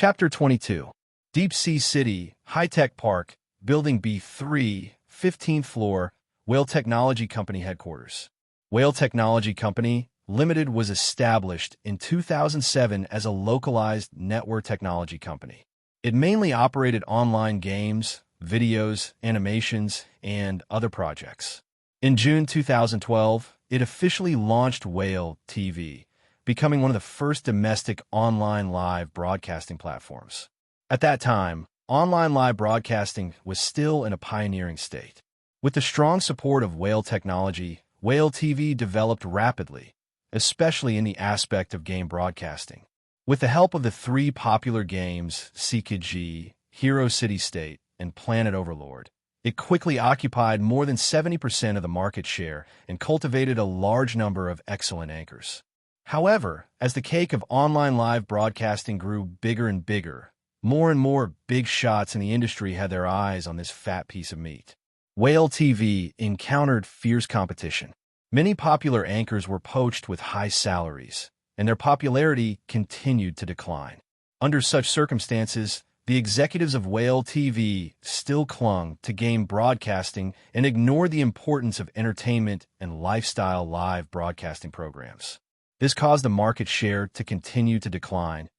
Chapter 22. Deep Sea City, High-Tech Park, Building B3, 15th floor, Whale Technology Company headquarters. Whale Technology Company Limited was established in 2007 as a localized network technology company. It mainly operated online games, videos, animations, and other projects. In June 2012, it officially launched Whale TV, becoming one of the first domestic online live broadcasting platforms. At that time, online live broadcasting was still in a pioneering state. With the strong support of Whale Technology, Whale TV developed rapidly, especially in the aspect of game broadcasting. With the help of the three popular games, CKG, Hero City State, and Planet Overlord, it quickly occupied more than 70% of the market share and cultivated a large number of excellent anchors. However, as the cake of online live broadcasting grew bigger and bigger, more and more big shots in the industry had their eyes on this fat piece of meat. Whale TV encountered fierce competition. Many popular anchors were poached with high salaries, and their popularity continued to decline. Under such circumstances, the executives of Whale TV still clung to game broadcasting and ignored the importance of entertainment and lifestyle live broadcasting programs. This caused the market share to continue to decline,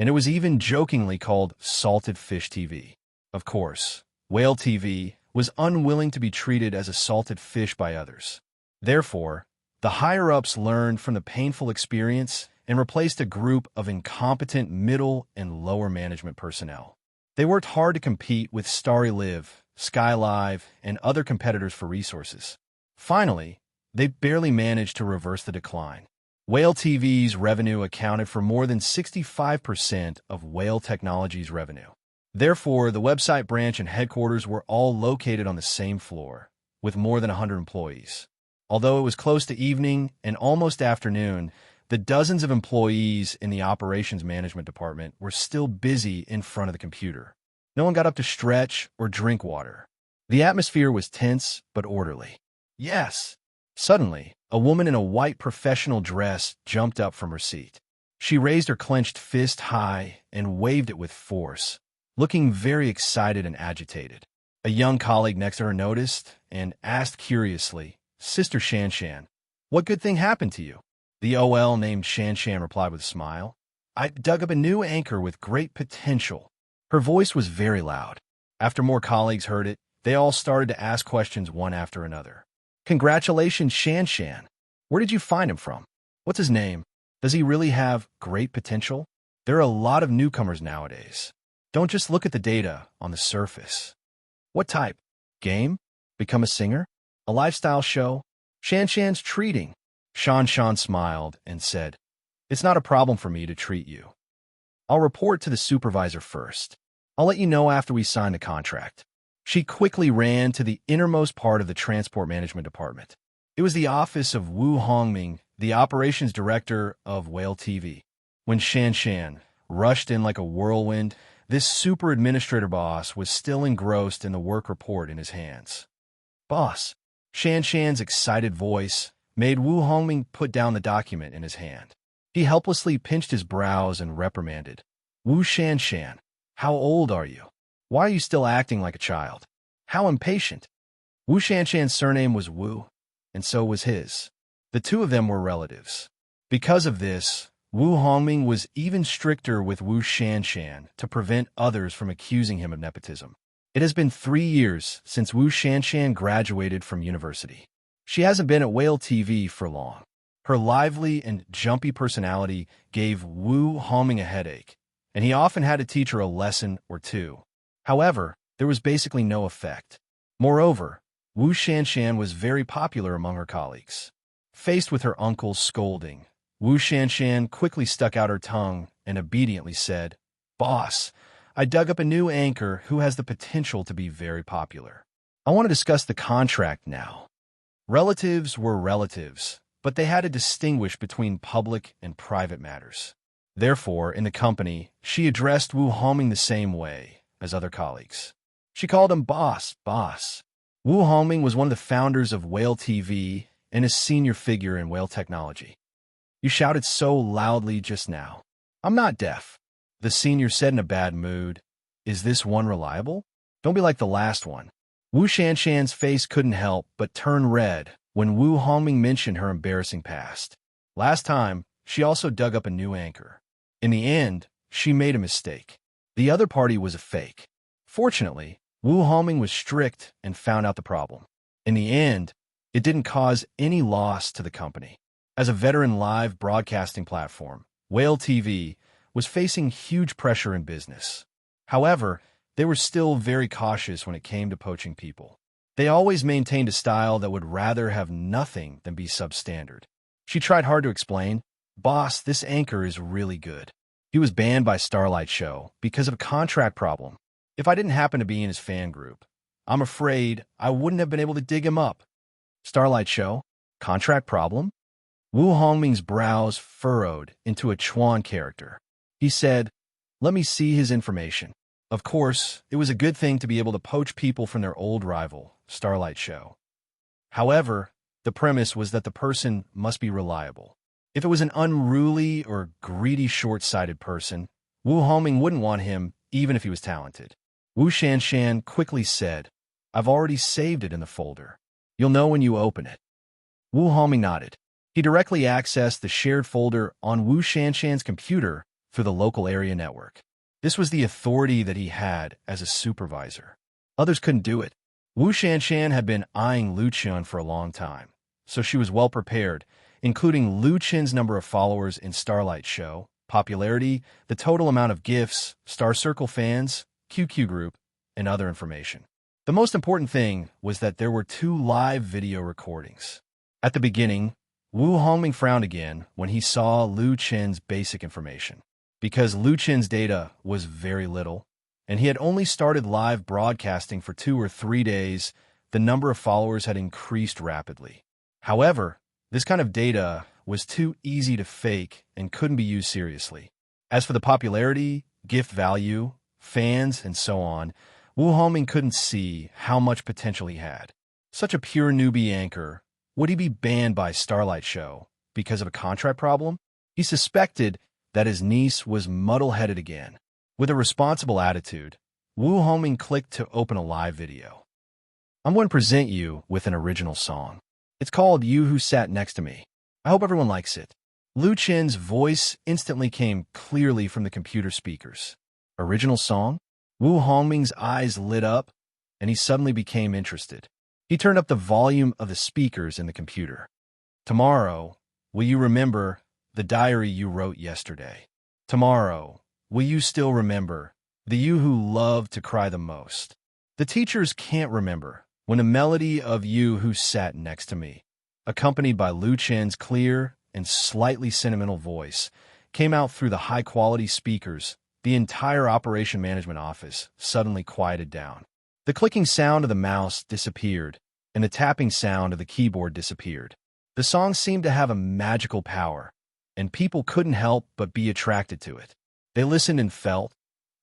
and it was even jokingly called salted fish TV. Of course, Whale TV was unwilling to be treated as a salted fish by others. Therefore, the higher-ups learned from the painful experience and replaced a group of incompetent middle and lower management personnel. They worked hard to compete with Starry Live, Sky Live, and other competitors for resources. Finally, they barely managed to reverse the decline. Whale TV's revenue accounted for more than 65% of Whale Technology's revenue. Therefore, the website branch and headquarters were all located on the same floor, with more than 100 employees. Although it was close to evening and almost afternoon, the dozens of employees in the operations management department were still busy in front of the computer. No one got up to stretch or drink water. The atmosphere was tense but orderly. Yes! Suddenly, a woman in a white professional dress jumped up from her seat. She raised her clenched fist high and waved it with force, looking very excited and agitated. A young colleague next to her noticed and asked curiously, "Sister Shanshan, what good thing happened to you?" The OL named Shanshan replied with a smile, "I dug up a new anchor with great potential." Her voice was very loud. After more colleagues heard it, they all started to ask questions one after another. "Congratulations, Shanshan. Where did you find him from? What's his name? Does he really have great potential?" There are a lot of newcomers nowadays. Don't just look at the data on the surface. What type? Game? Become a singer? A lifestyle show? Shanshan's treating. Shanshan smiled and said, "It's not a problem for me to treat you. I'll report to the supervisor first. I'll let you know after we sign the contract." She quickly ran to the innermost part of the transport management department. It was the office of Wu Hongming, the operations director of Whale TV. When Shanshan rushed in like a whirlwind, this super administrator boss was still engrossed in the work report in his hands. "Boss," Shanshan's excited voice made Wu Hongming put down the document in his hand. He helplessly pinched his brows and reprimanded, "Wu Shanshan, how old are you? Why are you still acting like a child? How impatient." Wu Shanshan's surname was Wu, and so was his. The two of them were relatives. Because of this, Wu Hongming was even stricter with Wu Shanshan to prevent others from accusing him of nepotism. It has been 3 years since Wu Shanshan graduated from university. She hasn't been at Whale TV for long. Her lively and jumpy personality gave Wu Hongming a headache, and he often had to teach her a lesson or two. However, there was basically no effect. Moreover, Wu Shanshan was very popular among her colleagues. Faced with her uncle's scolding, Wu Shanshan quickly stuck out her tongue and obediently said, "Boss, I dug up a new anchor who has the potential to be very popular. I want to discuss the contract now." Relatives were relatives, but they had to distinguish between public and private matters. Therefore, in the company, she addressed Wu Hongming the same way as other colleagues. She called him boss. Wu Hongming was one of the founders of Whale TV and a senior figure in Whale Technology. "You shouted so loudly just now." "I'm not deaf." The senior said in a bad mood, "Is this one reliable? Don't be like the last one." Wu Shanshan's face couldn't help but turn red when Wu Hongming mentioned her embarrassing past. Last time, she also dug up a new anchor. In the end, she made a mistake. The other party was a fake. Fortunately, Wu Hongming was strict and found out the problem. In the end, it didn't cause any loss to the company. As a veteran live broadcasting platform, Whale TV was facing huge pressure in business. However, they were still very cautious when it came to poaching people. They always maintained a style that would rather have nothing than be substandard. She tried hard to explain, "Boss, this anchor is really good. He was banned by Starlight Show because of a contract problem. If I didn't happen to be in his fan group, I'm afraid I wouldn't have been able to dig him up." Starlight Show? Contract problem? Wu Hongming's brows furrowed into a Chuan character. He said, "Let me see his information." Of course, it was a good thing to be able to poach people from their old rival, Starlight Show. However, the premise was that the person must be reliable. If it was an unruly or greedy short-sighted person, Wu Hongming wouldn't want him even if he was talented. Wu Shanshan quickly said, "I've already saved it in the folder. You'll know when you open it." Wu Hongming nodded. He directly accessed the shared folder on Wu Shanshan's computer through the local area network. This was the authority that he had as a supervisor. Others couldn't do it. Wu Shanshan had been eyeing Lu Qin for a long time, so she was well prepared, including Lu Qin's number of followers in Starlight Show, popularity, the total amount of gifts, Star Circle fans, QQ group, and other information. The most important thing was that there were 2 live video recordings. At the beginning, Wu Hongming frowned again when he saw Lu Qin's basic information. Because Lu Qin's data was very little, and he had only started live broadcasting for 2 or 3 days, the number of followers had increased rapidly. However, this kind of data was too easy to fake and couldn't be used seriously. As for the popularity, gift value, fans, and so on, Wu Hongming couldn't see how much potential he had. Such a pure newbie anchor, would he be banned by Starlight Show because of a contract problem? He suspected that his niece was muddle-headed again. With a responsible attitude, Wu Hongming clicked to open a live video. "I'm going to present you with an original song. It's called You Who Sat Next to Me. I hope everyone likes it." Lu Qin's voice instantly came clearly from the computer speakers. Original song? Wu Hongming's eyes lit up, and he suddenly became interested. He turned up the volume of the speakers in the computer. "Tomorrow, will you remember the diary you wrote yesterday? Tomorrow, will you still remember the you who loved to cry the most? The teachers can't remember when a melody of You Who Sat Next to Me, accompanied by Lu Qin's clear and slightly sentimental voice, came out through the high-quality speakers. The entire operation management office suddenly quieted down. The clicking sound of the mouse disappeared, and the tapping sound of the keyboard disappeared. The song seemed to have a magical power, and people couldn't help but be attracted to it. They listened and felt,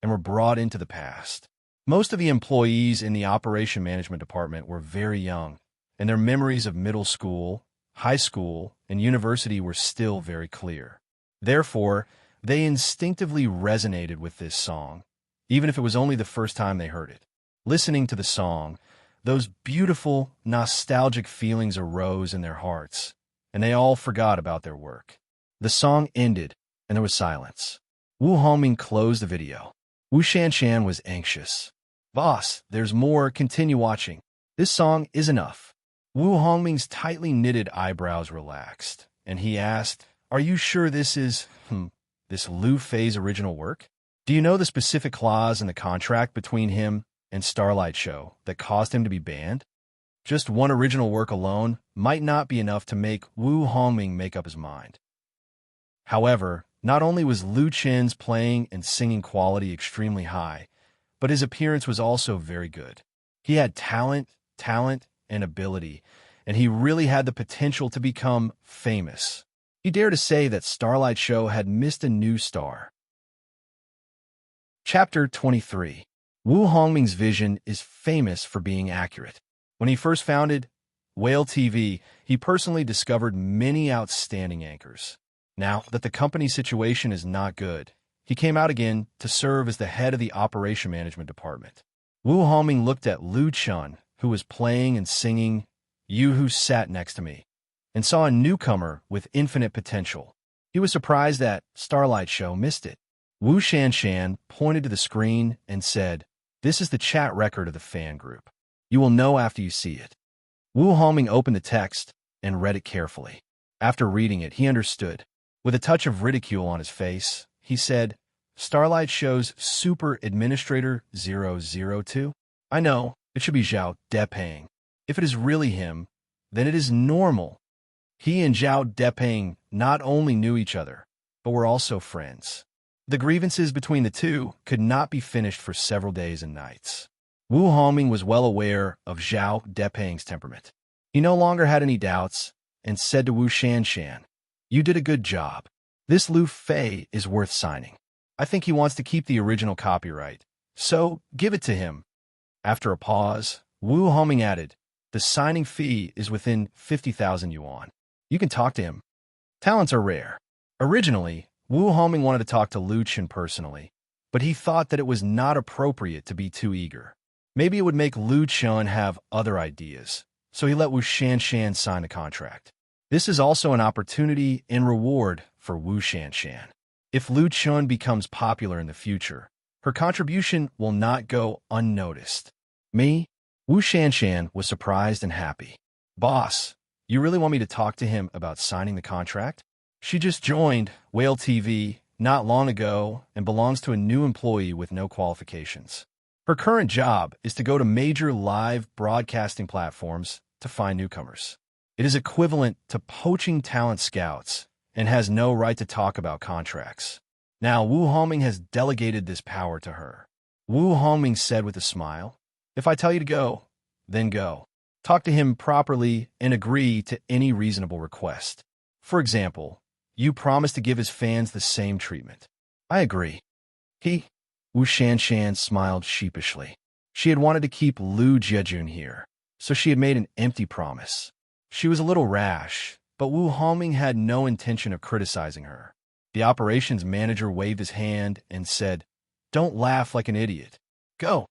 and were brought into the past. Most of the employees in the operation management department were very young, and their memories of middle school, high school, and university were still very clear. Therefore, they instinctively resonated with this song, even if it was only the first time they heard it. Listening to the song, those beautiful, nostalgic feelings arose in their hearts, and they all forgot about their work. The song ended, and there was silence. Wu Hongming closed the video. Wu Shanshan was anxious. "Boss, there's more. Continue watching. This song is enough." Wu Hongming's tightly knitted eyebrows relaxed, and he asked, "Are you sure this is, this Lu Fei's original work? Do you know the specific clause in the contract between him and Starlight Show that caused him to be banned? Just one original work alone might not be enough to make Wu Hongming make up his mind." However, not only was Lu Qin's playing and singing quality extremely high, but his appearance was also very good. He had talent, and ability, and he really had the potential to become famous. He dared to say that Starlight Show had missed a new star. Chapter 23. Wu Hongming's vision is famous for being accurate. When he first founded Whale TV, he personally discovered many outstanding anchors. Now that the company's situation is not good, He came out again to serve as the head of the operation management department. Wu Hongming looked at Lu Chun, who was playing and singing You Who Sat Next to Me, and saw a newcomer with infinite potential. He was surprised that Starlight Show missed it. Wu Shanshan pointed to the screen and said, "This is the chat record of the fan group. You will know after you see it." Wu Hongming opened the text and read it carefully. After reading it, he understood. With a touch of ridicule on his face, he said, "Starlight Show's Super Administrator 002? I know, it should be Zhao Depeng. If it is really him, then it is normal." He and Zhao Depeng not only knew each other, but were also friends. The grievances between the two could not be finished for several days and nights. Wu Hongming was well aware of Zhao Depeng's temperament. He no longer had any doubts and said to Wu Shanshan, "You did a good job. This Lu Fei is worth signing. I think he wants to keep the original copyright, so give it to him." After a pause, Wu Hongming added, "The signing fee is within 50,000 yuan. You can talk to him." Talents are rare. Originally, Wu Hongming wanted to talk to Lu Chen personally, but he thought that it was not appropriate to be too eager. Maybe it would make Lu Chen have other ideas, so he let Wu Shanshan sign the contract. This is also an opportunity and reward for Wu Shanshan. If Lu Chen becomes popular in the future, her contribution will not go unnoticed. Me? Wu Shanshan was surprised and happy. "Boss, you really want me to talk to him about signing the contract?" She just joined Whale TV not long ago and belongs to a new employee with no qualifications. Her current job is to go to major live broadcasting platforms to find newcomers. It is equivalent to poaching talent scouts and has no right to talk about contracts. Now, Wu Hongming has delegated this power to her. Wu Hongming said with a smile, "If I tell you to go, then go. Talk to him properly and agree to any reasonable request. For example, you promise to give his fans the same treatment." "I agree." Wu Shanshan smiled sheepishly. She had wanted to keep Lu Jiejun here, so she had made an empty promise. She was a little rash, but Wu Hongming had no intention of criticizing her. The operations manager waved his hand and said, "Don't laugh like an idiot. Go."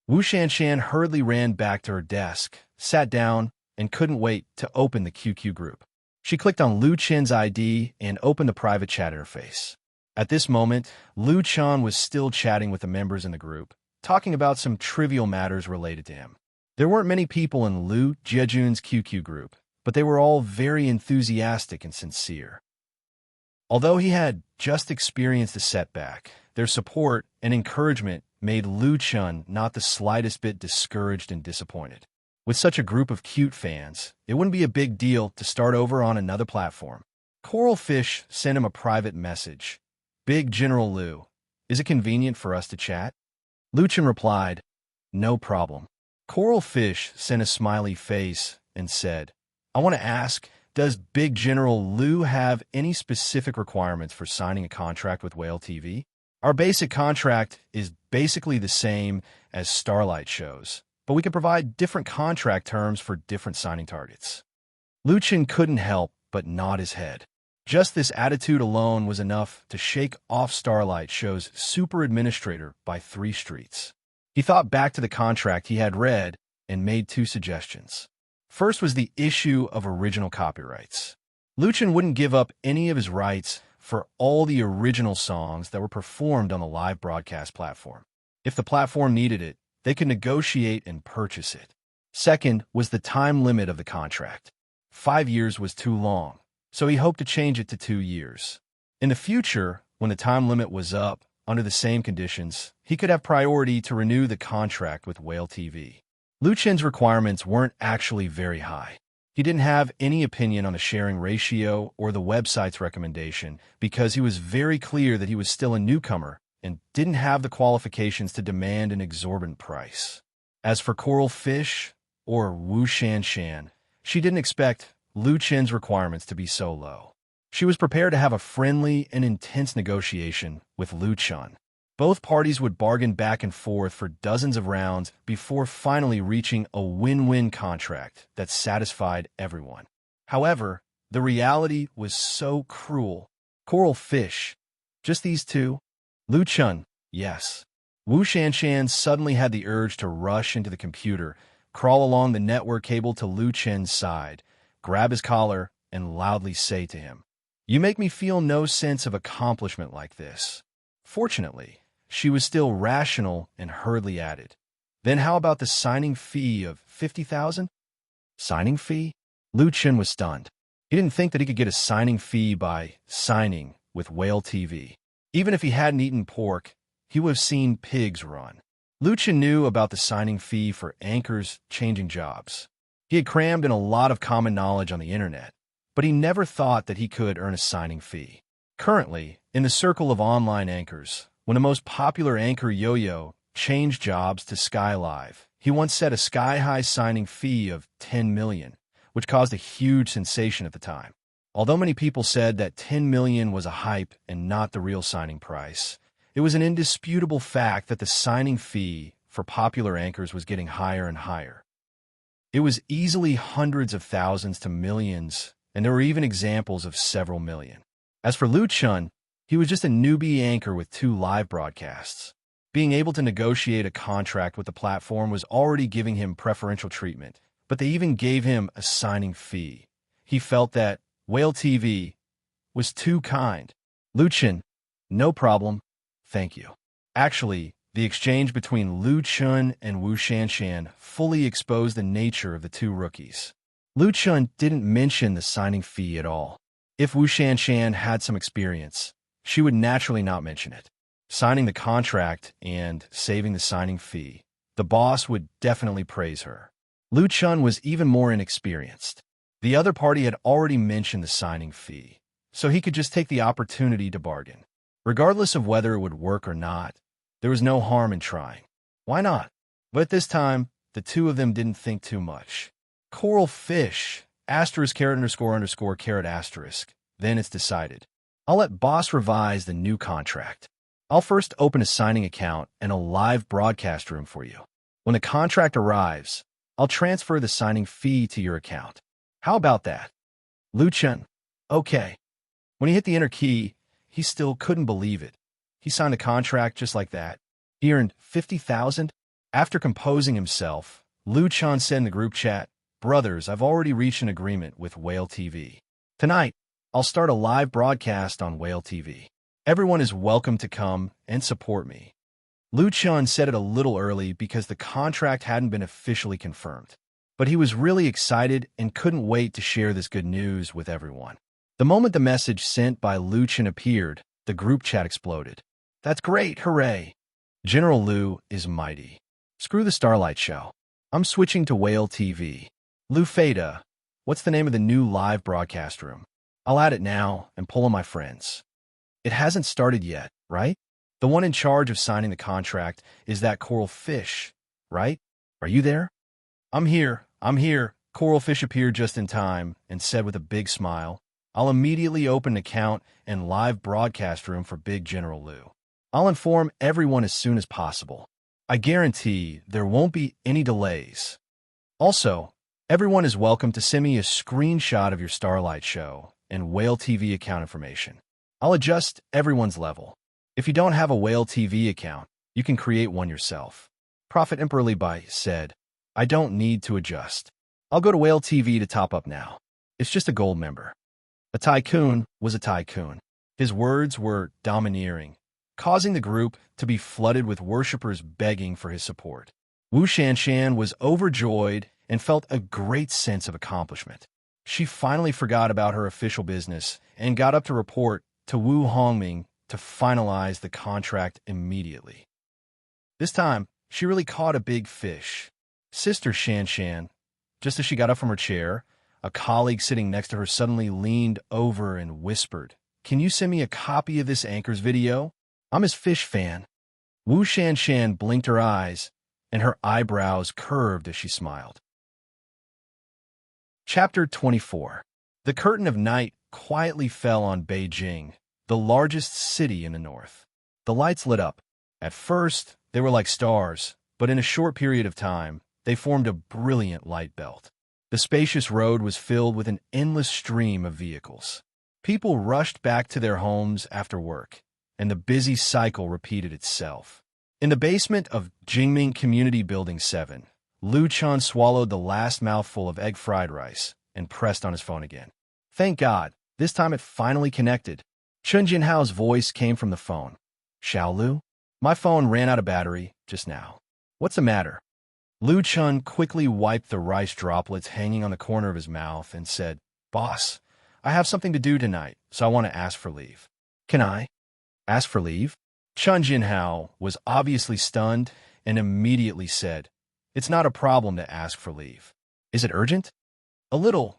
Wu Shanshan hurriedly ran back to her desk, sat down, and couldn't wait to open the QQ group. She clicked on Lu Chen's ID and opened the private chat interface. At this moment, Lu Chen was still chatting with the members in the group, talking about some trivial matters related to him. There weren't many people in Lu Jiejun's QQ group, but they were all very enthusiastic and sincere. Although he had just experienced a setback, their support and encouragement made Lu Chen not the slightest bit discouraged and disappointed. With such a group of cute fans, it wouldn't be a big deal to start over on another platform. Coral Fish sent him a private message. "Big General Lu, is it convenient for us to chat?" Lu Chen replied, "No problem." Coral Fish sent a smiley face and said, "I want to ask, does Big General Lu have any specific requirements for signing a contract with Whale TV? Our basic contract is basically the same as Starlight Show's, but we can provide different contract terms for different signing targets." Lu Chen couldn't help but nod his head. Just this attitude alone was enough to shake off Starlight Show's super administrator by 3 streets. He thought back to the contract he had read and made 2 suggestions. First was the issue of original copyrights. Lu Chen wouldn't give up any of his rights for all the original songs that were performed on the live broadcast platform. If the platform needed it, they could negotiate and purchase it. Second was the time limit of the contract. 5 years was too long, so he hoped to change it to 2 years. In the future, when the time limit was up, under the same conditions, he could have priority to renew the contract with Whale TV. Lu Chen's requirements weren't actually very high. He didn't have any opinion on the sharing ratio or the website's recommendation because he was very clear that he was still a newcomer and didn't have the qualifications to demand an exorbitant price. As for Coral Fish, or Wu Shanshan, she didn't expect Lu Chen's requirements to be so low. She was prepared to have a friendly and intense negotiation with Lu Chen. Both parties would bargain back and forth for dozens of rounds before finally reaching a win-win contract that satisfied everyone. However, the reality was so cruel. Coral Fish, just these two? Lu Chun, yes. Wu Shanshan suddenly had the urge to rush into the computer, crawl along the network cable to Lu Chen's side, grab his collar, and loudly say to him, "You make me feel no sense of accomplishment like this." Fortunately, she was still rational and hurriedly added, "Then how about the signing fee of 50,000? Signing fee? Lu Chen was stunned. He didn't think that he could get a signing fee by signing with Whale TV. Even if he hadn't eaten pork, he would have seen pigs run. Lu Chen knew about the signing fee for anchors changing jobs. He had crammed in a lot of common knowledge on the internet, but he never thought that he could earn a signing fee. Currently, in the circle of online anchors, when the most popular anchor Yo-Yo changed jobs to Sky Live, he once set a sky-high signing fee of 10 million, which caused a huge sensation at the time. Although many people said that 10 million was a hype and not the real signing price, it was an indisputable fact that the signing fee for popular anchors was getting higher and higher. It was easily hundreds of thousands to millions, and there were even examples of several million. As for Lu Chun, he was just a newbie anchor with 2 live broadcasts. Being able to negotiate a contract with the platform was already giving him preferential treatment, but they even gave him a signing fee. He felt that Whale TV was too kind. Lu Chun, no problem, thank you. Actually, the exchange between Lu Chun and Wu Shanshan fully exposed the nature of the 2 rookies. Lu Chun didn't mention the signing fee at all. If Wu Shanshan had some experience, she would naturally not mention it. Signing the contract and saving the signing fee, the boss would definitely praise her. Lu Chun was even more inexperienced. The other party had already mentioned the signing fee, so he could just take the opportunity to bargain. Regardless of whether it would work or not, there was no harm in trying. Why not? But at this time, the 2 of them didn't think too much. Coral fish, *___, asterisk. Then it's decided. I'll let boss revise the new contract. I'll first open a signing account and a live broadcast room for you. When the contract arrives, I'll transfer the signing fee to your account. How about that? Lu Chun, okay. When he hit the enter key, he still couldn't believe it. He signed a contract just like that. He earned 50,000. After composing himself, Lu Chun said in the group chat, "Brothers, I've already reached an agreement with Whale TV. Tonight, I'll start a live broadcast on Whale TV. Everyone is welcome to come and support me." Lu Chun said it a little early because the contract hadn't been officially confirmed. But he was really excited and couldn't wait to share this good news with everyone. The moment the message sent by Lu Chun appeared, the group chat exploded. "That's great, hooray! General Lu is mighty. Screw the Starlight Show. I'm switching to Whale TV. Lu Feta, what's the name of the new live broadcast room? I'll add it now and pull on my friends." It hasn't started yet, right? The one in charge of signing the contract is that Coral Fish, right? Are you there? I'm here. Coral Fish appeared just in time and said with a big smile, "I'll immediately open an account and live broadcast room for Big General Lu. I'll inform everyone as soon as possible. I guarantee there won't be any delays. Also, everyone is welcome to send me a screenshot of your Starlight Show and Whale TV account information. I'll adjust everyone's level. If you don't have a Whale TV account, you can create one yourself." Prophet Emperor Li Bai said, "I don't need to adjust. I'll go to Whale TV to top up now. It's just a gold member." A tycoon was a tycoon. His words were domineering, causing the group to be flooded with worshippers begging for his support. Wu Shanshan was overjoyed and felt a great sense of accomplishment. She finally forgot about her official business and got up to report to Wu Hongming to finalize the contract immediately. This time, she really caught a big fish. Sister Shanshan, just as she got up from her chair, a colleague sitting next to her suddenly leaned over and whispered, "Can you send me a copy of this anchor's video? I'm his fish fan." Wu Shanshan blinked her eyes, and her eyebrows curved as she smiled. Chapter 24. The curtain of night quietly fell on Beijing, the largest city in the north. The lights lit up. At first, they were like stars, but in a short period of time, they formed a brilliant light belt. The spacious road was filled with an endless stream of vehicles. People rushed back to their homes after work, and the busy cycle repeated itself. In the basement of Jingming Community Building 7, Lu Chun swallowed the last mouthful of egg fried rice and pressed on his phone again. Thank God, this time it finally connected. Chun Jinhao's voice came from the phone. Xiao Lu? My phone ran out of battery just now. What's the matter? Lu Chun quickly wiped the rice droplets hanging on the corner of his mouth and said, Boss, I have something to do tonight, so I want to ask for leave. Can I? Ask for leave? Chun Jinhao was obviously stunned and immediately said, It's not a problem to ask for leave. Is it urgent? A little.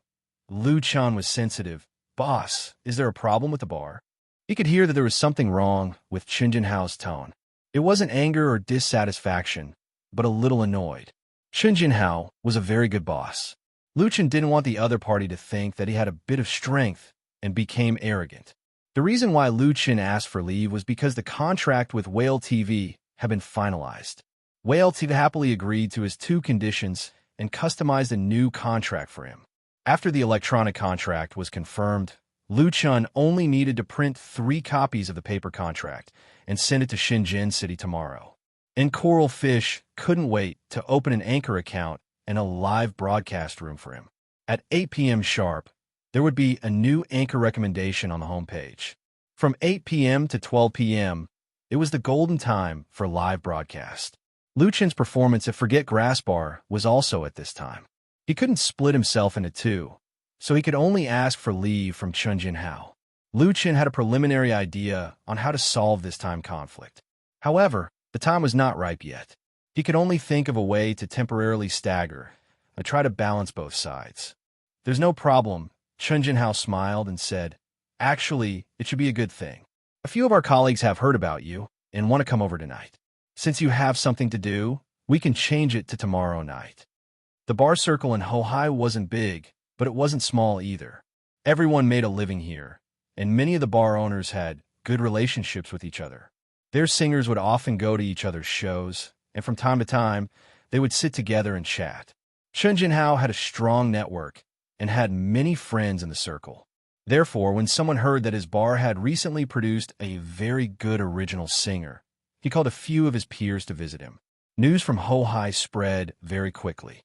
Lu Chun was sensitive. Boss, is there a problem with the bar? He could hear that there was something wrong with Chun Jinhao's tone. It wasn't anger or dissatisfaction, but a little annoyed. Chun Jinhao was a very good boss. Lu Chun didn't want the other party to think that he had a bit of strength and became arrogant. The reason why Lu Chun asked for leave was because the contract with Whale TV had been finalized. Whale TV happily agreed to his 2 conditions and customized a new contract for him. After the electronic contract was confirmed, Lu Chun only needed to print 3 copies of the paper contract and send it to Shenzhen City tomorrow. And Coral Fish couldn't wait to open an anchor account and a live broadcast room for him. At 8 p.m. sharp, there would be a new anchor recommendation on the homepage. From 8 p.m. to 12 p.m., it was the golden time for live broadcast. Lu Chun's performance at Forget Grass Bar was also at this time. He couldn't split himself into 2, so he could only ask for leave from Chun Jinhao. Lu Chun had a preliminary idea on how to solve this time conflict. However, the time was not ripe yet. He could only think of a way to temporarily stagger and try to balance both sides. There's no problem, Chun Jinhao smiled and said, Actually, it should be a good thing. A few of our colleagues have heard about you and want to come over tonight. Since you have something to do, we can change it to tomorrow night. The bar circle in Hohai wasn't big, but it wasn't small either. Everyone made a living here, and many of the bar owners had good relationships with each other. Their singers would often go to each other's shows, and from time to time, they would sit together and chat. Chun Jinhao had a strong network and had many friends in the circle. Therefore, when someone heard that his bar had recently produced a very good original singer, he called a few of his peers to visit him. News from Hohai spread very quickly.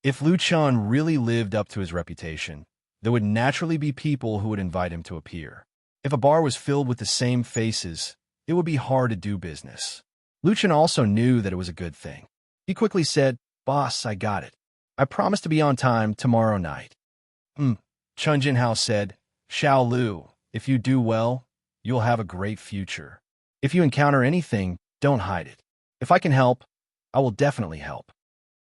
If Lu Chun really lived up to his reputation, there would naturally be people who would invite him to appear. If a bar was filled with the same faces, it would be hard to do business. Lu Chun also knew that it was a good thing. He quickly said, Boss, I got it. I promise to be on time tomorrow night. Chun Jinhao said, Xiao Lu, if you do well, you'll have a great future. If you encounter anything, don't hide it. If I can help, I will definitely help.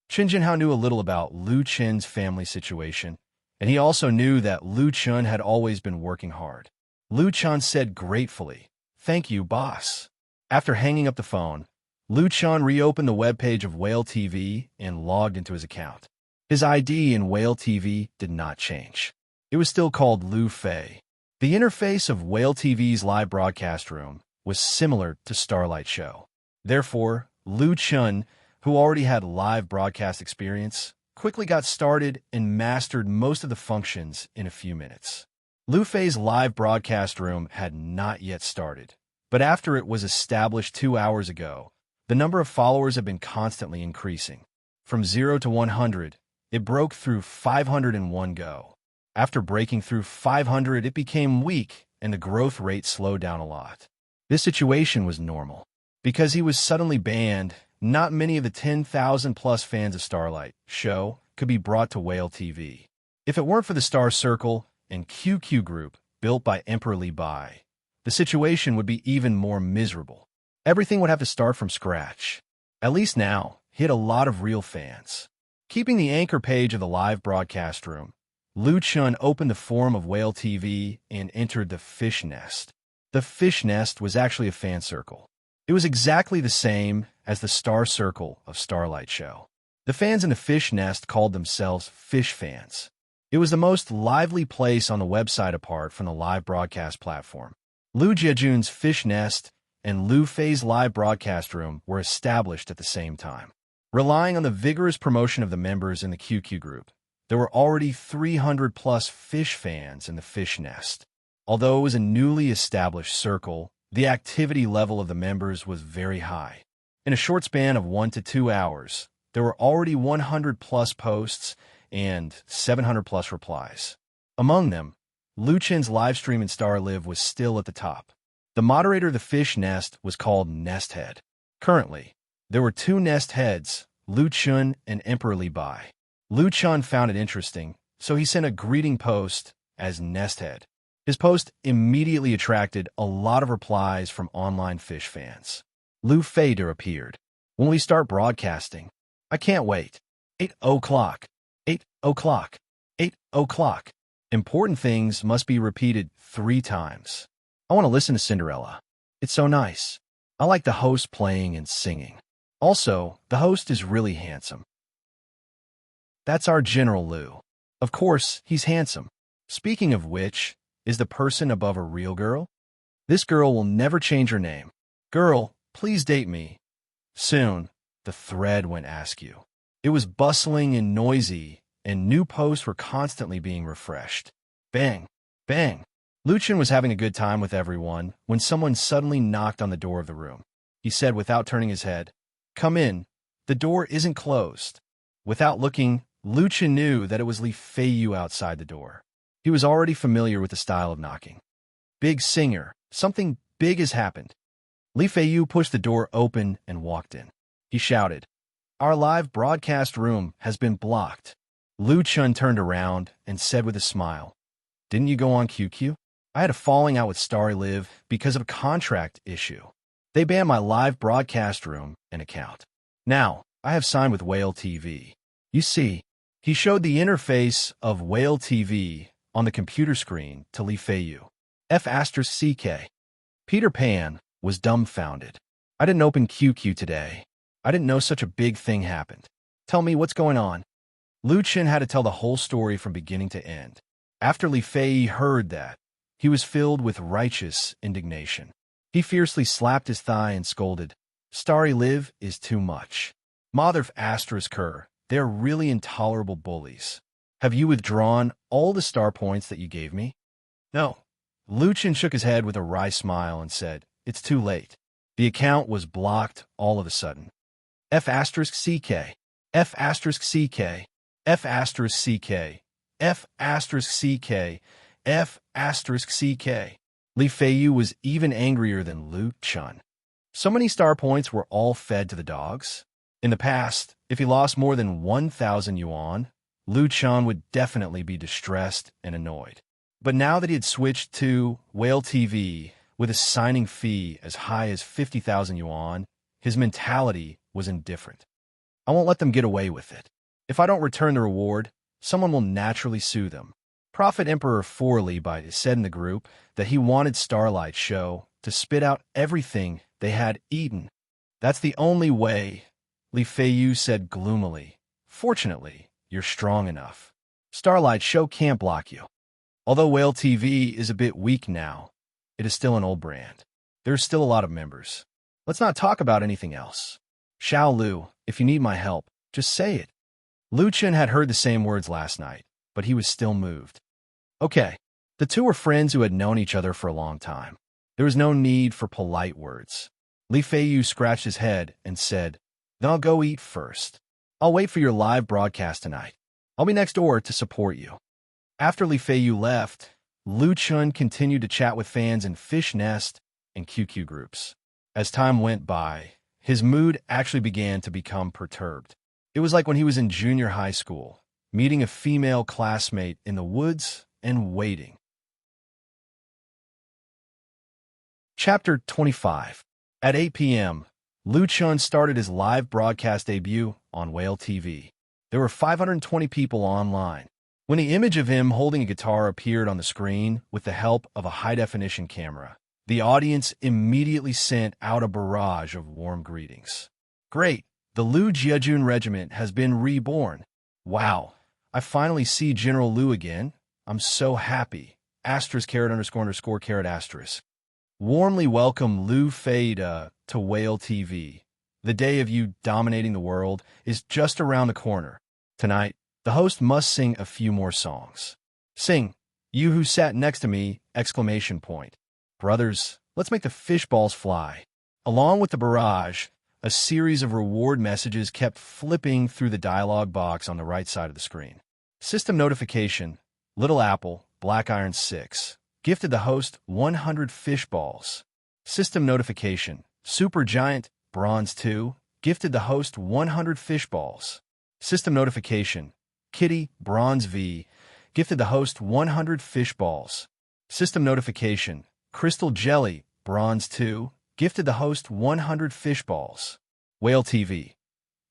Chun Jinhao knew a little about Lu Chun's family situation, and he also knew that Lu Chun had always been working hard. Lu Chun said gratefully, Thank you, boss. After hanging up the phone, Lu Chun reopened the webpage of Whale TV and logged into his account. His ID in Whale TV did not change. It was still called Lu Fei. The interface of Whale TV's live broadcast room was similar to Starlight Show. Therefore, Lu Chun, who already had live broadcast experience, quickly got started and mastered most of the functions in a few minutes. Lu Fei's live broadcast room had not yet started, but after it was established 2 hours ago, the number of followers had been constantly increasing. From 0 to 100, it broke through 500 in one go. After breaking through 500, it became weak, and the growth rate slowed down a lot. This situation was normal. Because he was suddenly banned, not many of the 10,000-plus fans of Starlight Show could be brought to Whale TV. If it weren't for the Star Circle and QQ Group built by Emperor Li Bai, the situation would be even more miserable. Everything would have to start from scratch. At least now, he had a lot of real fans. Keeping the anchor page of the live broadcast room, Lu Chun opened the forum of Whale TV and entered the Fish Nest. The Fish Nest was actually a fan circle. It was exactly the same as the Star Circle of Starlight Show. The fans in the Fish Nest called themselves Fish Fans. It was the most lively place on the website apart from the live broadcast platform. Lu Jiejun's Fish Nest and Lu Fei's live broadcast room were established at the same time. Relying on the vigorous promotion of the members in the QQ group, there were already 300-plus Fish Fans in the Fish Nest. Although it was a newly established circle, The activity level of the members was very high. In a short span of 1 to 2 hours, there were already 100-plus posts and 700-plus replies. Among them, Luchin's livestream in Star Live was still at the top. The moderator of the fish nest was called Nesthead. Currently, there were 2 nest heads, Luchin and Emperor Li Bai. Luchin found it interesting, so he sent a greeting post as Nesthead. His post immediately attracted a lot of replies from online fish fans. Lu Fader appeared. When we start broadcasting? I can't wait. 8 o'clock. 8 o'clock. 8 o'clock. Important things must be repeated 3 times. I want to listen to Cinderella. It's so nice. I like the host playing and singing. Also, the host is really handsome. That's our General Lu. Of course, he's handsome. Speaking of which, is the person above a real girl? This girl will never change her name. Girl, please date me. Soon, the thread went askew. It was bustling and noisy, and new posts were constantly being refreshed. Bang! Bang! Luchin was having a good time with everyone when someone suddenly knocked on the door of the room. He said without turning his head, "Come in. The door isn't closed." Without looking, Luchin knew that it was Li Feiyu outside the door. He was already familiar with the style of knocking. Big singer, something big has happened. Li Feiyu pushed the door open and walked in. He shouted, "Our live broadcast room has been blocked." Luchin turned around and said with a smile, "Didn't you go on QQ? I had a falling out with Starry Live because of a contract issue. They banned my live broadcast room and account. Now, I have signed with Whale TV. You see," he showed the interface of Whale TV on the computer screen to Li Feiyu. F***CK. Peter Pan was dumbfounded. "I didn't open QQ today. I didn't know such a big thing happened. Tell me what's going on." Luchin had to tell the whole story from beginning to end. After Li Fei heard that, he was filled with righteous indignation. He fiercely slapped his thigh and scolded, "Starry Live is too much. Mother of ***, they're really intolerable bullies. Have you withdrawn all the star points that you gave me?" "No." Luchin shook his head with a wry smile and said, "It's too late. The account was blocked all of a sudden." F***CK. F***CK. F***CK. F***CK. F***CK. Li Feiyu was even angrier than Luchin. So many star points were all fed to the dogs? In the past, if he lost more than 1,000 yuan, Luchin would definitely be distressed and annoyed. But now that he had switched to Whale TV with a signing fee as high as 50,000 yuan, his mentality was indifferent. "I won't let them get away with it. If I don't return the reward, someone will naturally sue them." Prophet Emperor Li Bai said in the group that he wanted Starlight Show to spit out everything they had eaten. "That's the only way," Li Feiyu said gloomily. "Fortunately, you're strong enough. Starlight Show can't block you. Although Whale TV is a bit weak now, it is still an old brand. There's still a lot of members. Let's not talk about anything else. Xiao Lu, if you need my help, just say it." Luchin had heard the same words last night, but he was still moved. Okay, the two were friends who had known each other for a long time. There was no need for polite words. Li Feiyu scratched his head and said, "Then I'll go eat first. I'll wait for your live broadcast tonight. I'll be next door to support you." After Li Feiyu left, Luchin continued to chat with fans in Fish Nest and QQ groups. As time went by, his mood actually began to become perturbed. It was like when he was in junior high school, meeting a female classmate in the woods and waiting. Chapter 25. At 8 p.m., Luchin started his live broadcast debut on Whale TV. There were 520 people online. When the image of him holding a guitar appeared on the screen with the help of a high-definition camera, the audience immediately sent out a barrage of warm greetings. "Great! The Lu Jiajun Regiment has been reborn. Wow! I finally see General Lu again. I'm so happy. *__*_*. Warmly welcome Lu Fei to Whale TV. The day of you dominating the world is just around the corner. Tonight, the host must sing a few more songs. Sing, you who sat next to me, !! Brothers, Let's make the fish balls fly. Along with the barrage, a series of reward messages kept flipping through the dialog box on the right side of the screen. System notification, Little Apple, Black Iron 6, gifted the host 100 fish balls. System notification, Supergiant, Bronze 2, gifted the host 100 fish balls. System notification, Kitty, Bronze V, gifted the host 100 fish balls. System notification, Crystal Jelly, Bronze 2, gifted the host 100 fish balls. Whale TV.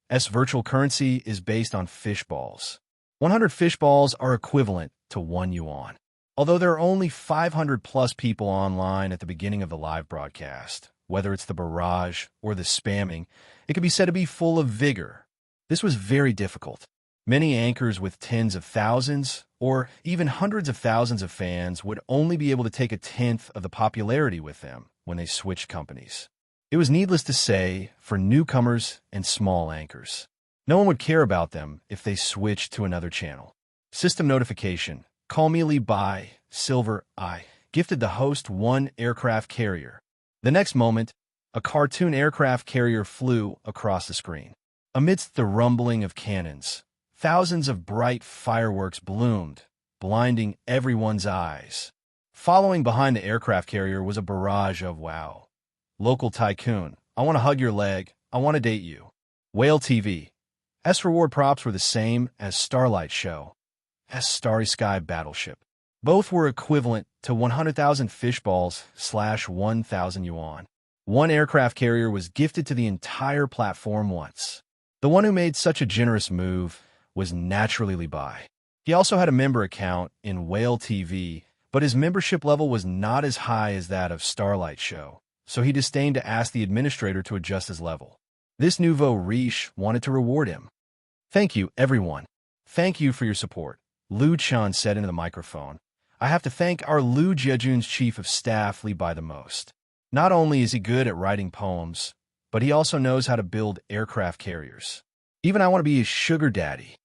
S virtual currency is based on fish balls. 100 fish balls are equivalent to 1 yuan. Although there are only 500 plus people online at the beginning of the live broadcast, whether it's the barrage or the spamming, it can be said to be full of vigor. This was very difficult. Many anchors with tens of thousands or even hundreds of thousands of fans would only be able to take a tenth of the popularity with them when they switched companies. It was needless to say for newcomers and small anchors. No one would care about them if they switched to another channel. System notification, Call Me Li Bai, Silver Eye, gifted the host 1 aircraft carrier. The next moment, a cartoon aircraft carrier flew across the screen. Amidst the rumbling of cannons, thousands of bright fireworks bloomed, blinding everyone's eyes. Following behind the aircraft carrier was a barrage of wow. Local tycoon, I want to hug your leg, I want to date you. Whale TV. S reward props were the same as Starlight Show. S Starry Sky Battleship. Both were equivalent to 100,000 fish balls / 1,000 yuan. 1 aircraft carrier was gifted to the entire platform once. The one who made such a generous move was naturally Li Bai. He also had a member account in Whale TV, but his membership level was not as high as that of Starlight Show, so he disdained to ask the administrator to adjust his level. This nouveau riche wanted to reward him. Thank you, everyone. Thank you for your support, Lu Chan said into the microphone. I have to thank our Lu Jiejun's chief of staff, Li Bai, the most. Not only is he good at writing poems, but he also knows how to build aircraft carriers. Even I want to be his sugar daddy.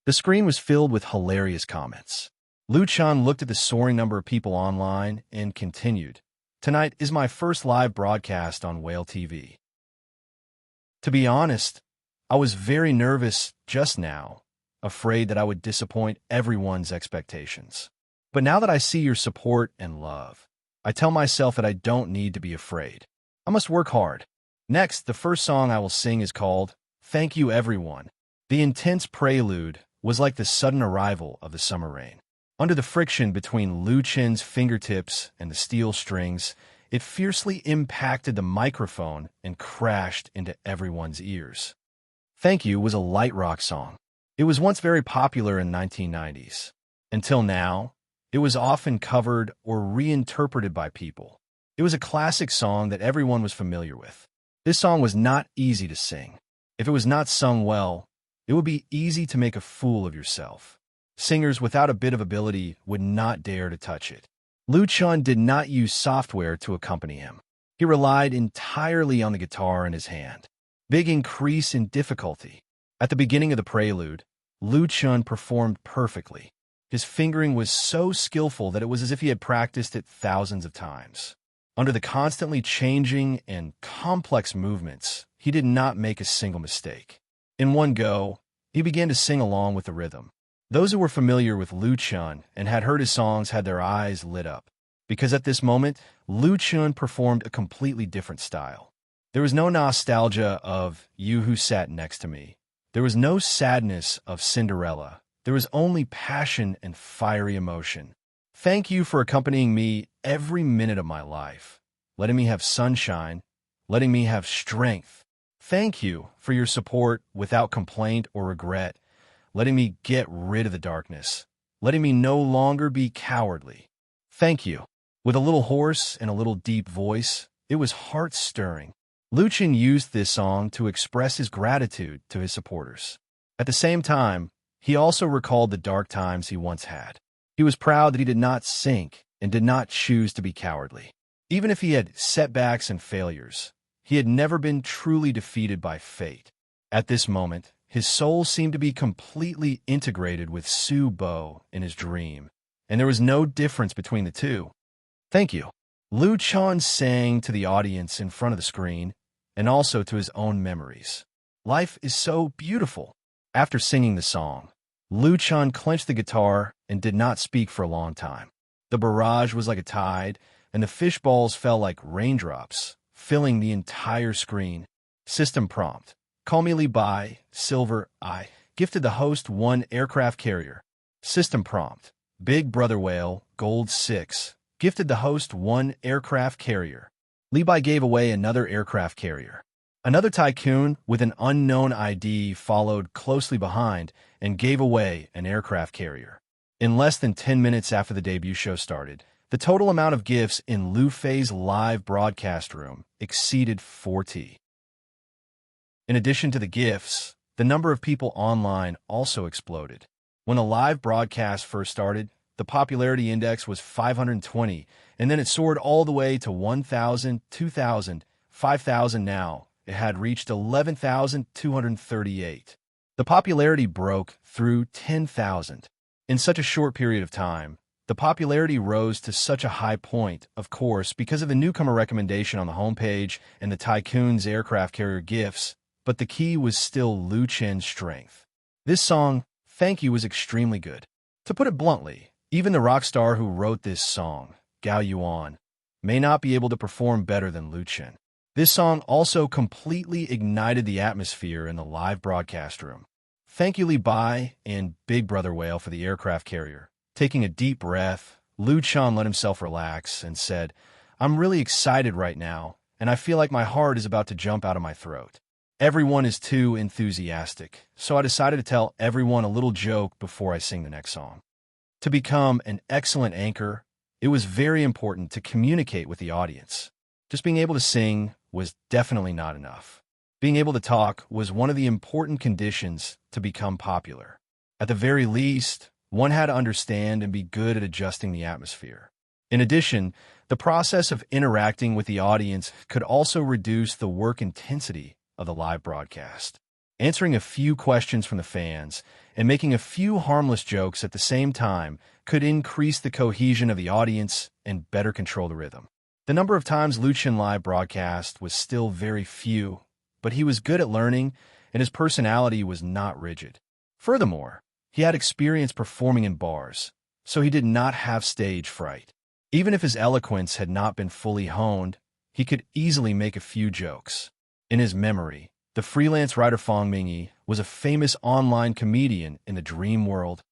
The screen was filled with hilarious comments. Lu Chan looked at the soaring number of people online and continued, Tonight is my first live broadcast on Whale TV. To be honest, I was very nervous just now, afraid that I would disappoint everyone's expectations. But now that I see your support and love, I tell myself that I don't need to be afraid. I must work hard. Next, the first song I will sing is called Thank You Everyone. The intense prelude was like the sudden arrival of the summer rain. Under the friction between Lu Chen's fingertips and the steel strings, it fiercely impacted the microphone and crashed into everyone's ears. Thank You was a light rock song. It was once very popular in the 1990s. Until now, it was often covered or reinterpreted by people. It was a classic song that everyone was familiar with. This song was not easy to sing. If it was not sung well, it would be easy to make a fool of yourself. Singers without a bit of ability would not dare to touch it. Lu Chan did not use software to accompany him. He relied entirely on the guitar in his hand. Big increase in difficulty. At the beginning of the prelude, Lu Chan performed perfectly. His fingering was so skillful that it was as if he had practiced it thousands of times. Under the constantly changing and complex movements, he did not make a single mistake. In one go, he began to sing along with the rhythm. Those who were familiar with Lu Chan and had heard his songs had their eyes lit up, because at this moment, Lu Chan performed a completely different style. There was no nostalgia of You Who Sat Next to Me. There was no sadness of Cinderella. There was only passion and fiery emotion. Thank you for accompanying me every minute of my life, letting me have sunshine, letting me have strength. Thank you for your support without complaint or regret, letting me get rid of the darkness, letting me no longer be cowardly. Thank you. With a little hoarse and a little deep voice, it was heart-stirring. Lu Chan used this song to express his gratitude to his supporters. At the same time, he also recalled the dark times he once had. He was proud that he did not sink and did not choose to be cowardly. Even if he had setbacks and failures, he had never been truly defeated by fate. At this moment, his soul seemed to be completely integrated with Su Bo in his dream, and there was no difference between the two. Thank you. Lu Chan sang to the audience in front of the screen and also to his own memories. Life is so beautiful. After singing the song, Lu Chan clenched the guitar and did not speak for a long time. The barrage was like a tide, and the fish balls fell like raindrops, filling the entire screen. System prompt. Call me Li Bai, Silver, I. Gifted the host 1 aircraft carrier. System prompt. Big Brother Whale, Gold 6. Gifted the host 1 aircraft carrier. Li Bai gave away another aircraft carrier. Another tycoon with an unknown ID followed closely behind and gave away an aircraft carrier. In less than 10 minutes after the debut show started, the total amount of gifts in Lu Fei's live broadcast room exceeded 40. In addition to the gifts, the number of people online also exploded. When the live broadcast first started, the popularity index was 520, and then it soared all the way to 1,000, 2,000, 5,000 now. It had reached 11,238. The popularity broke through 10,000. In such a short period of time, the popularity rose to such a high point, of course, because of the newcomer recommendation on the homepage and the tycoon's aircraft carrier gifts, but the key was still Lu Chen's strength. This song, Thank You, was extremely good. To put it bluntly, even the rock star who wrote this song, Gao Yuan, may not be able to perform better than Lu Chen. This song also completely ignited the atmosphere in the live broadcast room. Thank you, Li Bai and Big Brother Whale, for the aircraft carrier. Taking a deep breath, Lu Chen let himself relax and said, I'm really excited right now, and I feel like my heart is about to jump out of my throat. Everyone is too enthusiastic, so I decided to tell everyone a little joke before I sing the next song. To become an excellent anchor, it was very important to communicate with the audience. Just being able to sing was definitely not enough. Being able to talk was one of the important conditions to become popular. At the very least, one had to understand and be good at adjusting the atmosphere. In addition, the process of interacting with the audience could also reduce the work intensity of the live broadcast. Answering a few questions from the fans and making a few harmless jokes at the same time could increase the cohesion of the audience and better control the rhythm. The number of times Lu Chen live broadcast was still very few, but he was good at learning, and his personality was not rigid. Furthermore, he had experience performing in bars, so he did not have stage fright. Even if his eloquence had not been fully honed, he could easily make a few jokes. In his memory, the freelance writer Fang Mingyi was a famous online comedian in the dream world.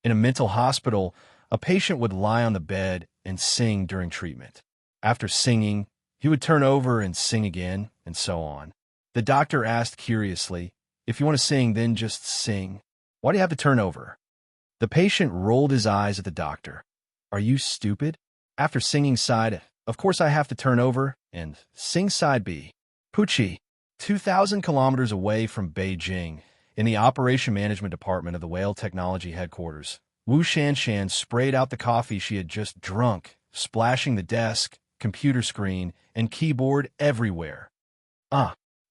In a mental hospital, a patient would lie on the bed and sing during treatment. After singing, he would turn over and sing again, and so on. The doctor asked curiously, if you want to sing, then just sing. Why do you have to turn over? The patient rolled his eyes at the doctor. Are you stupid? After singing side, of course I have to turn over and sing side B. Puchi, 2,000 kilometers away from Beijing, in the Operation Management Department of the Whale Technology Headquarters, Wu Shanshan sprayed out the coffee she had just drunk, splashing the desk, computer screen, and keyboard everywhere.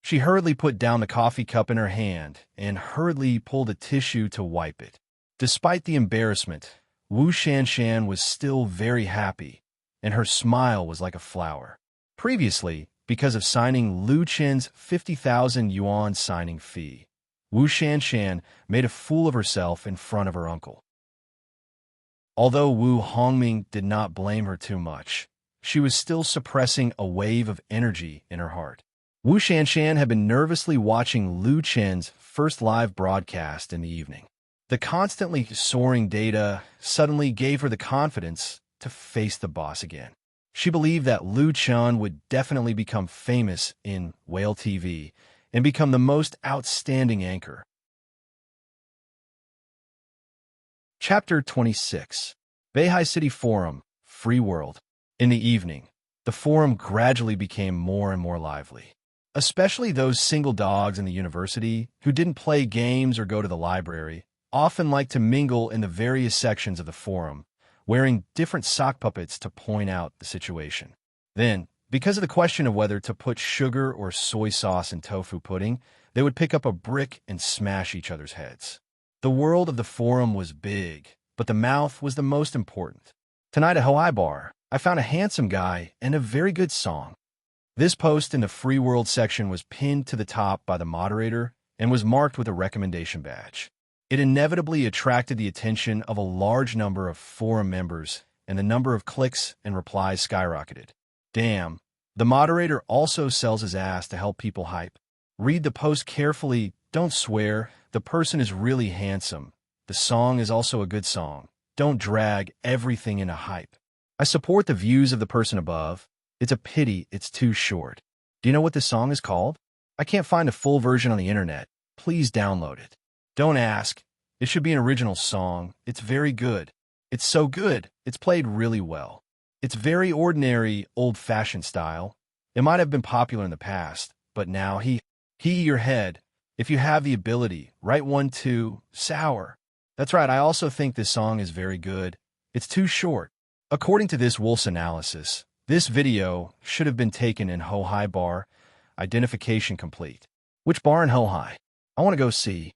She hurriedly put down the coffee cup in her hand and hurriedly pulled a tissue to wipe it. Despite the embarrassment, Wu Shanshan was still very happy, and her smile was like a flower. Previously, because of signing Lu Chen's 50,000 yuan signing fee, Wu Shanshan made a fool of herself in front of her uncle. Although Wu Hongming did not blame her too much, she was still suppressing a wave of energy in her heart. Wu Shanshan had been nervously watching Lu Chen's first live broadcast in the evening. The constantly soaring data suddenly gave her the confidence to face the boss again. She believed that Lu Chen would definitely become famous in Whale TV and become the most outstanding anchor. Chapter 26. Beihai City Forum, Free World. In the evening, the forum gradually became more and more lively. Especially those single dogs in the university who didn't play games or go to the library often liked to mingle in the various sections of the forum, wearing different sock puppets to point out the situation. Then, because of the question of whether to put sugar or soy sauce in tofu pudding, they would pick up a brick and smash each other's heads. The world of the forum was big, but the mouth was the most important. Tonight at Hawaii Bar, I found a handsome guy and a very good song. This post in the Free World section was pinned to the top by the moderator and was marked with a recommendation badge. It inevitably attracted the attention of a large number of forum members, and the number of clicks and replies skyrocketed. Damn, the moderator also sells his ass to help people hype. Read the post carefully, don't swear, the person is really handsome. The song is also a good song. Don't drag everything into hype. I support the views of the person above. It's a pity it's too short. Do you know what this song is called? I can't find a full version on the internet. Please download it. Don't ask. It should be an original song. It's very good. It's so good, it's played really well. It's very ordinary, old-fashioned style. It might have been popular in the past, but now your head. If you have the ability, write one too, sour. That's right, I also think this song is very good. It's too short. According to this Wolf's analysis, this video should have been taken in Hohai Bar. Identification complete. Which bar in Hohai? I want to go see.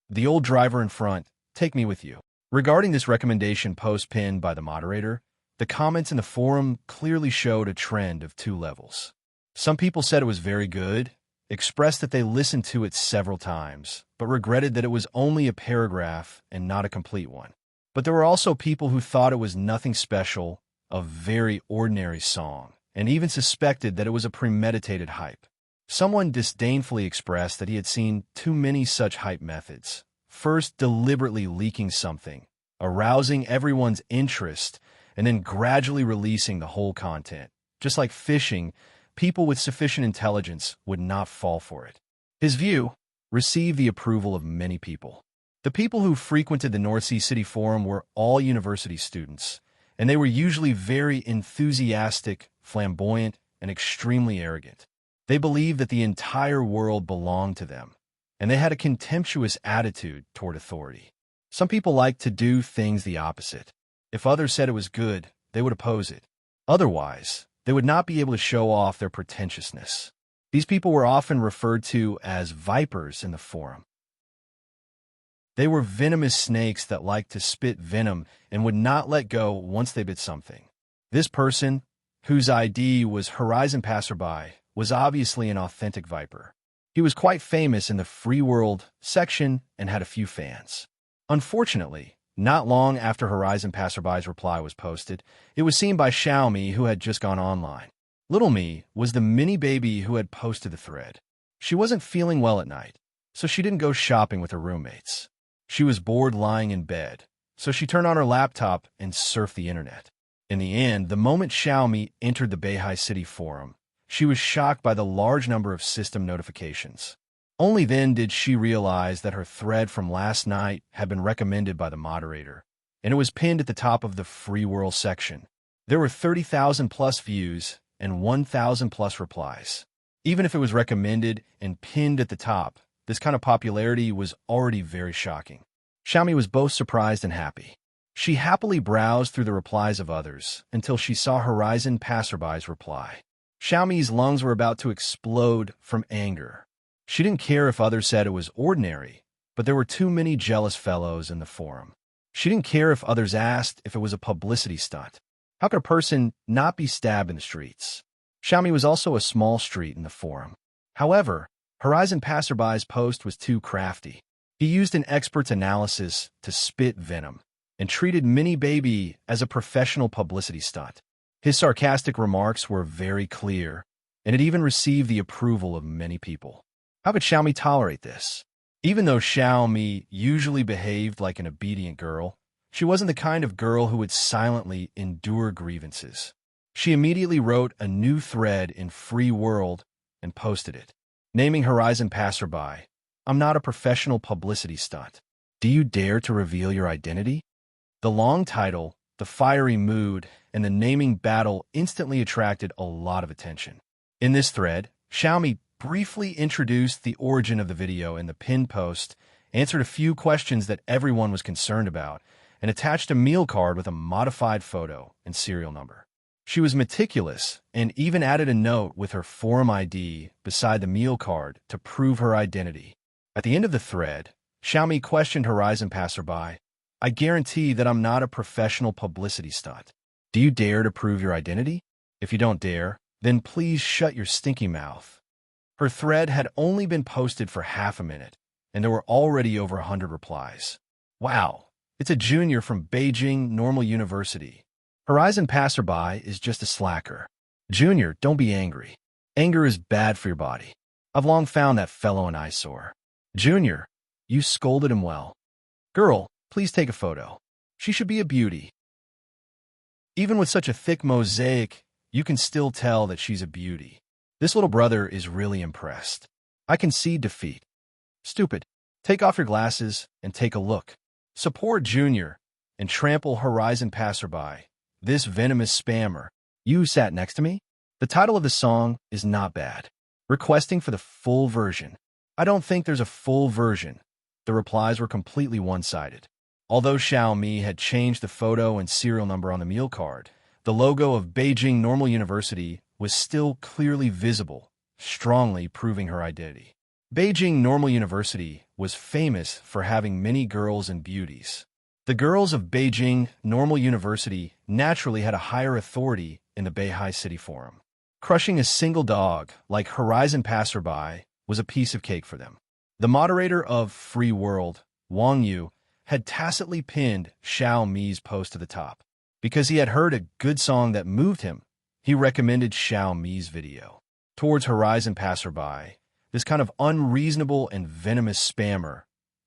The old driver in front, take me with you. Regarding this recommendation post pinned by the moderator, the comments in the forum clearly showed a trend of two levels. Some people said it was very good, expressed that they listened to it several times, but regretted that it was only a paragraph and not a complete one. But there were also people who thought it was nothing special, a very ordinary song, and even suspected that it was a premeditated hype. Someone disdainfully expressed that he had seen too many such hype methods, first deliberately leaking something, arousing everyone's interest, and then gradually releasing the whole content. Just like fishing, people with sufficient intelligence would not fall for it. His view received the approval of many people. The people who frequented the North Sea City Forum were all university students, and they were usually very enthusiastic, flamboyant, and extremely arrogant. They believed that the entire world belonged to them, and they had a contemptuous attitude toward authority. Some people liked to do things the opposite. If others said it was good, they would oppose it. Otherwise, they would not be able to show off their pretentiousness. These people were often referred to as vipers in the forum. They were venomous snakes that liked to spit venom and would not let go once they bit something. This person, whose ID was Horizon Passerby, was obviously an authentic viper. He was quite famous in the Free World section and had a few fans. Unfortunately, not long after Horizon Passerby's reply was posted, it was seen by Xiaomi, who had just gone online. Little Me was the mini baby who had posted the thread. She wasn't feeling well at night, so she didn't go shopping with her roommates. She was bored lying in bed, so she turned on her laptop and surfed the internet. In the end, the moment Xiaomi entered the Beihai City Forum, she was shocked by the large number of system notifications. Only then did she realize that her thread from last night had been recommended by the moderator, and it was pinned at the top of the Free World section. There were 30,000 plus views and 1,000 plus replies. Even if it was recommended and pinned at the top, this kind of popularity was already very shocking. Xiaomi was both surprised and happy. She happily browsed through the replies of others until she saw Horizon Passerby's reply. Xiaomi's lungs were about to explode from anger. She didn't care if others said it was ordinary, but there were too many jealous fellows in the forum. She didn't care if others asked if it was a publicity stunt. How could a person not be stabbed in the streets? Xiaomi was also a small street in the forum. However, Horizon Passerby's post was too crafty. He used an expert's analysis to spit venom and treated Mini Baby as a professional publicity stunt. His sarcastic remarks were very clear, and it even received the approval of many people. How could Xiaomi tolerate this? Even though Xiaomi usually behaved like an obedient girl, she wasn't the kind of girl who would silently endure grievances. She immediately wrote a new thread in Free World and posted it, naming Horizon Passerby, "I'm not a professional publicity stunt. Do you dare to reveal your identity?" The long title, the fiery mood, and the naming battle instantly attracted a lot of attention. In this thread, Xiaomi briefly introduced the origin of the video in the pinned post, answered a few questions that everyone was concerned about, and attached a meal card with a modified photo and serial number. She was meticulous and even added a note with her forum ID beside the meal card to prove her identity. At the end of the thread, Xiaomi questioned Horizon Passerby, "I guarantee that I'm not a professional publicity stunt. Do you dare to prove your identity? If you don't dare, then please shut your stinky mouth. Her thread had only been posted for half a minute, and there were already over 100 replies. Wow, it's a junior from Beijing Normal University. Horizon Passerby is just a slacker. Junior, don't be angry. Anger is bad for your body. I've long found that fellow an eyesore. Junior, you scolded him well. Girl, please take a photo. She should be a beauty. Even with such a thick mosaic, you can still tell that she's a beauty. This little brother is really impressed. I concede defeat. Stupid. Take off your glasses and take a look. Support Junior and trample Horizon Passerby, this venomous spammer. You sat next to me? The title of the song is not bad. Requesting for the full version. I don't think there's a full version. The replies were completely one-sided. Although Xiaomi had changed the photo and serial number on the meal card, the logo of Beijing Normal University was still clearly visible, strongly proving her identity. Beijing Normal University was famous for having many girls and beauties. The girls of Beijing Normal University naturally had a higher authority in the Beihai City Forum. Crushing a single dog like Horizon Passerby was a piece of cake for them. The moderator of Free World, Wang Yu, had tacitly pinned Xiaomi's post to the top. Because he had heard a good song that moved him, he recommended Xiaomi's video. Towards Horizon Passerby, this kind of unreasonable and venomous spammer,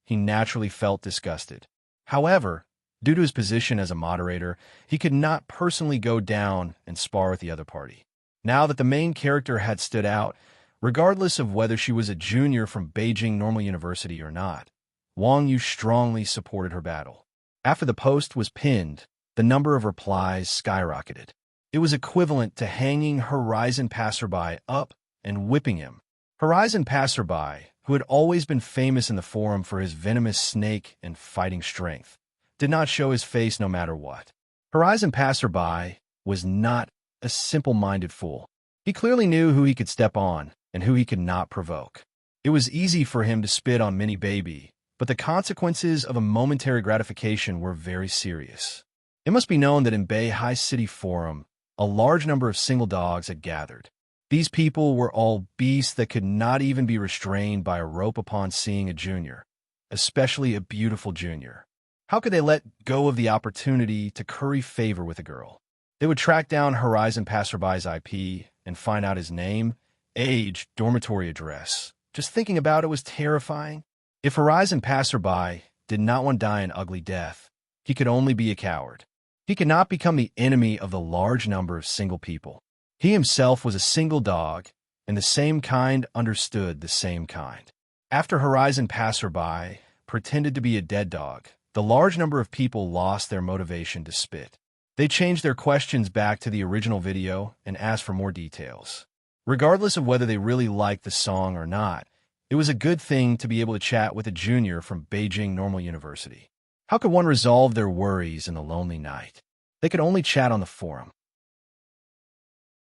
he naturally felt disgusted. However, due to his position as a moderator, he could not personally go down and spar with the other party. Now that the main character had stood out, regardless of whether she was a junior from Beijing Normal University or not, Wang Yu strongly supported her battle. After the post was pinned, the number of replies skyrocketed. It was equivalent to hanging Horizon Passerby up and whipping him. Horizon Passerby, who had always been famous in the forum for his venomous snake and fighting strength, did not show his face no matter what. Horizon Passerby was not a simple-minded fool. He clearly knew who he could step on and who he could not provoke. It was easy for him to spit on Mini Baby, but the consequences of a momentary gratification were very serious. It must be known that in Beihai City Forum, a large number of single dogs had gathered. These people were all beasts that could not even be restrained by a rope upon seeing a junior, especially a beautiful junior. How could they let go of the opportunity to curry favor with a girl? They would track down Horizon Passerby's IP and find out his name, age, dormitory address. Just thinking about it was terrifying. If Horizon Passerby did not want to die an ugly death, he could only be a coward. He could not become the enemy of the large number of single people. He himself was a single dog, and the same kind understood the same kind. After Horizon Passerby pretended to be a dead dog, the large number of people lost their motivation to spit. They changed their questions back to the original video and asked for more details. Regardless of whether they really liked the song or not, it was a good thing to be able to chat with a junior from Beijing Normal University. How could one resolve their worries in the lonely night? They could only chat on the forum.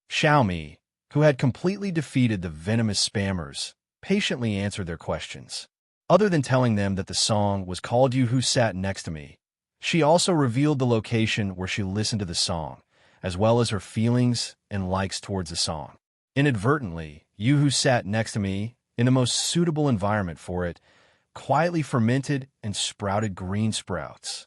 Xiaomi, who had completely defeated the venomous spammers, patiently answered their questions. Other than telling them that the song was called You Who Sat Next to Me, she also revealed the location where she listened to the song, as well as her feelings and likes towards the song. Inadvertently, You Who Sat Next to Me, in the most suitable environment for it, quietly fermented and sprouted green sprouts.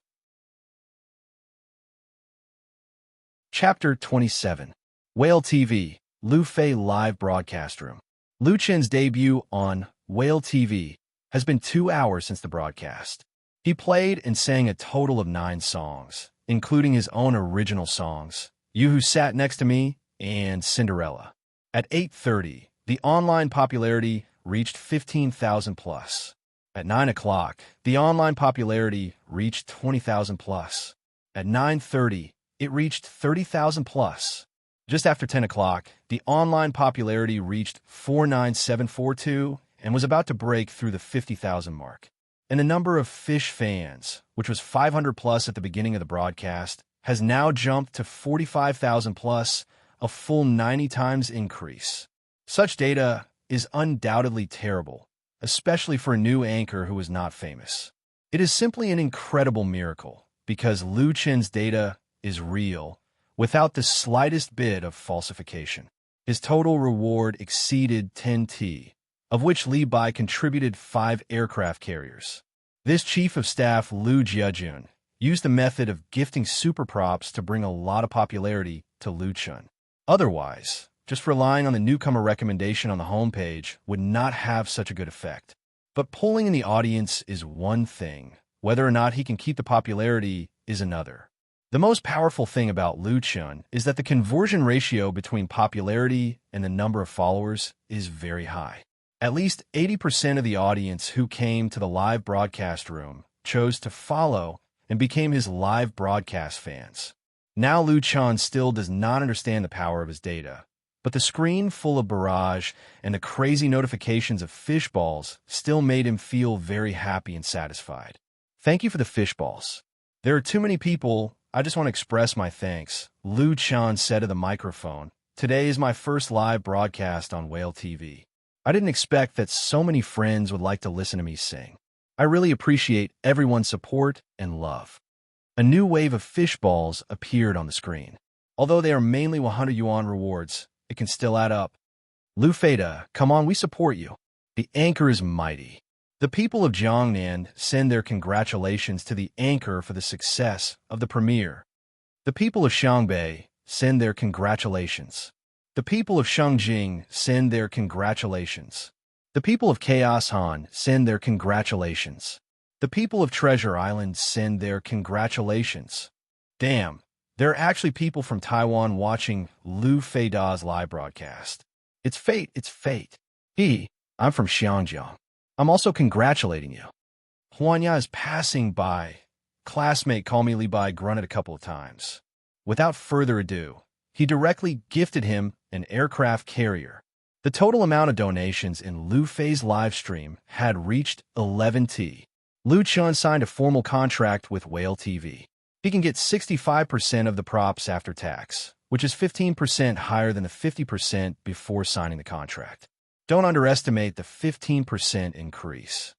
Chapter 27. Whale TV, Lu Fei Live Broadcast Room. Lu Chen's debut on Whale TV has been 2 hours since the broadcast. He played and sang a total of 9 songs, including his own original songs, You Who Sat Next to Me and Cinderella. At 8:30, the online popularity reached 15,000 plus. At 9 o'clock, the online popularity reached 20,000 plus. At 9:30, it reached 30,000 plus. Just after 10 o'clock, the online popularity reached 49742 and was about to break through the 50,000 mark. And the number of Fish fans, which was 500 plus at the beginning of the broadcast, has now jumped to 45,000 plus, a full 90 times increase. Such data is undoubtedly terrible, especially for a new anchor who is not famous. It is simply an incredible miracle, because Lu Chen's data is real, without the slightest bit of falsification. His total reward exceeded 10T, of which Li Bai contributed 5 aircraft carriers. This chief of staff, Liu Jiajun, used the method of gifting super props to bring a lot of popularity to Liu Chun. Otherwise, just relying on the newcomer recommendation on the homepage would not have such a good effect. But pulling in the audience is one thing. Whether or not he can keep the popularity is another. The most powerful thing about Liu Chun is that the conversion ratio between popularity and the number of followers is very high. At least 80% of the audience who came to the live broadcast room chose to follow and became his live broadcast fans. Now Liu Chun still does not understand the power of his data, but the screen full of barrage and the crazy notifications of fishballs still made him feel very happy and satisfied. Thank you for the fishballs. There are too many people. I just want to express my thanks, Liu Chun said to the microphone. Today is my first live broadcast on Whale TV. I didn't expect that so many friends would like to listen to me sing. I really appreciate everyone's support and love. A new wave of fishballs appeared on the screen. Although they are mainly 100 yuan rewards, it can still add up. Lu Feida, come on, we support you. The anchor is mighty. The people of Jiangnan send their congratulations to the anchor for the success of the premiere. The people of Shangbei send their congratulations. The people of Shangjing send their congratulations. The people of Chaos Han send their congratulations. The people of Treasure Island send their congratulations. Damn, there are actually people from Taiwan watching Lu Feida's live broadcast. It's fate, it's fate. I'm from Xiangjiang. I'm also congratulating you. Huanya is passing by. Classmate call me Li Bai grunted a couple of times. Without further ado, he directly gifted him an aircraft carrier. The total amount of donations in Lu Fei's live stream had reached 11T. Liu Chun signed a formal contract with Whale TV. He can get 65% of the props after tax, which is 15% higher than the 50% before signing the contract. Don't underestimate the 15% increase.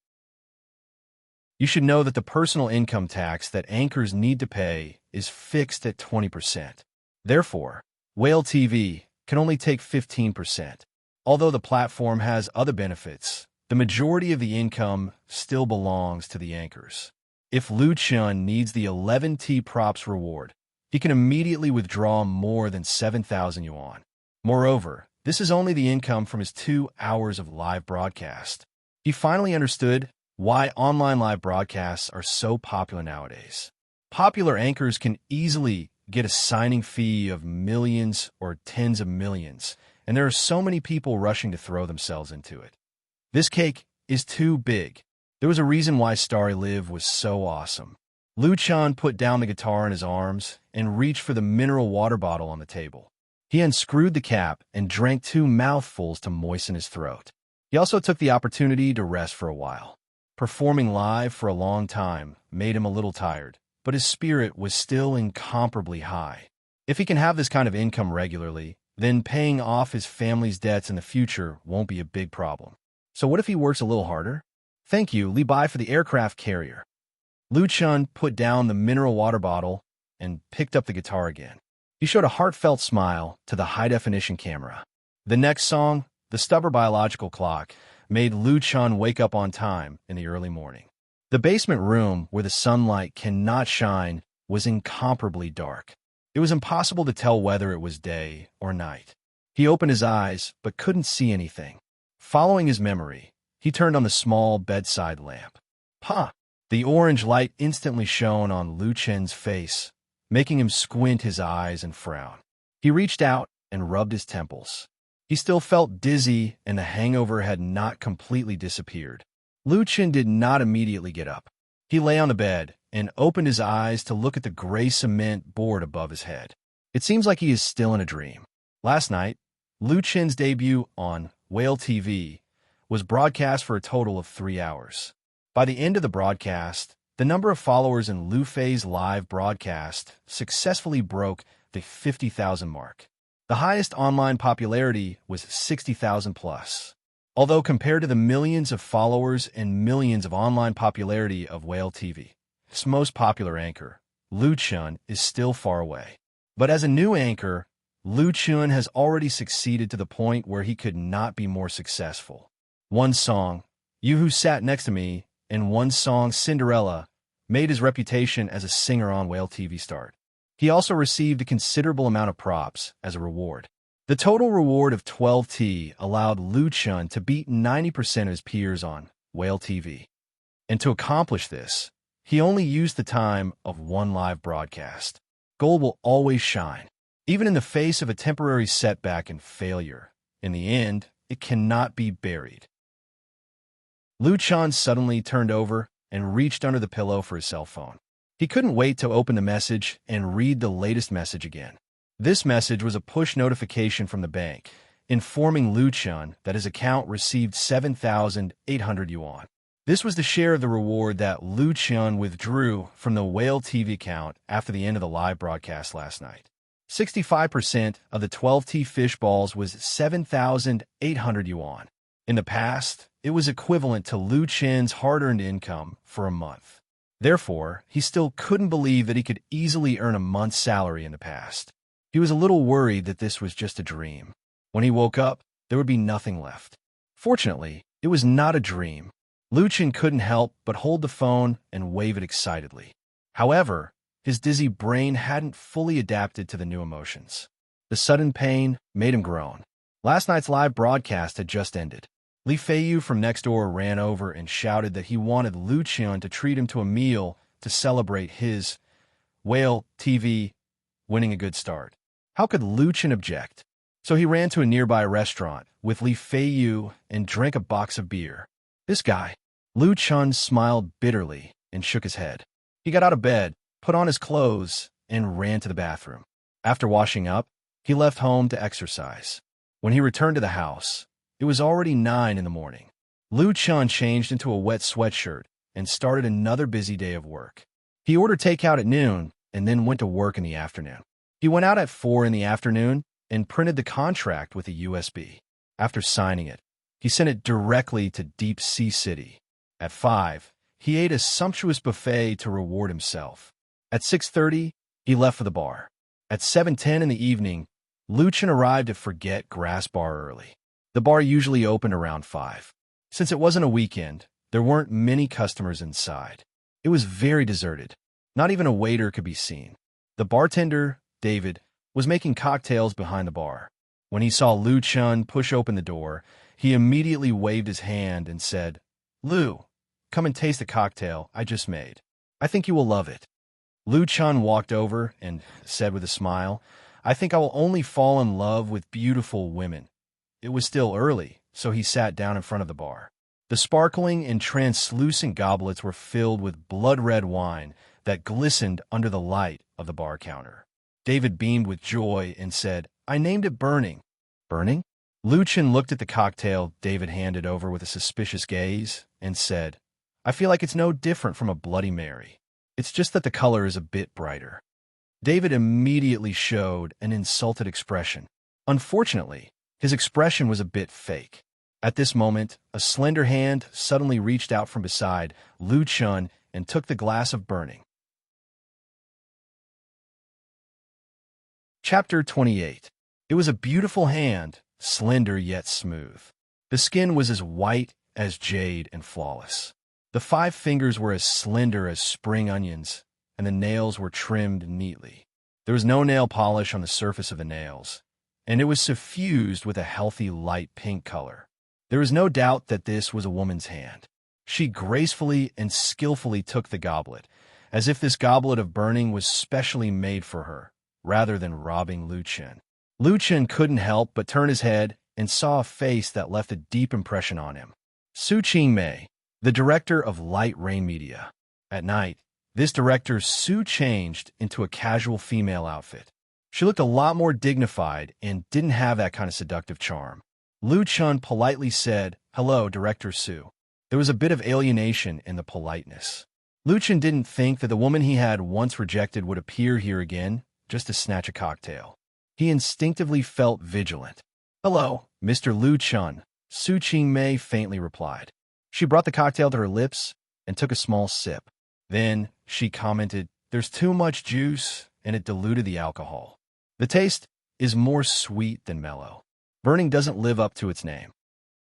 You should know that the personal income tax that anchors need to pay is fixed at 20%. Therefore, Whale TV can only take 15%. Although the platform has other benefits, the majority of the income still belongs to the anchors. If Liu Chun needs the 11T props reward, he can immediately withdraw more than 7,000 yuan. Moreover, this is only the income from his 2 hours of live broadcast. He finally understood why online live broadcasts are so popular nowadays. Popular anchors can easily get a signing fee of millions or tens of millions, and there are so many people rushing to throw themselves into it. This cake is too big. There was a reason why Starry Live was so awesome. Liu Chun put down the guitar in his arms and reached for the mineral water bottle on the table. He unscrewed the cap and drank 2 mouthfuls to moisten his throat. He also took the opportunity to rest for a while. Performing live for a long time made him a little tired, but his spirit was still incomparably high. If he can have this kind of income regularly, then paying off his family's debts in the future won't be a big problem. So what if he works a little harder? Thank you, Li Bai, for the aircraft carrier. Liu Chun put down the mineral water bottle and picked up the guitar again. He showed a heartfelt smile to the high-definition camera. The next song, The Stubborn Biological Clock, made Liu Chun wake up on time in the early morning. The basement room where the sunlight cannot shine was incomparably dark. It was impossible to tell whether it was day or night. He opened his eyes but couldn't see anything. Following his memory, he turned on the small bedside lamp. The orange light instantly shone on Liu Chun's face, making him squint his eyes and frown. He reached out and rubbed his temples. He still felt dizzy and the hangover had not completely disappeared. Liu Chun did not immediately get up. He lay on the bed and opened his eyes to look at the gray cement board above his head. It seems like he is still in a dream. Last night, Liu Chun's debut on Whale TV was broadcast for a total of 3 hours. By the end of the broadcast, the number of followers in Lu Fei's live broadcast successfully broke the 50,000 mark. The highest online popularity was 60,000 plus. Although compared to the millions of followers and millions of online popularity of Whale TV, its most popular anchor, Liu Chun is still far away. But as a new anchor, Lu Chun has already succeeded to the point where he could not be more successful. One song, You Who Sat Next to Me, and one song, Cinderella, made his reputation as a singer on Whale TV start. He also received a considerable amount of props as a reward. The total reward of 12T allowed Lu Chun to beat 90% of his peers on Whale TV. And to accomplish this, he only used the time of one live broadcast. Gold will always shine, even in the face of a temporary setback and failure. In the end, it cannot be buried. Lu Chun suddenly turned over and reached under the pillow for his cell phone. He couldn't wait to open the message and read the latest message again. This message was a push notification from the bank, informing Lu Chun that his account received 7,800 yuan. This was the share of the reward that Lu Chun withdrew from the Whale TV account after the end of the live broadcast last night. 65% of the 12T fish balls was 7,800 yuan. In the past, it was equivalent to Lu Chun's hard-earned income for a month. Therefore, he still couldn't believe that he could easily earn a month's salary in the past. He was a little worried that this was just a dream. When he woke up, there would be nothing left. Fortunately, it was not a dream. Lu Chun couldn't help but hold the phone and wave it excitedly. However, his dizzy brain hadn't fully adapted to the new emotions. The sudden pain made him groan. Last night's live broadcast had just ended. Li Feiyu from next door ran over and shouted that he wanted Lu Chun to treat him to a meal to celebrate his Whale TV winning a good start. How could Lu Chun object? So he ran to a nearby restaurant with Li Feiyu and drank a box of beer. This guy. Lu Chun smiled bitterly and shook his head. He got out of bed, put on his clothes, and ran to the bathroom. After washing up, he left home to exercise. When he returned to the house, it was already 9 in the morning. Lu Chun changed into a wet sweatshirt and started another busy day of work. He ordered takeout at noon and then went to work in the afternoon. He went out at 4 in the afternoon and printed the contract with a USB. After signing it, he sent it directly to Deep Sea City. At 5, he ate a sumptuous buffet to reward himself. At 6:30, he left for the bar. At 7:10 in the evening, Lu Chun arrived at Forget Grass Bar early. The bar usually opened around 5. Since it wasn't a weekend, there weren't many customers inside. It was very deserted. Not even a waiter could be seen. The bartender, David, was making cocktails behind the bar. When he saw Lu Chun push open the door, he immediately waved his hand and said, "Lu, come and taste the cocktail I just made. I think you will love it." Lu Chun walked over and said with a smile, "I think I will only fall in love with beautiful women." It was still early, so he sat down in front of the bar. The sparkling and translucent goblets were filled with blood-red wine that glistened under the light of the bar counter. David beamed with joy and said, "I named it Burning." "Burning?" Lu Chun looked at the cocktail David handed over with a suspicious gaze and said, "I feel like it's no different from a Bloody Mary. It's just that the color is a bit brighter." David immediately showed an insulted expression. Unfortunately, his expression was a bit fake. At this moment, a slender hand suddenly reached out from beside Lu Chun and took the glass of Burning. Chapter 28. It was a beautiful hand, slender yet smooth. The skin was as white as jade and flawless. The 5 fingers were as slender as spring onions, and the nails were trimmed neatly. There was no nail polish on the surface of the nails, and it was suffused with a healthy light pink color. There was no doubt that this was a woman's hand. She gracefully and skillfully took the goblet, as if this goblet of Burning was specially made for her, rather than robbing Lu Chun. Lu Chun couldn't help but turn his head and saw a face that left a deep impression on him. Su Qingmei, the director of Light Rain Media. At night, this director Su changed into a casual female outfit. She looked a lot more dignified and didn't have that kind of seductive charm. Lu Chun politely said, "Hello, Director Su." There was a bit of alienation in the politeness. Lu Chun didn't think that the woman he had once rejected would appear here again just to snatch a cocktail. He instinctively felt vigilant. "Hello, Mr. Lu Chun," Su Qingmei faintly replied. She brought the cocktail to her lips and took a small sip. Then she commented, "There's too much juice, and it diluted the alcohol." The taste is more sweet than mellow. Burning doesn't live up to its name.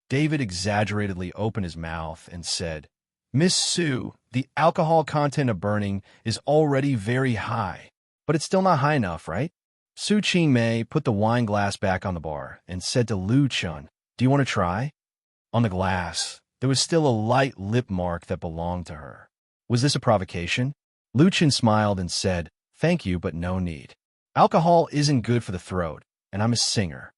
David exaggeratedly opened his mouth and said, Miss Sue, the alcohol content of burning is already very high, but it's still not high enough, right? Su Qingmei put the wine glass back on the bar and said to Lu Chun, Do you want to try? On the glass, there was still a light lip mark that belonged to her. Was this a provocation? Lu Chun smiled and said, Thank you, but no need. Alcohol isn't good for the throat, and I'm a singer.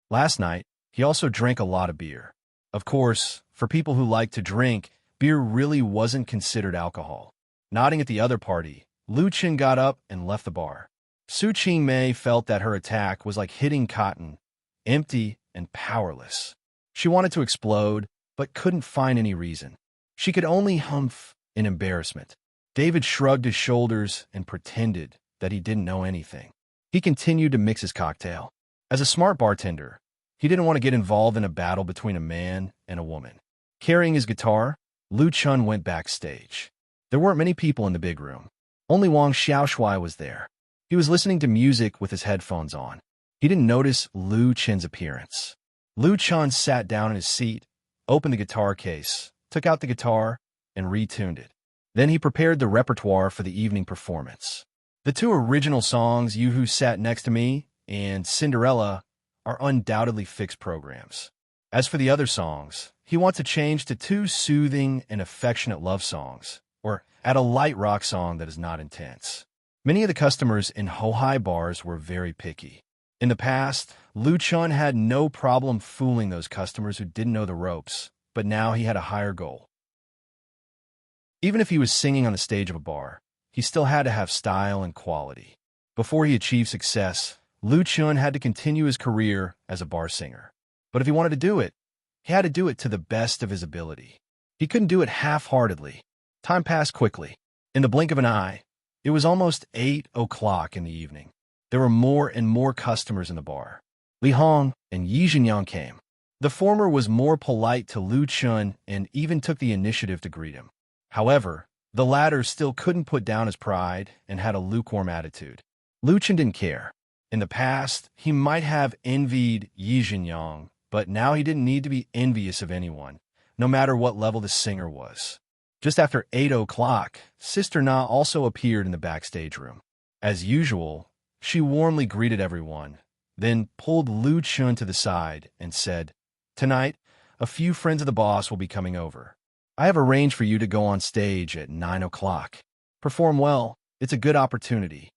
Last night, he also drank a lot of beer. Of course, for people who like to drink, beer really wasn't considered alcohol. Nodding at the other party, Lu Chun got up and left the bar. Su Qingmei felt that her attack was like hitting cotton, empty and powerless. She wanted to explode, but couldn't find any reason. She could only humph in embarrassment. David shrugged his shoulders and pretended that he didn't know anything. He continued to mix his cocktail. As a smart bartender, he didn't want to get involved in a battle between a man and a woman. Carrying his guitar, Lu Chun went backstage. There weren't many people in the big room. Only Wang Xiaoshui was there. He was listening to music with his headphones on. He didn't notice Lu Chun's appearance. Lu Chun sat down in his seat, opened the guitar case, took out the guitar, and retuned it. Then he prepared the repertoire for the evening performance. The two original songs, You Who Sat Next to Me and Cinderella, are undoubtedly fixed programs. As for the other songs, he wants to change to two soothing and affectionate love songs, or add a light rock song that is not intense. Many of the customers in Hohai bars were very picky. In the past, Lu Chun had no problem fooling those customers who didn't know the ropes, but now he had a higher goal. Even if he was singing on the stage of a bar, he still had to have style and quality. Before he achieved success, Lu Chun had to continue his career as a bar singer. But if he wanted to do it, he had to do it to the best of his ability. He couldn't do it half-heartedly. Time passed quickly. In the blink of an eye, it was almost 8 o'clock in the evening. There were more and more customers in the bar. Li Hong and Yi Jinyang came. The former was more polite to Lu Chun and even took the initiative to greet him. However, the latter still couldn't put down his pride and had a lukewarm attitude. Lu Chun didn't care. In the past, he might have envied Yi Jinyang, but now he didn't need to be envious of anyone, no matter what level the singer was. Just after 8 o'clock, Sister Na also appeared in the backstage room. As usual, she warmly greeted everyone, then pulled Lu Chun to the side and said, Tonight, a few friends of the boss will be coming over. I have arranged for you to go on stage at 9 o'clock. Perform well. It's a good opportunity.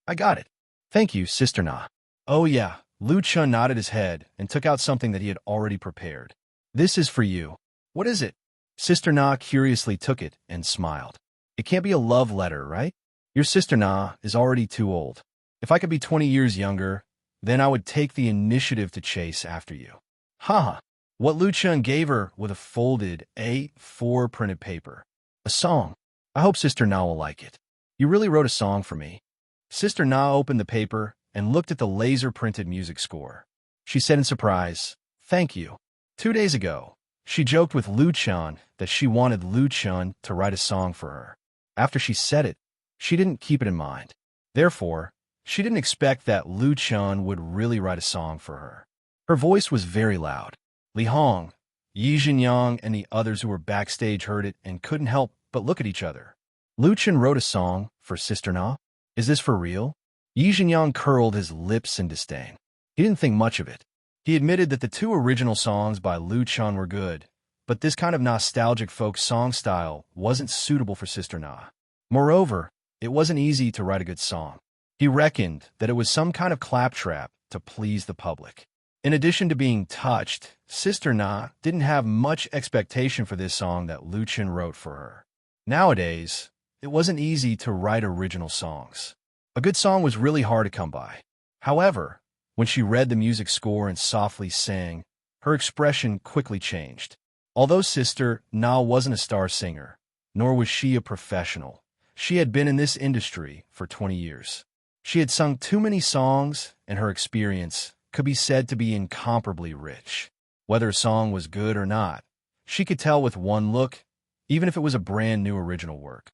I got it. Thank you, Sister Na. Oh yeah, Lu Chun nodded his head and took out something that he had already prepared. This is for you. What is it? Sister Na curiously took it and smiled. It can't be a love letter, right? Your Sister Na is already too old. If I could be 20 years younger, then I would take the initiative to chase after you. Haha. What Lu Chun gave her with a folded A4 printed paper. A song. I hope Sister Na will like it. You really wrote a song for me. Sister Na opened the paper and looked at the laser-printed music score. She said in surprise, Thank you. 2 days ago, she joked with Lu Chun that she wanted Lu Chun to write a song for her. After she said it, she didn't keep it in mind. Therefore, she didn't expect that Lu Chun would really write a song for her. Her voice was very loud. Li Hong, Yi Jinyang, and the others who were backstage heard it and couldn't help but look at each other. Lu Chun wrote a song for Sister Na? Is this for real? Yi Jinyang curled his lips in disdain. He didn't think much of it. He admitted that the two original songs by Lu Chun were good, but this kind of nostalgic folk song style wasn't suitable for Sister Na. Moreover, it wasn't easy to write a good song. He reckoned that it was some kind of claptrap to please the public. In addition to being touched, Sister Na didn't have much expectation for this song that Lu Chun wrote for her. Nowadays, it wasn't easy to write original songs. A good song was really hard to come by. However, when she read the music score and softly sang, her expression quickly changed. Although Sister Na wasn't a star singer, nor was she a professional, she had been in this industry for 20 years. She had sung too many songs, and her experience could be said to be incomparably rich. Whether a song was good or not, she could tell with one look, even if it was a brand new original work.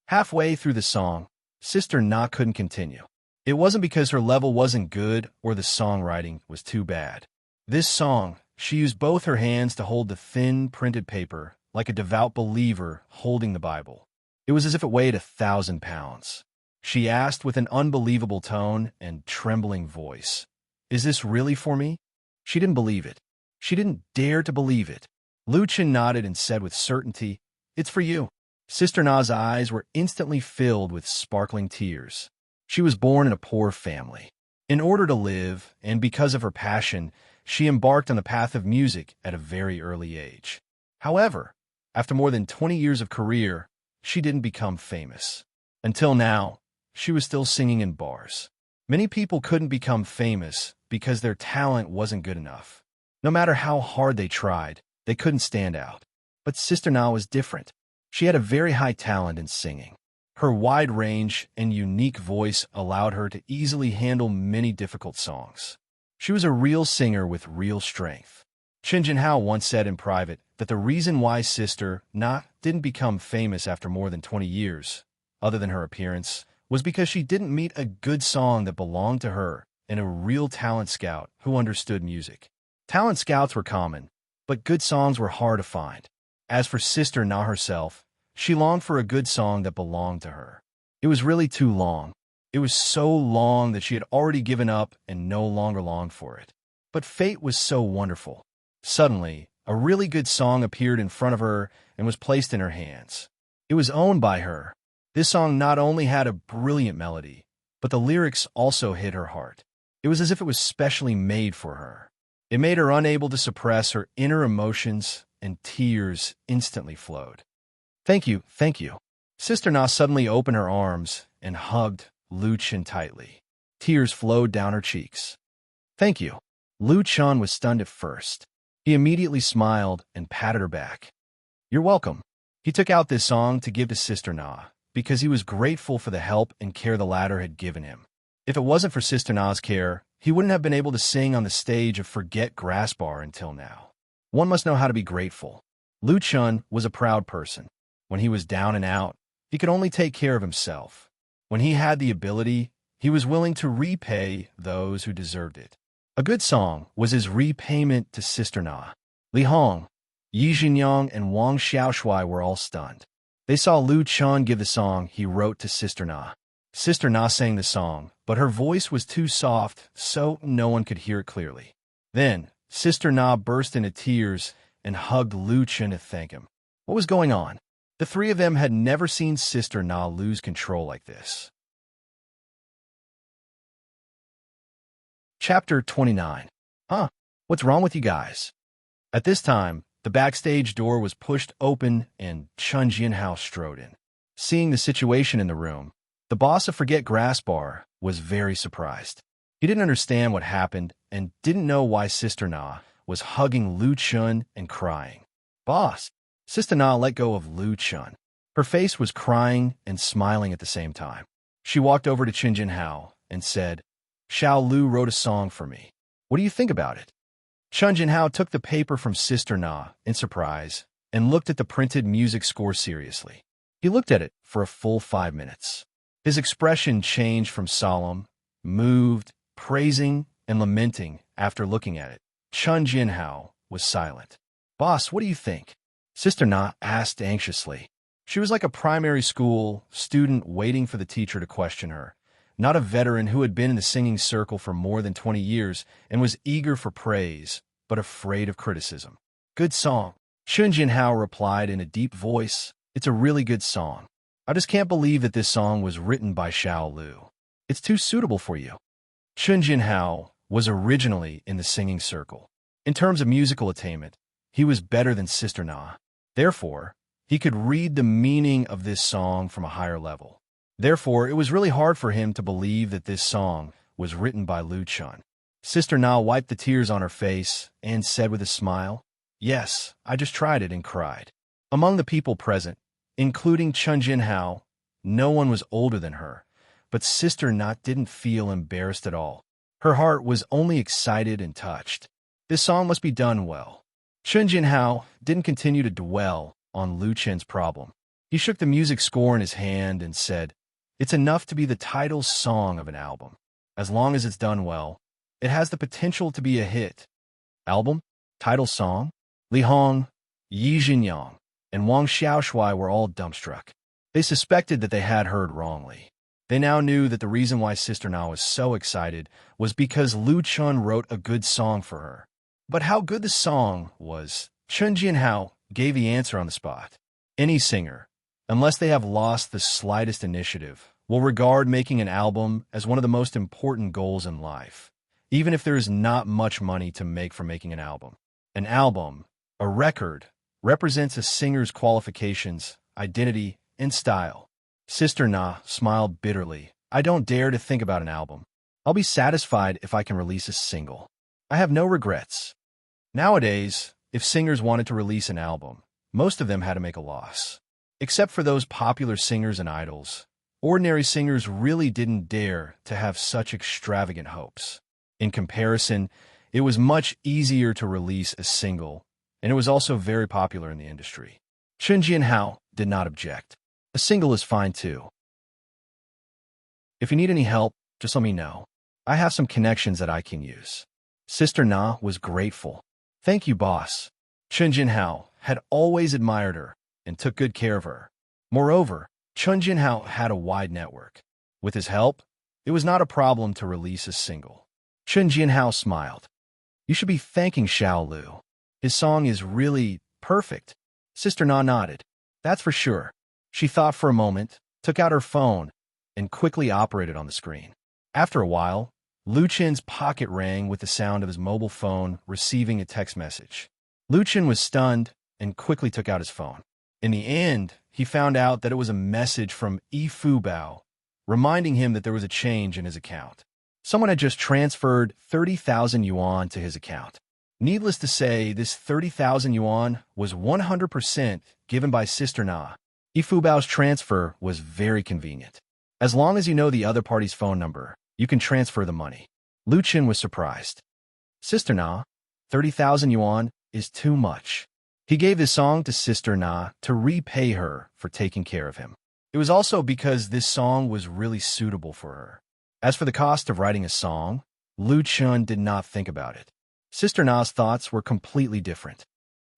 Halfway through the song, Sister Na couldn't continue. It wasn't because her level wasn't good or the songwriting was too bad. This song, she used both her hands to hold the thin, printed paper, like a devout believer holding the Bible. It was as if it weighed 1,000 pounds. She asked with an unbelievable tone and trembling voice, "Is this really for me?" She didn't believe it. She didn't dare to believe it. Lu Chen nodded and said with certainty, "It's for you." Sister Na's eyes were instantly filled with sparkling tears. She was born in a poor family. In order to live, and because of her passion, she embarked on the path of music at a very early age. However, after more than 20 years of career, she didn't become famous. Until now, she was still singing in bars. Many people couldn't become famous because their talent wasn't good enough. No matter how hard they tried, they couldn't stand out. But Sister Na was different. She had a very high talent in singing. Her wide range and unique voice allowed her to easily handle many difficult songs. She was a real singer with real strength. Chen Jinhao once said in private that the reason why Sister Na didn't become famous after more than 20 years, other than her appearance, was because she didn't meet a good song that belonged to her and a real talent scout who understood music. Talent scouts were common, but good songs were hard to find. As for Sister Na herself, she longed for a good song that belonged to her. It was really too long. It was so long that she had already given up and no longer longed for it. But fate was so wonderful. Suddenly, a really good song appeared in front of her and was placed in her hands. It was owned by her. This song not only had a brilliant melody, but the lyrics also hit her heart. It was as if it was specially made for her. It made her unable to suppress her inner emotions, and tears instantly flowed. "Thank you, thank you." Sister Na suddenly opened her arms and hugged Lu Chen tightly. Tears flowed down her cheeks. "Thank you." Lu Chen was stunned at first. He immediately smiled and patted her back. "You're welcome." He took out this song to give to Sister Na, because he was grateful for the help and care the latter had given him. If it wasn't for Sister Na's care, he wouldn't have been able to sing on the stage of Forget Grass Bar until now. One must know how to be grateful. Lu Chen was a proud person. When he was down and out, he could only take care of himself. When he had the ability, he was willing to repay those who deserved it. A good song was his repayment to Sister Na. Li Hong, Yi Jinyang, and Wang Xiaoshui were all stunned. They saw Lu Chen give the song he wrote to Sister Na. Sister Na sang the song, but her voice was too soft, so no one could hear it clearly. Then, Sister Na burst into tears and hugged Lu Chen to thank him. What was going on? The three of them had never seen Sister Na lose control like this. Chapter 29. Huh? What's wrong with you guys? At this time, the backstage door was pushed open and Chen Jinhao strode in. Seeing the situation in the room, the boss of Forget Grass Bar was very surprised. He didn't understand what happened and didn't know why Sister Na was hugging Lu Chen and crying. "Boss!" Sister Na let go of Lu Chen. Her face was crying and smiling at the same time. She walked over to Chen Jinhao and said, "Xiao Lu wrote a song for me. What do you think about it?" Chen Jinhao took the paper from Sister Na in surprise and looked at the printed music score seriously. He looked at it for a full 5 minutes. His expression changed from solemn, moved, praising, and lamenting after looking at it. Chen Jinhao was silent. "Boss, what do you think?" Sister Na asked anxiously. She was like a primary school student waiting for the teacher to question her, not a veteran who had been in the singing circle for more than 20 years and was eager for praise, but afraid of criticism. "Good song," Chen Jinhao replied in a deep voice. "It's a really good song. I just can't believe that this song was written by Xiao Lu. It's too suitable for you." Chen Jinhao was originally in the singing circle. In terms of musical attainment, he was better than Sister Na. Therefore, he could read the meaning of this song from a higher level. Therefore, it was really hard for him to believe that this song was written by Lu Chen. Sister Na wiped the tears on her face and said with a smile, "Yes, I just tried it," and cried. Among the people present, including Chen Jinhao, no one was older than her, but Sister Na didn't feel embarrassed at all. Her heart was only excited and touched. This song must be done well. Chen Jinhao didn't continue to dwell on Lu Chen's problem. He shook the music score in his hand and said, It's enough to be the title song of an album. As long as it's done well, it has the potential to be a hit. Album, title song, Li Hong, Yi Jinyang, and Wang Xiaoshui were all dumbstruck. They suspected that they had heard wrongly. They now knew that the reason why Sister Na was so excited was because Lu Chun wrote a good song for her. But how good the song was, Chun Jianhao gave the answer on the spot. Any singer, unless they have lost the slightest initiative, will regard making an album as one of the most important goals in life, even if there is not much money to make from making an album. An album, a record, represents a singer's qualifications, identity, and style. Sister Na smiled bitterly. I don't dare to think about an album. I'll be satisfied if I can release a single. I have no regrets. Nowadays, if singers wanted to release an album, most of them had to make a loss. Except for those popular singers and idols, ordinary singers really didn't dare to have such extravagant hopes. In comparison, it was much easier to release a single, and it was also very popular in the industry. Chun Jianhao did not object. A single is fine too. If you need any help, just let me know. I have some connections that I can use. Sister Na was grateful. Thank you, boss. Chun Jianhao had always admired her and took good care of her. Moreover, Chun Jianhao had a wide network. With his help, it was not a problem to release a single. Chun Jianhao smiled. You should be thanking Xiao Lu. His song is really perfect. Sister Na nodded. That's for sure. She thought for a moment, took out her phone, and quickly operated on the screen. After a while, Lu Chen's pocket rang with the sound of his mobile phone receiving a text message. Lu Chen was stunned and quickly took out his phone. In the end, he found out that it was a message from Yi Fubao, reminding him that there was a change in his account. Someone had just transferred 30,000 yuan to his account. Needless to say, this 30,000 yuan was 100% given by Sister Na. Yi Fubao's transfer was very convenient. As long as you know the other party's phone number, you can transfer the money. Lu Chen was surprised. Sister Na, 30,000 yuan is too much. He gave his song to Sister Na to repay her for taking care of him. It was also because this song was really suitable for her. As for the cost of writing a song, Lu Chen did not think about it. Sister Na's thoughts were completely different.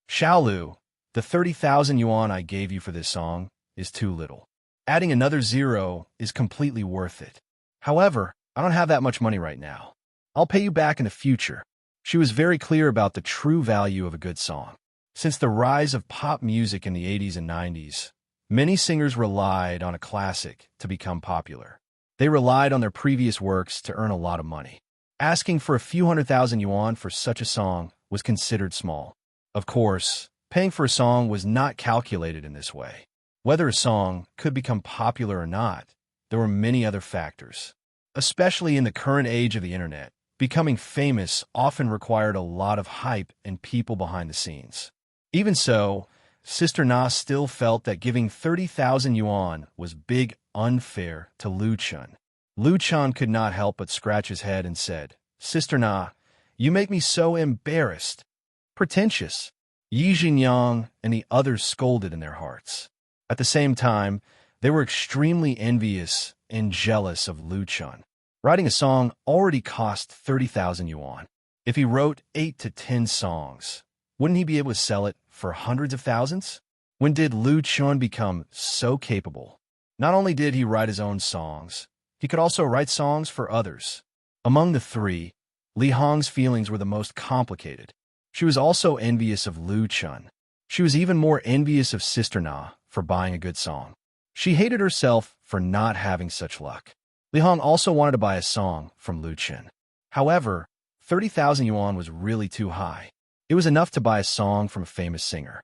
Xiao Lu, the 30,000 yuan I gave you for this song is too little. Adding another zero is completely worth it. However, I don't have that much money right now. I'll pay you back in the future. She was very clear about the true value of a good song. Since the rise of pop music in the 80s and 90s, many singers relied on a classic to become popular. They relied on their previous works to earn a lot of money. Asking for a few 100,000 yuan for such a song was considered small. Of course, paying for a song was not calculated in this way. Whether a song could become popular or not, there were many other factors. Especially in the current age of the internet, becoming famous often required a lot of hype and people behind the scenes. Even so, Sister Na still felt that giving 30,000 yuan was big unfair to Lu Chun. Lu Chun could not help but scratch his head and said, Sister Na, you make me so embarrassed. Pretentious. Yi Jinyang and the others scolded in their hearts. At the same time, they were extremely envious and jealous of Lu Chun. Writing a song already cost 30,000 yuan. If he wrote 8 to 10 songs, wouldn't he be able to sell it for hundreds of thousands? When did Lu Chun become so capable? Not only did he write his own songs, he could also write songs for others. Among the three, Li Hong's feelings were the most complicated. She was also envious of Lu Chun. She was even more envious of Sister Na for buying a good song. She hated herself for not having such luck. Li Hong also wanted to buy a song from Lu Chun. However, 30,000 yuan was really too high. It was enough to buy a song from a famous singer.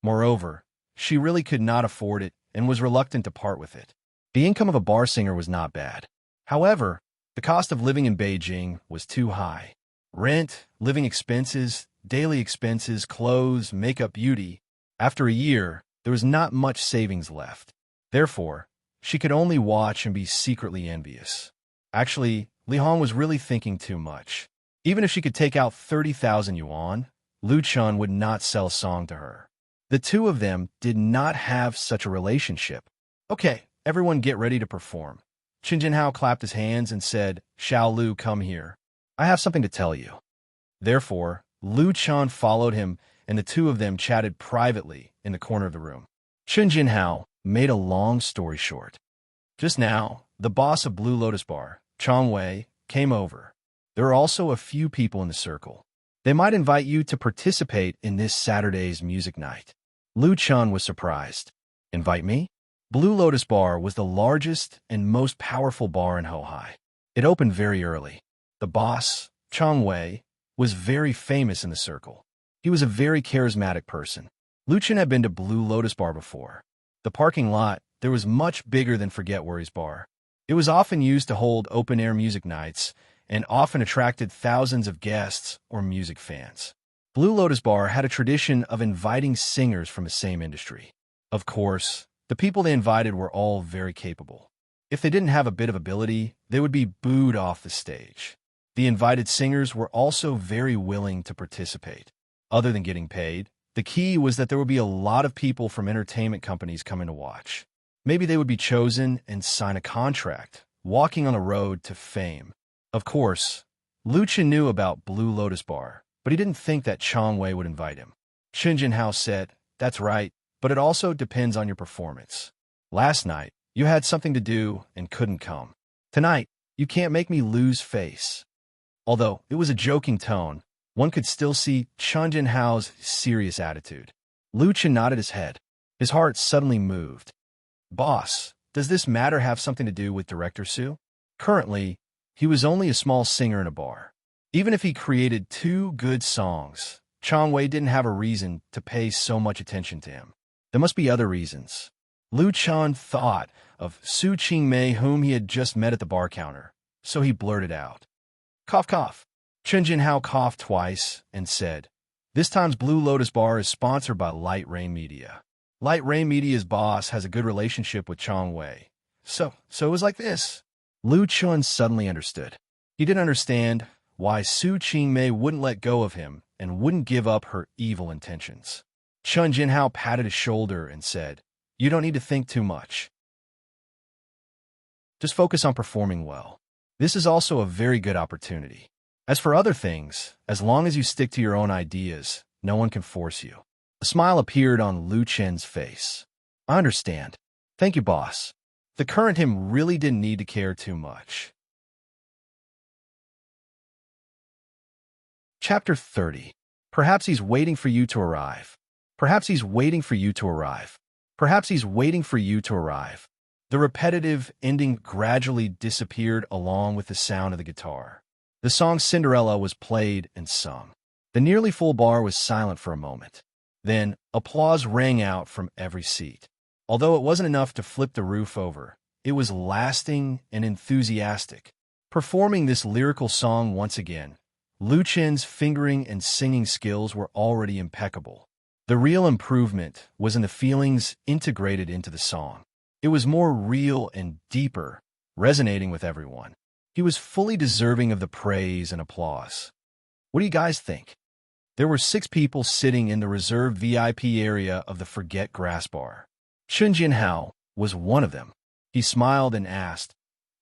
Moreover, she really could not afford it and was reluctant to part with it. The income of a bar singer was not bad. However, the cost of living in Beijing was too high. Rent, living expenses, daily expenses, clothes, makeup, beauty. After a year, there was not much savings left. Therefore, she could only watch and be secretly envious. Actually, Li Hong was really thinking too much. Even if she could take out 30,000 yuan, Lu Chun would not sell a song to her. The two of them did not have such a relationship. Okay, Everyone get ready to perform. Qin Jinhao clapped his hands and said, Xiao Lu, come here. I have something to tell you. Therefore, Lu Chan followed him, and the two of them chatted privately in the corner of the room. Qin Jinhao made a long story short. Just now, the boss of Blue Lotus Bar, Chong Wei, came over. There are also a few people in the circle. They might invite you to participate in this Saturday's music night. Lu Chun was surprised. Invite me? Blue Lotus Bar was the largest and most powerful bar in Hohai. It opened very early. The boss, Chong Wei, was very famous in the circle. He was a very charismatic person. Lu Chun had been to Blue Lotus Bar before. The parking lot there was much bigger than Forget Worries Bar. It was often used to hold open-air music nights and often attracted thousands of guests or music fans. Blue Lotus Bar had a tradition of inviting singers from the same industry. Of course, the people they invited were all very capable. If they didn't have a bit of ability, they would be booed off the stage. The invited singers were also very willing to participate. Other than getting paid, the key was that there would be a lot of people from entertainment companies coming to watch. Maybe they would be chosen and sign a contract, walking on a road to fame. Of course, Lu Chen knew about Blue Lotus Bar, but he didn't think that Chong Wei would invite him. Qin Jinhao said, That's right, but it also depends on your performance. Last night, you had something to do and couldn't come. Tonight, you can't make me lose face. Although it was a joking tone, one could still see Qin Jinhao's serious attitude. Lu Chen nodded his head. His heart suddenly moved. Boss, does this matter have something to do with Director Su? Currently, he was only a small singer in a bar. Even if he created 2 good songs, Chong Wei didn't have a reason to pay so much attention to him. There must be other reasons. Lu Chan thought of Su Qingmei, whom he had just met at the bar counter, so he blurted out. Cough, cough. Qin Jinhao coughed twice and said, This time's Blue Lotus Bar is sponsored by Light Rain Media. Light Rain Media's boss has a good relationship with Chong Wei. So it was like this. Lu Chun suddenly understood. He didn't understand why Su Qingmei wouldn't let go of him and wouldn't give up her evil intentions. Qin Jinhao patted his shoulder and said, You don't need to think too much. Just focus on performing well. This is also a very good opportunity. As for other things, as long as you stick to your own ideas, no one can force you. A smile appeared on Lu Chen's face. I understand. Thank you, boss. The current him really didn't need to care too much. Chapter 30. Perhaps he's waiting for you to arrive. Perhaps he's waiting for you to arrive. Perhaps he's waiting for you to arrive. The repetitive ending gradually disappeared along with the sound of the guitar. The song Cinderella was played and sung. The nearly full bar was silent for a moment. Then, applause rang out from every seat. Although it wasn't enough to flip the roof over, it was lasting and enthusiastic. Performing this lyrical song once again, Lu Chen's fingering and singing skills were already impeccable. The real improvement was in the feelings integrated into the song. It was more real and deeper, resonating with everyone. He was fully deserving of the praise and applause. What do you guys think? There were 6 people sitting in the reserved VIP area of the Forget Grass Bar. Qin Jinhao was one of them. He smiled and asked,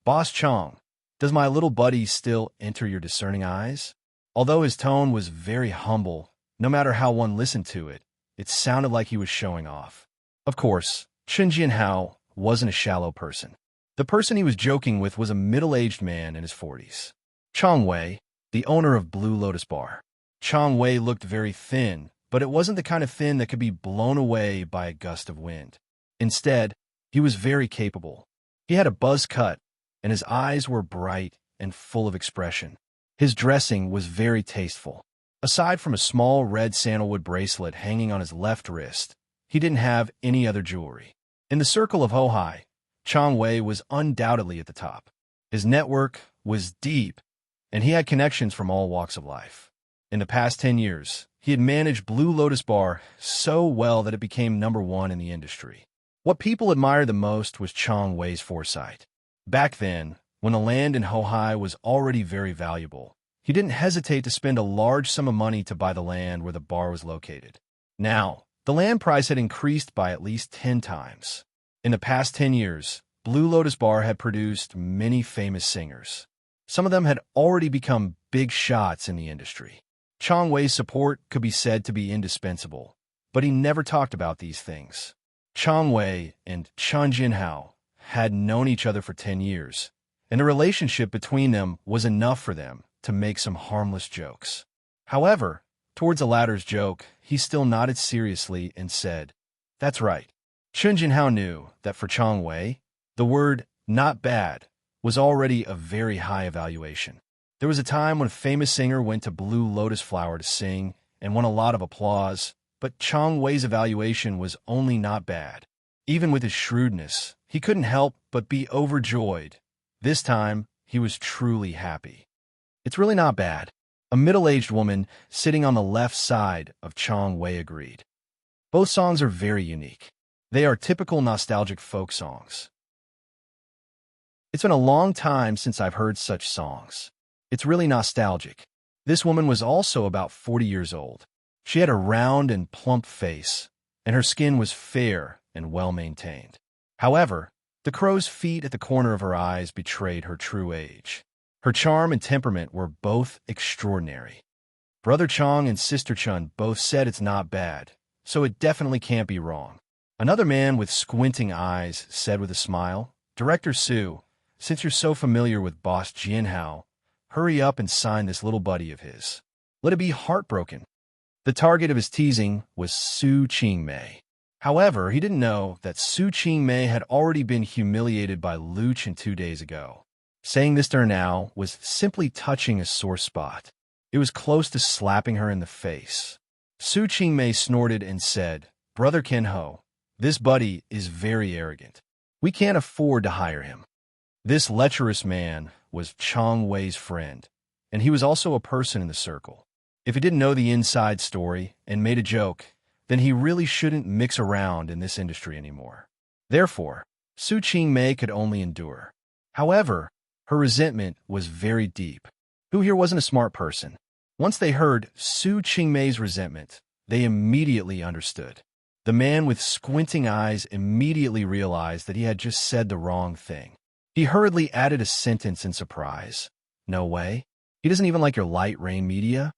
Boss Chong, does my little buddy still enter your discerning eyes? Although his tone was very humble, no matter how one listened to it, it sounded like he was showing off. Of course, Qin Jinhao wasn't a shallow person. The person he was joking with was a middle-aged man in his 40s. Chong Wei, the owner of Blue Lotus Bar. Chong Wei looked very thin, but it wasn't the kind of thin that could be blown away by a gust of wind. Instead, he was very capable. He had a buzz cut, and his eyes were bright and full of expression. His dressing was very tasteful. Aside from a small red sandalwood bracelet hanging on his left wrist, he didn't have any other jewelry. In the circle of Hohai, Chong Wei was undoubtedly at the top. His network was deep, and he had connections from all walks of life. In the past 10 years, he had managed Blue Lotus Bar so well that it became #1 in the industry. What people admired the most was Chong Wei's foresight. Back then, when the land in Hohai was already very valuable, he didn't hesitate to spend a large sum of money to buy the land where the bar was located. Now, the land price had increased by at least 10 times. In the past 10 years, Blue Lotus Bar had produced many famous singers. Some of them had already become big shots in the industry. Chang Wei's support could be said to be indispensable, but he never talked about these things. Chang Wei and Chen Jinhao had known each other for 10 years, and the relationship between them was enough for them to make some harmless jokes. However, towards the latter's joke, he still nodded seriously and said, "That's right." Chen Jinhao knew that for Chang Wei, the word "not bad" was already a very high evaluation. There was a time when a famous singer went to Blue Lotus Flower to sing and won a lot of applause, but Chang Wei's evaluation was only not bad. Even with his shrewdness, he couldn't help but be overjoyed. This time, he was truly happy. "It's really not bad," a middle-aged woman sitting on the left side of Chang Wei agreed. Both songs are very unique. They are typical nostalgic folk songs. "It's been a long time since I've heard such songs. It's really nostalgic." This woman was also about 40 years old. She had a round and plump face, and her skin was fair and well-maintained. However, the crow's feet at the corner of her eyes betrayed her true age. Her charm and temperament were both extraordinary. Brother Chang and Sister Chun both said it's not bad, so it definitely can't be wrong. Another man with squinting eyes said with a smile, "Director Su, since you're so familiar with Boss Jianhao, hurry up and sign this little buddy of his. Let it be heartbroken." The target of his teasing was Su Qingmei. However, he didn't know that Su Qingmei had already been humiliated by Lu Chen 2 days ago. Saying this to her now was simply touching a sore spot. It was close to slapping her in the face. Su Qingmei snorted and said, "Brother Kenho, this buddy is very arrogant. We can't afford to hire him." This lecherous man was Chang Wei's friend, and he was also a person in the circle. If he didn't know the inside story and made a joke, then he really shouldn't mix around in this industry anymore. Therefore, Su Qingmei could only endure. However, her resentment was very deep. Who here wasn't a smart person? Once they heard Su Qingmei's resentment, they immediately understood. The man with squinting eyes immediately realized that he had just said the wrong thing. He hurriedly added a sentence in surprise. "No way. He doesn't even like your light rain media?"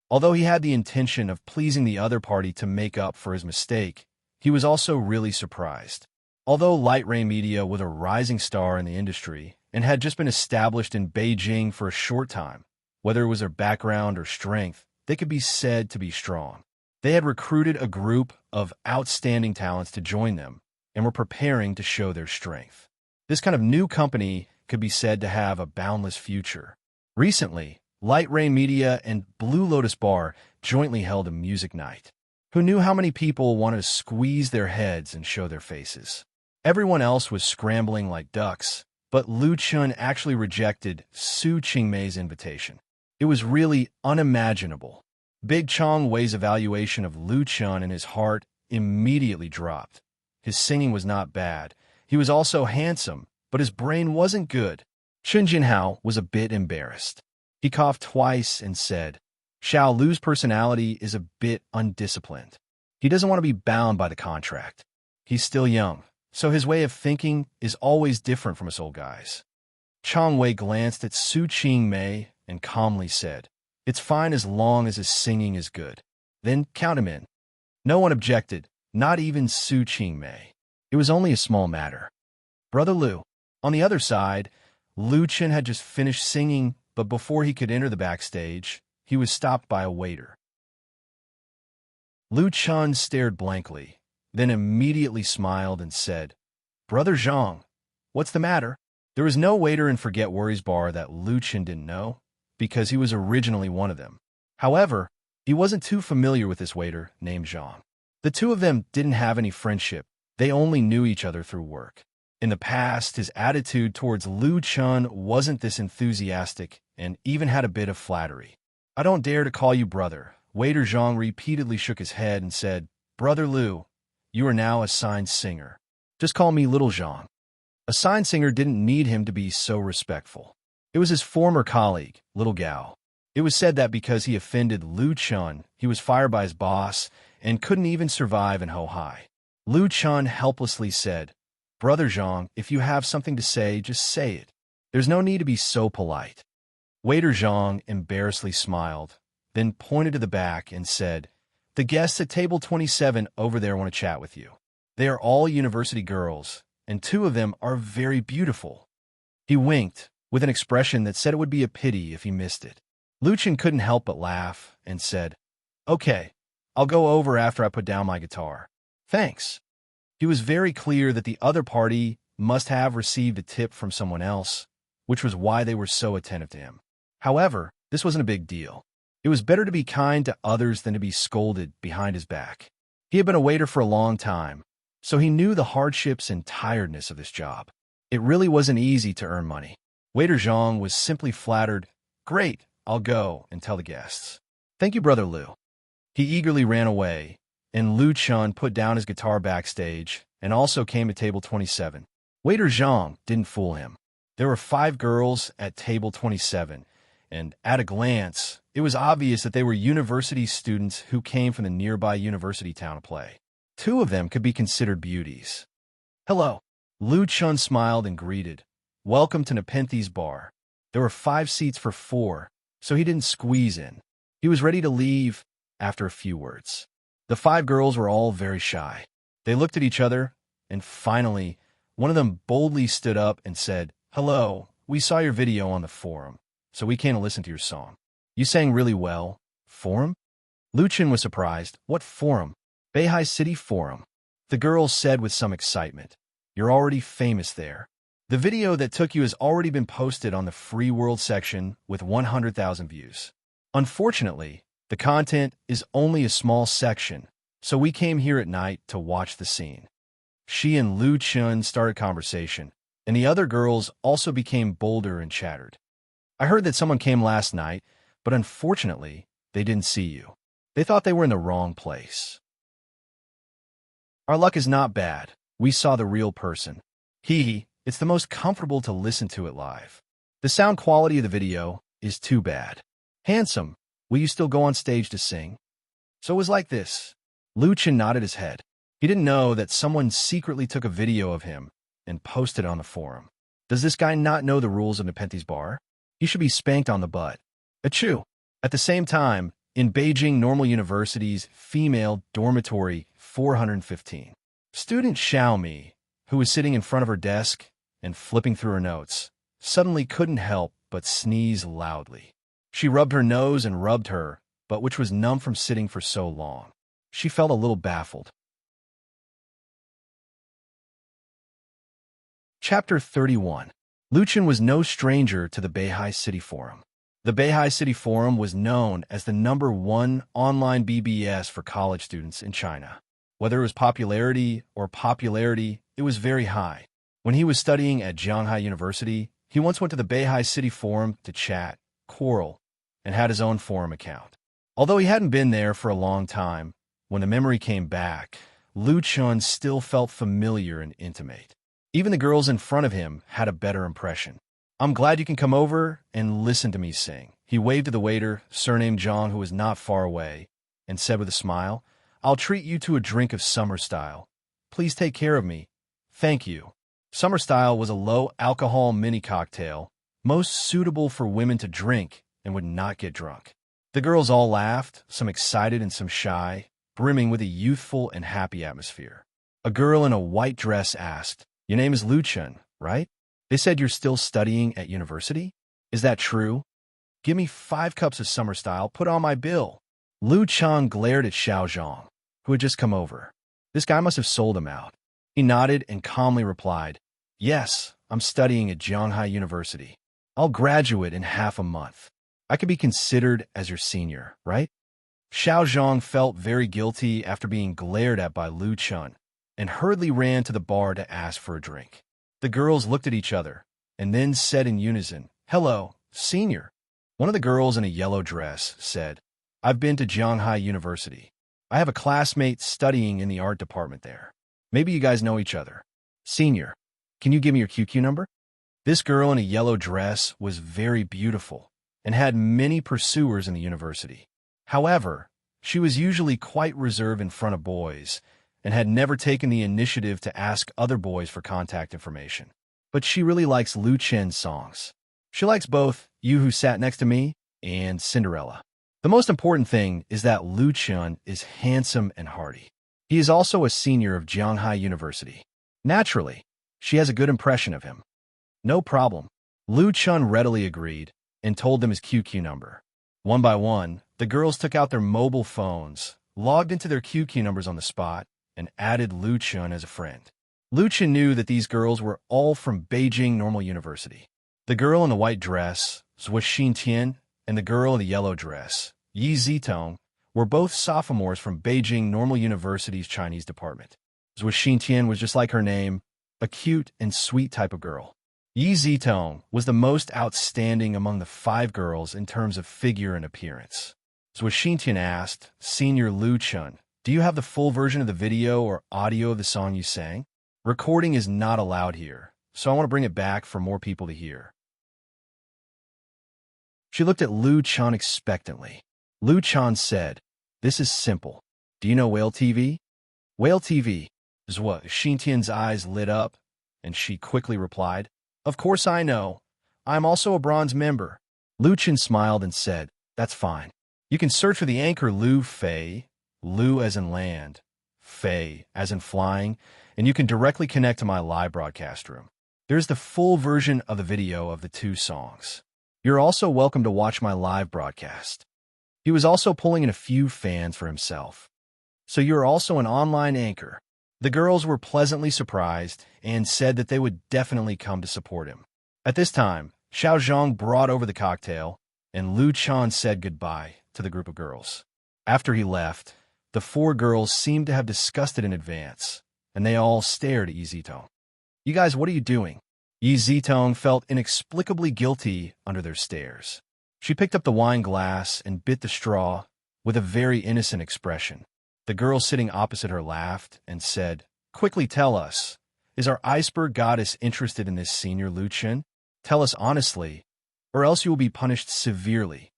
Although he had the intention of pleasing the other party to make up for his mistake, he was also really surprised. Although Light Rain Media was a rising star in the industry and had just been established in Beijing for a short time, whether it was their background or strength, they could be said to be strong. They had recruited a group of outstanding talents to join them and were preparing to show their strength. This kind of new company could be said to have a boundless future. Recently, Light Rain Media and Blue Lotus Bar jointly held a music night. Who knew how many people wanted to squeeze their heads and show their faces? Everyone else was scrambling like ducks, but Lu Chun actually rejected Su Qingmei's invitation. It was really unimaginable. Big Chang Wei's evaluation of Lu Chun in his heart immediately dropped. His singing was not bad. He was also handsome, but his brain wasn't good. Chen Jinhao was a bit embarrassed. He coughed twice and said, "Xiao Lu's personality is a bit undisciplined. He doesn't want to be bound by the contract. He's still young, so his way of thinking is always different from us old guys." Chang Wei glanced at Su Qingmei and calmly said, "It's fine as long as his singing is good. Then count him in." No one objected, not even Su Qingmei. It was only a small matter. Brother Lu. On the other side, Lu Chen had just finished singing, but before he could enter the backstage, he was stopped by a waiter. Lu Chen stared blankly, then immediately smiled and said, "Brother Zhang, what's the matter?" There was no waiter in Forget Worries Bar that Lu Chen didn't know, because he was originally one of them. However, he wasn't too familiar with this waiter named Zhang. The two of them didn't have any friendship. They only knew each other through work. In the past, his attitude towards Lu Chen wasn't this enthusiastic and even had a bit of flattery. "I don't dare to call you brother." Waiter Zhang repeatedly shook his head and said, "Brother Lu, you are now a signed singer. Just call me Little Zhang." A signed singer didn't need him to be so respectful. It was his former colleague, Little Gao. It was said that because he offended Lu Chen, he was fired by his boss and couldn't even survive in Ho-Hai. Lu Chen helplessly said, Brother Zhang, if you have something to say, just say it. There's no need to be so polite. Waiter Zhang embarrassedly smiled, then pointed to the back and said, "The guests at table 27 over there want to chat with you. They are all university girls, and 2 of them are very beautiful." He winked, with an expression that said it would be a pity if he missed it. Lucien couldn't help but laugh and said, "Okay, I'll go over after I put down my guitar. Thanks." He was very clear that the other party must have received a tip from someone else, which was why they were so attentive to him. However, this wasn't a big deal. It was better to be kind to others than to be scolded behind his back. He had been a waiter for a long time, so he knew the hardships and tiredness of this job. It really wasn't easy to earn money. Waiter Zhang was simply flattered, "Great, I'll go and tell the guests. Thank you, Brother Liu." He eagerly ran away, and Lu Chun put down his guitar backstage and also came to table 27. Waiter Zhang didn't fool him. There were 5 girls at table 27, and at a glance, it was obvious that they were university students who came from the nearby university town to play. 2 of them could be considered beauties. "Hello." Lu Chun smiled and greeted, "Welcome to Nepenthes Bar." There were 5 seats for 4, so he didn't squeeze in. He was ready to leave after a few words. The 5 girls were all very shy. They looked at each other, and finally, one of them boldly stood up and said, "Hello, we saw your video on the forum, so we came to listen to your song. You sang really well." "Forum?" Lucien was surprised. "What forum?" "Beihai City Forum." The girls said with some excitement, "You're already famous there. The video that took you has already been posted on the Free World section with 100,000 views. Unfortunately, the content is only a small section, so we came here at night to watch the scene." She and Lu Chun started conversation, and the other girls also became bolder and chattered. "I heard that someone came last night, but unfortunately, they didn't see you. They thought they were in the wrong place." "Our luck is not bad. We saw the real person. It's the most comfortable to listen to it live. The sound quality of the video is too bad. Handsome, will you still go on stage to sing?" So it was like this. Lu Chen nodded his head. He didn't know that someone secretly took a video of him and posted it on the forum. Does this guy not know the rules of Nepenthes Bar? He should be spanked on the butt. Achoo! At the same time, in Beijing Normal University's female dormitory 415, student Xiaomi, who was sitting in front of her desk and flipping through her notes, suddenly couldn't help but sneeze loudly. She rubbed her nose and rubbed her, but which was numb from sitting for so long. She felt a little baffled. Chapter 31. Lucien was no stranger to the Beihai City Forum. The Beihai City Forum was known as the #1 online BBS for college students in China. Whether it was popularity, it was very high. When he was studying at Jianghai University, he once went to the Beihai City Forum to chat, quarrel, and had his own forum account. Although he hadn't been there for a long time, when the memory came back, Lu Chun still felt familiar and intimate. Even the girls in front of him had a better impression. "I'm glad you can come over and listen to me sing." He waved to the waiter, surnamed Zhang, who was not far away, and said with a smile, "I'll treat you to a drink of summer style. Please take care of me." "Thank you." Summer style was a low-alcohol mini cocktail, most suitable for women to drink and would not get drunk. The girls all laughed, some excited and some shy, brimming with a youthful and happy atmosphere. A girl in a white dress asked, "Your name is Lu Chun, right? They said you're still studying at university? Is that true? Give me 5 cups of summer style, put on my bill." Lu Chun glared at Xiao Zhang, who had just come over. This guy must have sold him out. He nodded and calmly replied, "Yes, I'm studying at Jianghai University. I'll graduate in half a month. I could be considered as your senior, right?" Xiao Zhang felt very guilty after being glared at by Lu Chun, and hurriedly ran to the bar to ask for a drink. The girls looked at each other, and then said in unison, "Hello, senior." One of the girls in a yellow dress said, "I've been to Jianghai University. I have a classmate studying in the art department there. Maybe you guys know each other. Senior, can you give me your QQ number?" This girl in a yellow dress was very beautiful and had many pursuers in the university. However, she was usually quite reserved in front of boys and had never taken the initiative to ask other boys for contact information. But she really likes Lu Chen's songs. She likes both You Who Sat Next to Me and Cinderella. The most important thing is that Lu Chen is handsome and hearty. He is also a senior of Jianghai University. Naturally, she has a good impression of him. No problem. Lu Chen readily agreed and told them his QQ number. One by one, the girls took out their mobile phones, logged into their QQ numbers on the spot, and added Lu Chen as a friend. Lu Chen knew that these girls were all from Beijing Normal University. The girl in the white dress, Zhuo Xintian, and the girl in the yellow dress, Yi Zitong, were both sophomores from Beijing Normal University's Chinese department. Zhuo Xintian was just like her name, a cute and sweet type of girl. Yi Zitong was the most outstanding among the 5 girls in terms of figure and appearance. Zhuo Xintian asked Senior Lu Chen, "Do you have the full version of the video or audio of the song you sang? Recording is not allowed here, so I want to bring it back for more people to hear." She looked at Lu Chen expectantly. Lu Chen said, "This is simple. Do you know Whale TV?" "Whale TV." Zhuo Xintian's eyes lit up, and she quickly replied, "Of course I know. I'm also a bronze member." Lu Chen smiled and said, "That's fine. You can search for the anchor Lu Fei, Lu as in land, Fei as in flying, and you can directly connect to my live broadcast room. There's the full version of the video of the 2 songs. You're also welcome to watch my live broadcast." He was also pulling in a few fans for himself. "So you're also an online anchor." The girls were pleasantly surprised and said that they would definitely come to support him. At this time, Xiao Zhang brought over the cocktail, and Lu Chen said goodbye to the group of girls. After he left, the 4 girls seemed to have discussed it in advance, and they all stared at Yi Zitong. "You guys, what are you doing?" Yi Zitong felt inexplicably guilty under their stares. She picked up the wine glass and bit the straw with a very innocent expression. The girl sitting opposite her laughed and said, "Quickly tell us, is our iceberg goddess interested in this Senior Lu Chen? Tell us honestly, or else you will be punished severely."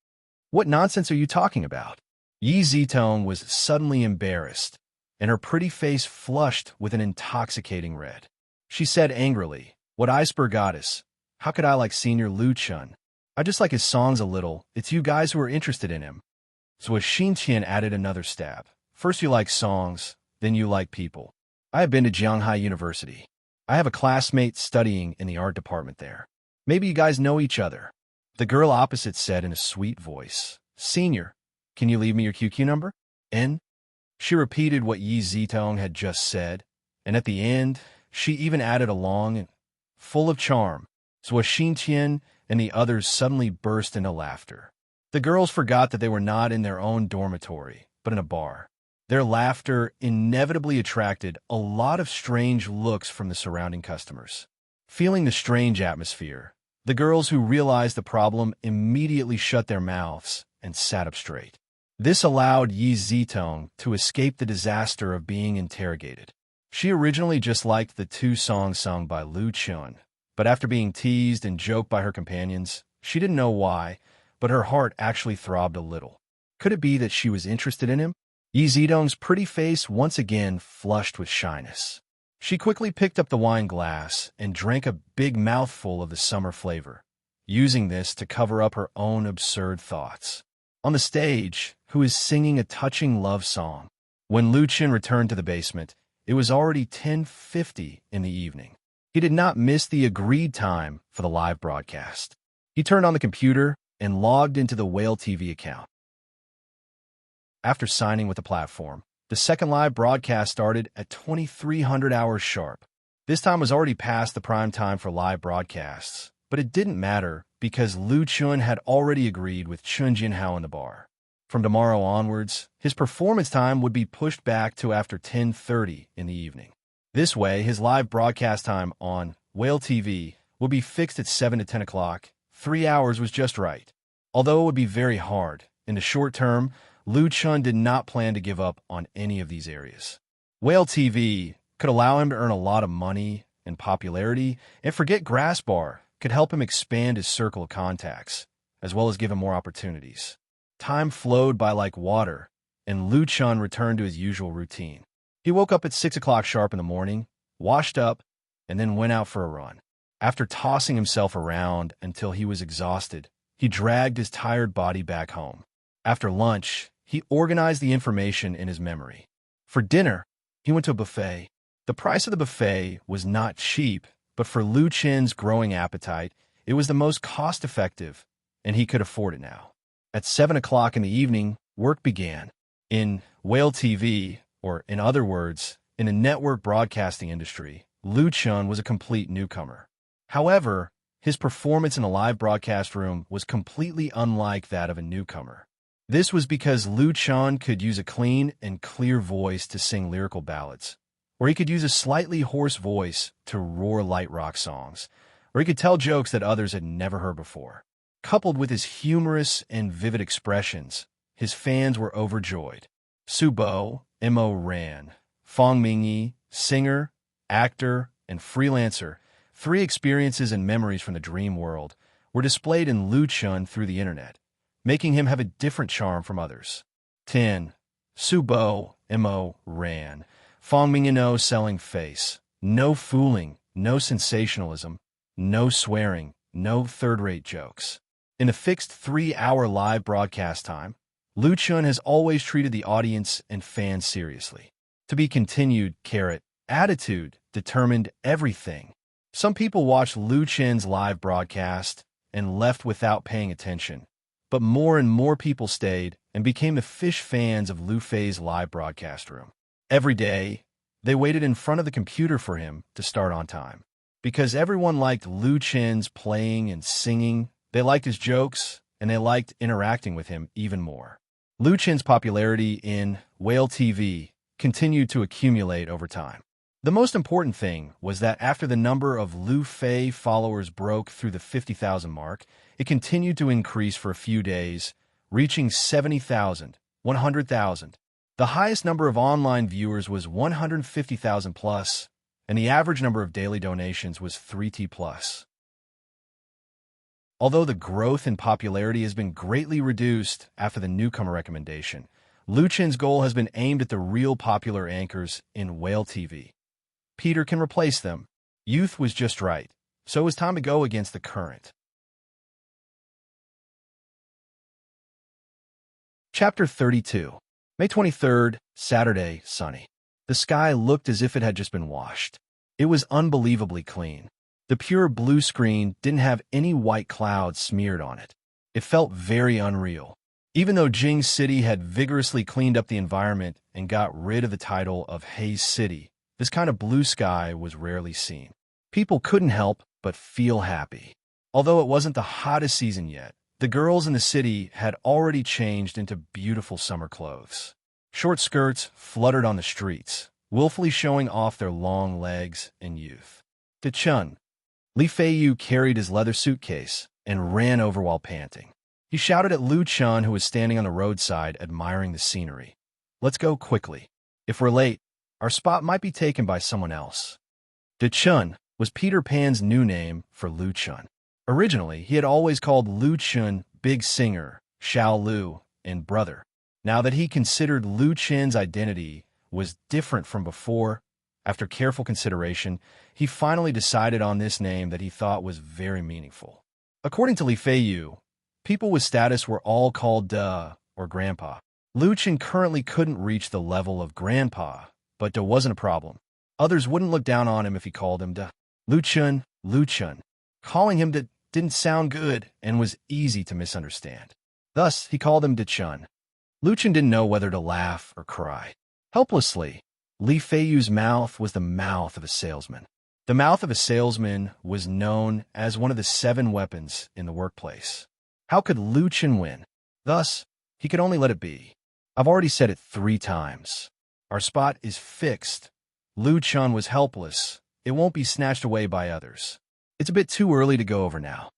"What nonsense are you talking about?" Yi Zitong was suddenly embarrassed, and her pretty face flushed with an intoxicating red. She said angrily, "What iceberg goddess? How could I like Senior Lu Chen? I just like his songs a little. It's you guys who are interested in him." So Xintian added another stab. "First you like songs, then you like people. I have been to Jianghai University. I have a classmate studying in the art department there. Maybe you guys know each other." The girl opposite said in a sweet voice, "Senior, can you leave me your QQ number?" "N?" She repeated what Yi Zitong had just said, and at the end, she even added a long and full of charm. So Xintian and the others suddenly burst into laughter. The girls forgot that they were not in their own dormitory, but in a bar. Their laughter inevitably attracted a lot of strange looks from the surrounding customers. Feeling the strange atmosphere, the girls who realized the problem immediately shut their mouths and sat up straight. This allowed Yi Zitong to escape the disaster of being interrogated. She originally just liked the 2 songs sung by Lu Chen, but after being teased and joked by her companions, she didn't know why, but her heart actually throbbed a little. Could it be that she was interested in him? Yi Zitong's pretty face once again flushed with shyness. She quickly picked up the wine glass and drank a big mouthful of the summer flavor, using this to cover up her own absurd thoughts. On the stage, who is singing a touching love song. When Lu Chen returned to the basement, it was already 10:50 in the evening. He did not miss the agreed time for the live broadcast. He turned on the computer and logged into the Whale TV account. After signing with the platform, the second live broadcast started at 2300 hours sharp. This time was already past the prime time for live broadcasts, but it didn't matter because Lu Chen had already agreed with Chun Jinhao in the bar. From tomorrow onwards, his performance time would be pushed back to after 10:30 in the evening. This way, his live broadcast time on Whale TV would be fixed at 7 to 10 o'clock. 3 hours was just right. Although it would be very hard, in the short term, Lu Chen did not plan to give up on any of these areas. Whale TV could allow him to earn a lot of money and popularity, and Forget Grass Bar could help him expand his circle of contacts, as well as give him more opportunities. Time flowed by like water, and Lu Chen returned to his usual routine. He woke up at 6 o'clock sharp in the morning, washed up, and then went out for a run. After tossing himself around until he was exhausted, he dragged his tired body back home. After lunch, he organized the information in his memory. For dinner, he went to a buffet. The price of the buffet was not cheap, but for Lu Chen's growing appetite, it was the most cost-effective, and he could afford it now. At 7 o'clock in the evening, work began. In Whale TV, or in other words, in the network broadcasting industry, Lu Chen was a complete newcomer. However, his performance in a live broadcast room was completely unlike that of a newcomer. This was because Lu Chen could use a clean and clear voice to sing lyrical ballads, or he could use a slightly hoarse voice to roar light rock songs, or he could tell jokes that others had never heard before. Coupled with his humorous and vivid expressions, his fans were overjoyed. Su Bo, Mo Ran, Fong Mingyi, singer, actor, and freelancer, 3 experiences and memories from the dream world, were displayed in Lu Chen through the internet, making him have a different charm from others. 10. Su Bo, Mo Ran, Fong Mingyi, no selling face, no fooling, no sensationalism, no swearing, no third-rate jokes. In a fixed 3-hour live broadcast time, Lu Chen has always treated the audience and fans seriously. To be continued, attitude determined everything. Some people watched Lu Chen's live broadcast and left without paying attention, but more and more people stayed and became the fish fans of Lu Fei's live broadcast room. Every day, they waited in front of the computer for him to start on time. Because everyone liked Lu Chen's playing and singing, they liked his jokes, and they liked interacting with him even more. Lu Chen's popularity in Whale TV continued to accumulate over time. The most important thing was that after the number of Lu Fei followers broke through the 50,000 mark, it continued to increase for a few days, reaching 70,000, 100,000. The highest number of online viewers was 150,000 plus, and the average number of daily donations was 3T plus. Although the growth in popularity has been greatly reduced after the newcomer recommendation, Lu Chen's goal has been aimed at the real popular anchors in Whale TV. Peter can replace them. Youth was just right, so it was time to go against the current. Chapter 32. May 23rd, Saturday, sunny. The sky looked as if it had just been washed. It was unbelievably clean. The pure blue screen didn't have any white clouds smeared on it. It felt very unreal. Even though Jing City had vigorously cleaned up the environment and got rid of the title of Haze City, this kind of blue sky was rarely seen. People couldn't help but feel happy. Although it wasn't the hottest season yet, the girls in the city had already changed into beautiful summer clothes. Short skirts fluttered on the streets, willfully showing off their long legs and youth. De Chun. Li Feiyu carried his leather suitcase and ran over while panting. He shouted at Lu Chen, who was standing on the roadside admiring the scenery. "Let's go quickly. If we're late, our spot might be taken by someone else." De Chun was Peter Pan's new name for Lu Chen. Originally, he had always called Lu Chen Big Singer, Xiao Lu, and Brother. Now that he considered Lu Chen's identity was different from before, after careful consideration, he finally decided on this name that he thought was very meaningful. According to Li Feiyu, people with status were all called Da or Grandpa. Lu Chen currently couldn't reach the level of Grandpa, but Da wasn't a problem. Others wouldn't look down on him if he called him Da. Lu Chen. Calling him Da didn't sound good and was easy to misunderstand. Thus, he called him De Chun. Lu Chen didn't know whether to laugh or cry. Helplessly, Li Feiyu's mouth was the mouth of a salesman. The mouth of a salesman was known as one of the 7 weapons in the workplace. How could Lu Chen win? Thus, he could only let it be. I've already said it 3 times. Our spot is fixed. Lu Chen was helpless. It won't be snatched away by others. It's a bit too early to go over now.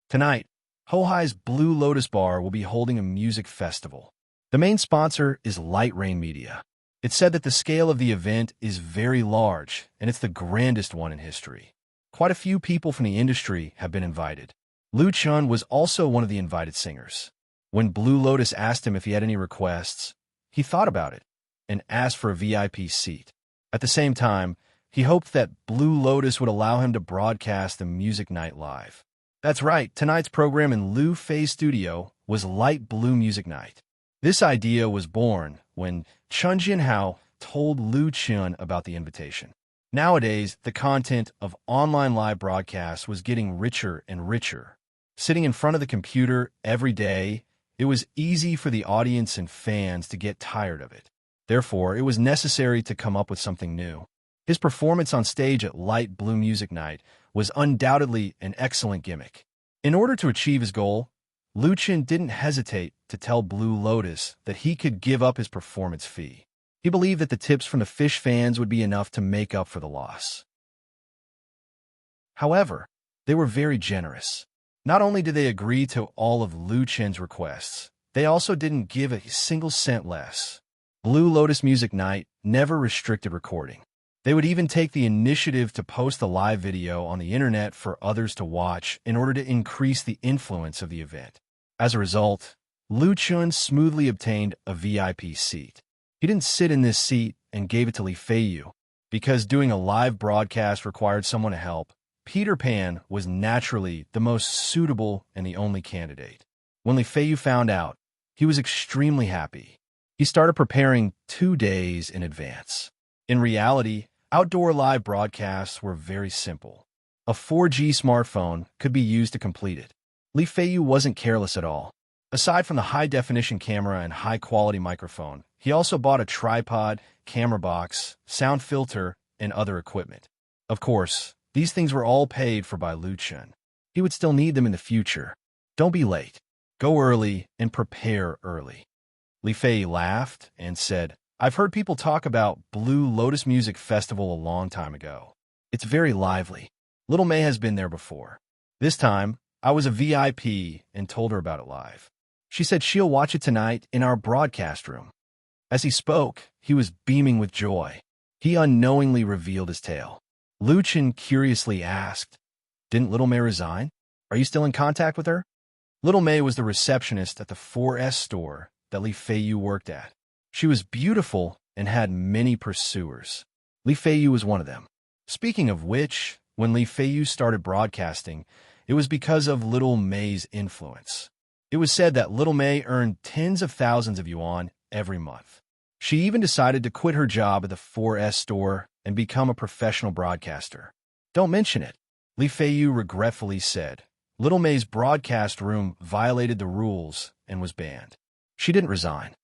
Tonight, Hohai's Blue Lotus Bar will be holding a music festival. The main sponsor is Light Rain Media. It's said that the scale of the event is very large, and it's the grandest one in history. Quite a few people from the industry have been invited. Lu Chen was also one of the invited singers. When Blue Lotus asked him if he had any requests, he thought about it and asked for a VIP seat. At the same time, he hoped that Blue Lotus would allow him to broadcast the music night live. That's right, tonight's program in Lu Fei's studio was Light Blue Music Night. This idea was born when Chun Jianhao told Lu Chun about the invitation. Nowadays, the content of online live broadcasts was getting richer and richer. Sitting in front of the computer every day, it was easy for the audience and fans to get tired of it. Therefore, it was necessary to come up with something new. His performance on stage at Light Blue Music Night was undoubtedly an excellent gimmick. In order to achieve his goal, Lu Chen didn't hesitate to tell Blue Lotus that he could give up his performance fee. He believed that the tips from the fish fans would be enough to make up for the loss. However, they were very generous. Not only did they agree to all of Lu Chen's requests, they also didn't give a single cent less. Blue Lotus Music Night never restricted recording. They would even take the initiative to post the live video on the internet for others to watch in order to increase the influence of the event. As a result, Lu Chun smoothly obtained a VIP seat. He didn't sit in this seat and gave it to Li Feiyu. Because doing a live broadcast required someone to help, Peter Pan was naturally the most suitable and the only candidate. When Li Feiyu found out, he was extremely happy. He started preparing 2 days in advance. In reality, outdoor live broadcasts were very simple. A 4G smartphone could be used to complete it. Li Feiyu wasn't careless at all. Aside from the high-definition camera and high-quality microphone, he also bought a tripod, camera box, sound filter, and other equipment. Of course, these things were all paid for by Lu Chen. He would still need them in the future. Don't be late. Go early and prepare early. Li Fei laughed and said, I've heard people talk about Blue Lotus Music Festival a long time ago. It's very lively. Little May has been there before. This time, I was a VIP and told her about it live. She said she'll watch it tonight in our broadcast room. As he spoke, he was beaming with joy. He unknowingly revealed his tale. Lu Chen curiously asked, Didn't Little May resign? Are you still in contact with her? Little May was the receptionist at the 4S store that Li Feiyu worked at. She was beautiful and had many pursuers. Li Feiyu was one of them. Speaking of which, when Li Feiyu started broadcasting, it was because of Little May's influence. It was said that Little May earned tens of thousands of yuan every month. She even decided to quit her job at the 4S store and become a professional broadcaster. Don't mention it, Li Feiyu regretfully said. Little May's broadcast room violated the rules and was banned. She didn't resign.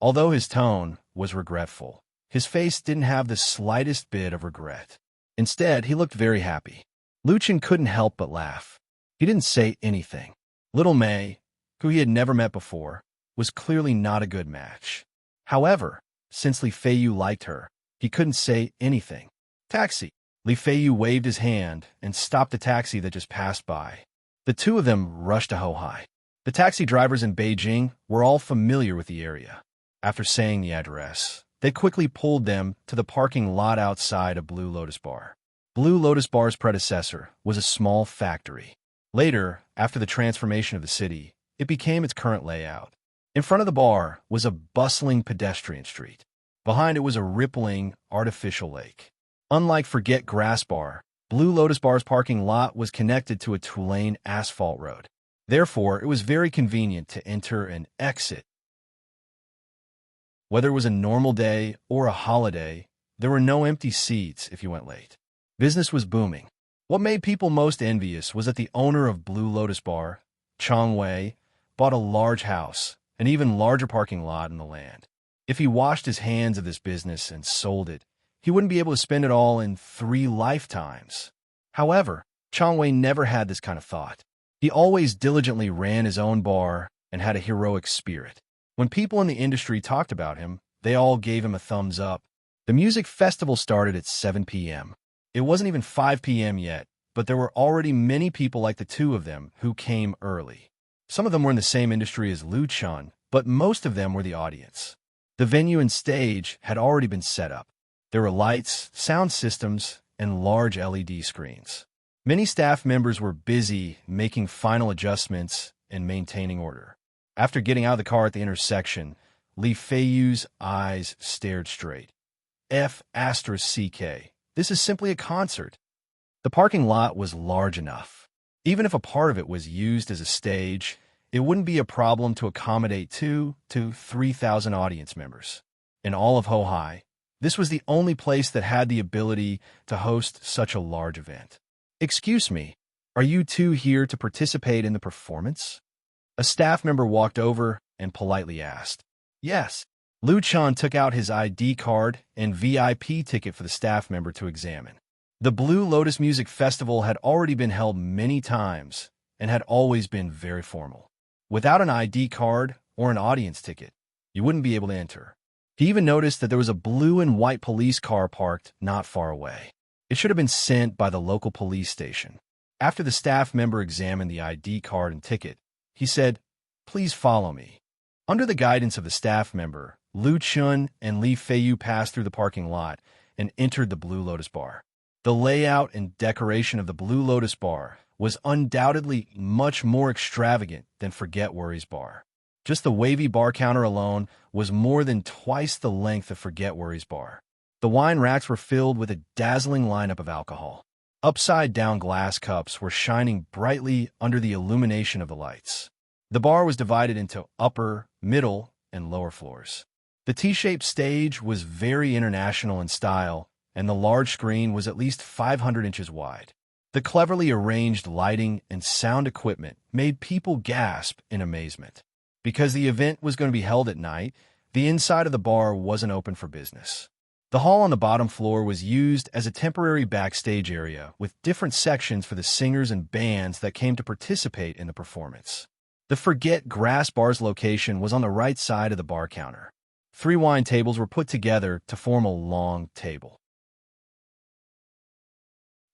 Although his tone was regretful, his face didn't have the slightest bit of regret. Instead, he looked very happy. Lu Chen couldn't help but laugh. He didn't say anything. Little May, who he had never met before, was clearly not a good match. However, since Li Feiyu liked her, he couldn't say anything. Taxi. Li Feiyu waved his hand and stopped the taxi that just passed by. The two of them rushed to Hohai. The taxi drivers in Beijing were all familiar with the area. After saying the address, they quickly pulled them to the parking lot outside a Blue Lotus Bar. Blue Lotus Bar's predecessor was a small factory. Later, after the transformation of the city, it became its current layout. In front of the bar was a bustling pedestrian street. Behind it was a rippling, artificial lake. Unlike Forget Grass Bar, Blue Lotus Bar's parking lot was connected to a two-lane asphalt road. Therefore, it was very convenient to enter and exit. Whether it was a normal day or a holiday, there were no empty seats if you went late. Business was booming. What made people most envious was that the owner of Blue Lotus Bar, Chang Wei, bought a large house, an even larger parking lot in the land. If he washed his hands of this business and sold it, he wouldn't be able to spend it all in 3 lifetimes. However, Chang Wei never had this kind of thought. He always diligently ran his own bar and had a heroic spirit. When people in the industry talked about him, they all gave him a thumbs up. The music festival started at 7 p.m. It wasn't even 5 p.m. yet, but there were already many people like the two of them who came early. Some of them were in the same industry as Lu Chun, but most of them were the audience. The venue and stage had already been set up. There were lights, sound systems, and large LED screens. Many staff members were busy making final adjustments and maintaining order. After getting out of the car at the intersection, Li Feiyu's eyes stared straight. F***. This is simply a concert. The parking lot was large enough. Even if a part of it was used as a stage, it wouldn't be a problem to accommodate 2,000 to 3,000 audience members. In all of Hohai, this was the only place that had the ability to host such a large event. "Excuse me, are you two here to participate in the performance?" A staff member walked over and politely asked. "Yes." Lu Chan took out his ID card and VIP ticket for the staff member to examine. The Blue Lotus Music Festival had already been held many times and had always been very formal. Without an ID card or an audience ticket, you wouldn't be able to enter. He even noticed that there was a blue and white police car parked not far away. It should have been sent by the local police station. After the staff member examined the ID card and ticket, he said, "Please follow me." Under the guidance of the staff member, Lu Chun and Li Feiyu passed through the parking lot and entered the Blue Lotus Bar. The layout and decoration of the Blue Lotus Bar was undoubtedly much more extravagant than Forget Worries Bar. Just the wavy bar counter alone was more than twice the length of Forget Worries Bar. The wine racks were filled with a dazzling lineup of alcohol. Upside-down glass cups were shining brightly under the illumination of the lights. The bar was divided into upper, middle, and lower floors. The T-shaped stage was very international in style, and the large screen was at least 500 inches wide. The cleverly arranged lighting and sound equipment made people gasp in amazement. Because the event was going to be held at night, the inside of the bar wasn't open for business. The hall on the bottom floor was used as a temporary backstage area with different sections for the singers and bands that came to participate in the performance. The Forget Grass Bar's location was on the right side of the bar counter. 3 wine tables were put together to form a long table.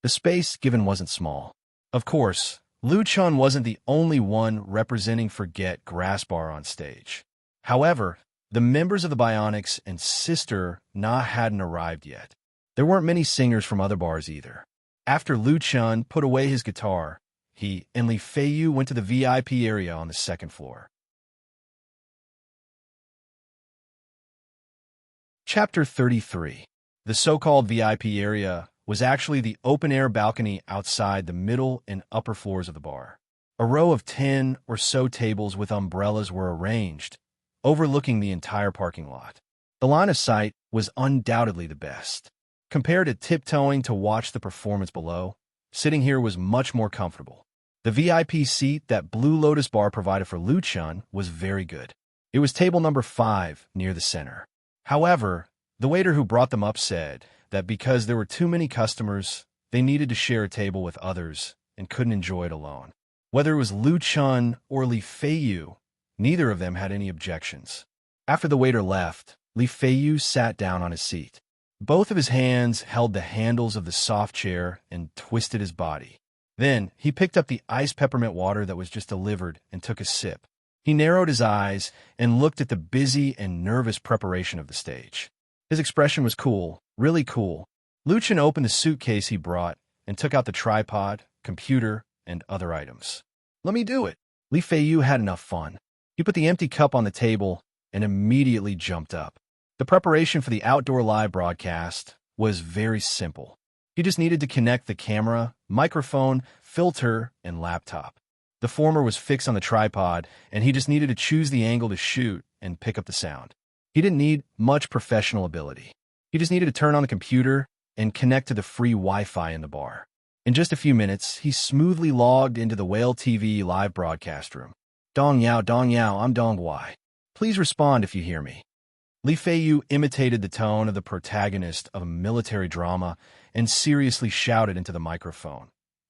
The space given wasn't small. Of course, Lu Chun wasn't the only one representing Forget Grass Bar on stage. However, the members of the Bionics and Sister Na hadn't arrived yet. There weren't many singers from other bars either. After Lu Chun put away his guitar, he and Li Feiyu went to the VIP area on the second floor. Chapter 33. The so-called VIP area was actually the open-air balcony outside the middle and upper floors of the bar. A row of 10 or so tables with umbrellas were arranged, overlooking the entire parking lot. The line of sight was undoubtedly the best. Compared to tiptoeing to watch the performance below, sitting here was much more comfortable. The VIP seat that Blue Lotus Bar provided for Lu Chun was very good. It was table number 5 near the center. However, the waiter who brought them up said that because there were too many customers, they needed to share a table with others and couldn't enjoy it alone. Whether it was Lu Chun or Li Feiyu, neither of them had any objections. After the waiter left, Li Feiyu sat down on his seat. Both of his hands held the handles of the soft chair and twisted his body. Then he picked up the iced peppermint water that was just delivered and took a sip. He narrowed his eyes and looked at the busy and nervous preparation of the stage. His expression was cool, really cool. Lu Chun opened the suitcase he brought and took out the tripod, computer, and other items. "Let me do it." Li Feiyu had enough fun. He put the empty cup on the table and immediately jumped up. The preparation for the outdoor live broadcast was very simple. He just needed to connect the camera, microphone, filter, and laptop. The former was fixed on the tripod, and he just needed to choose the angle to shoot and pick up the sound. He didn't need much professional ability. He just needed to turn on the computer and connect to the free Wi-Fi in the bar. In just a few minutes, he smoothly logged into the Whale TV live broadcast room. Dong Yao, I'm Dong Wai. Please respond if you hear me." Li Feiyu imitated the tone of the protagonist of a military drama and seriously shouted into the microphone.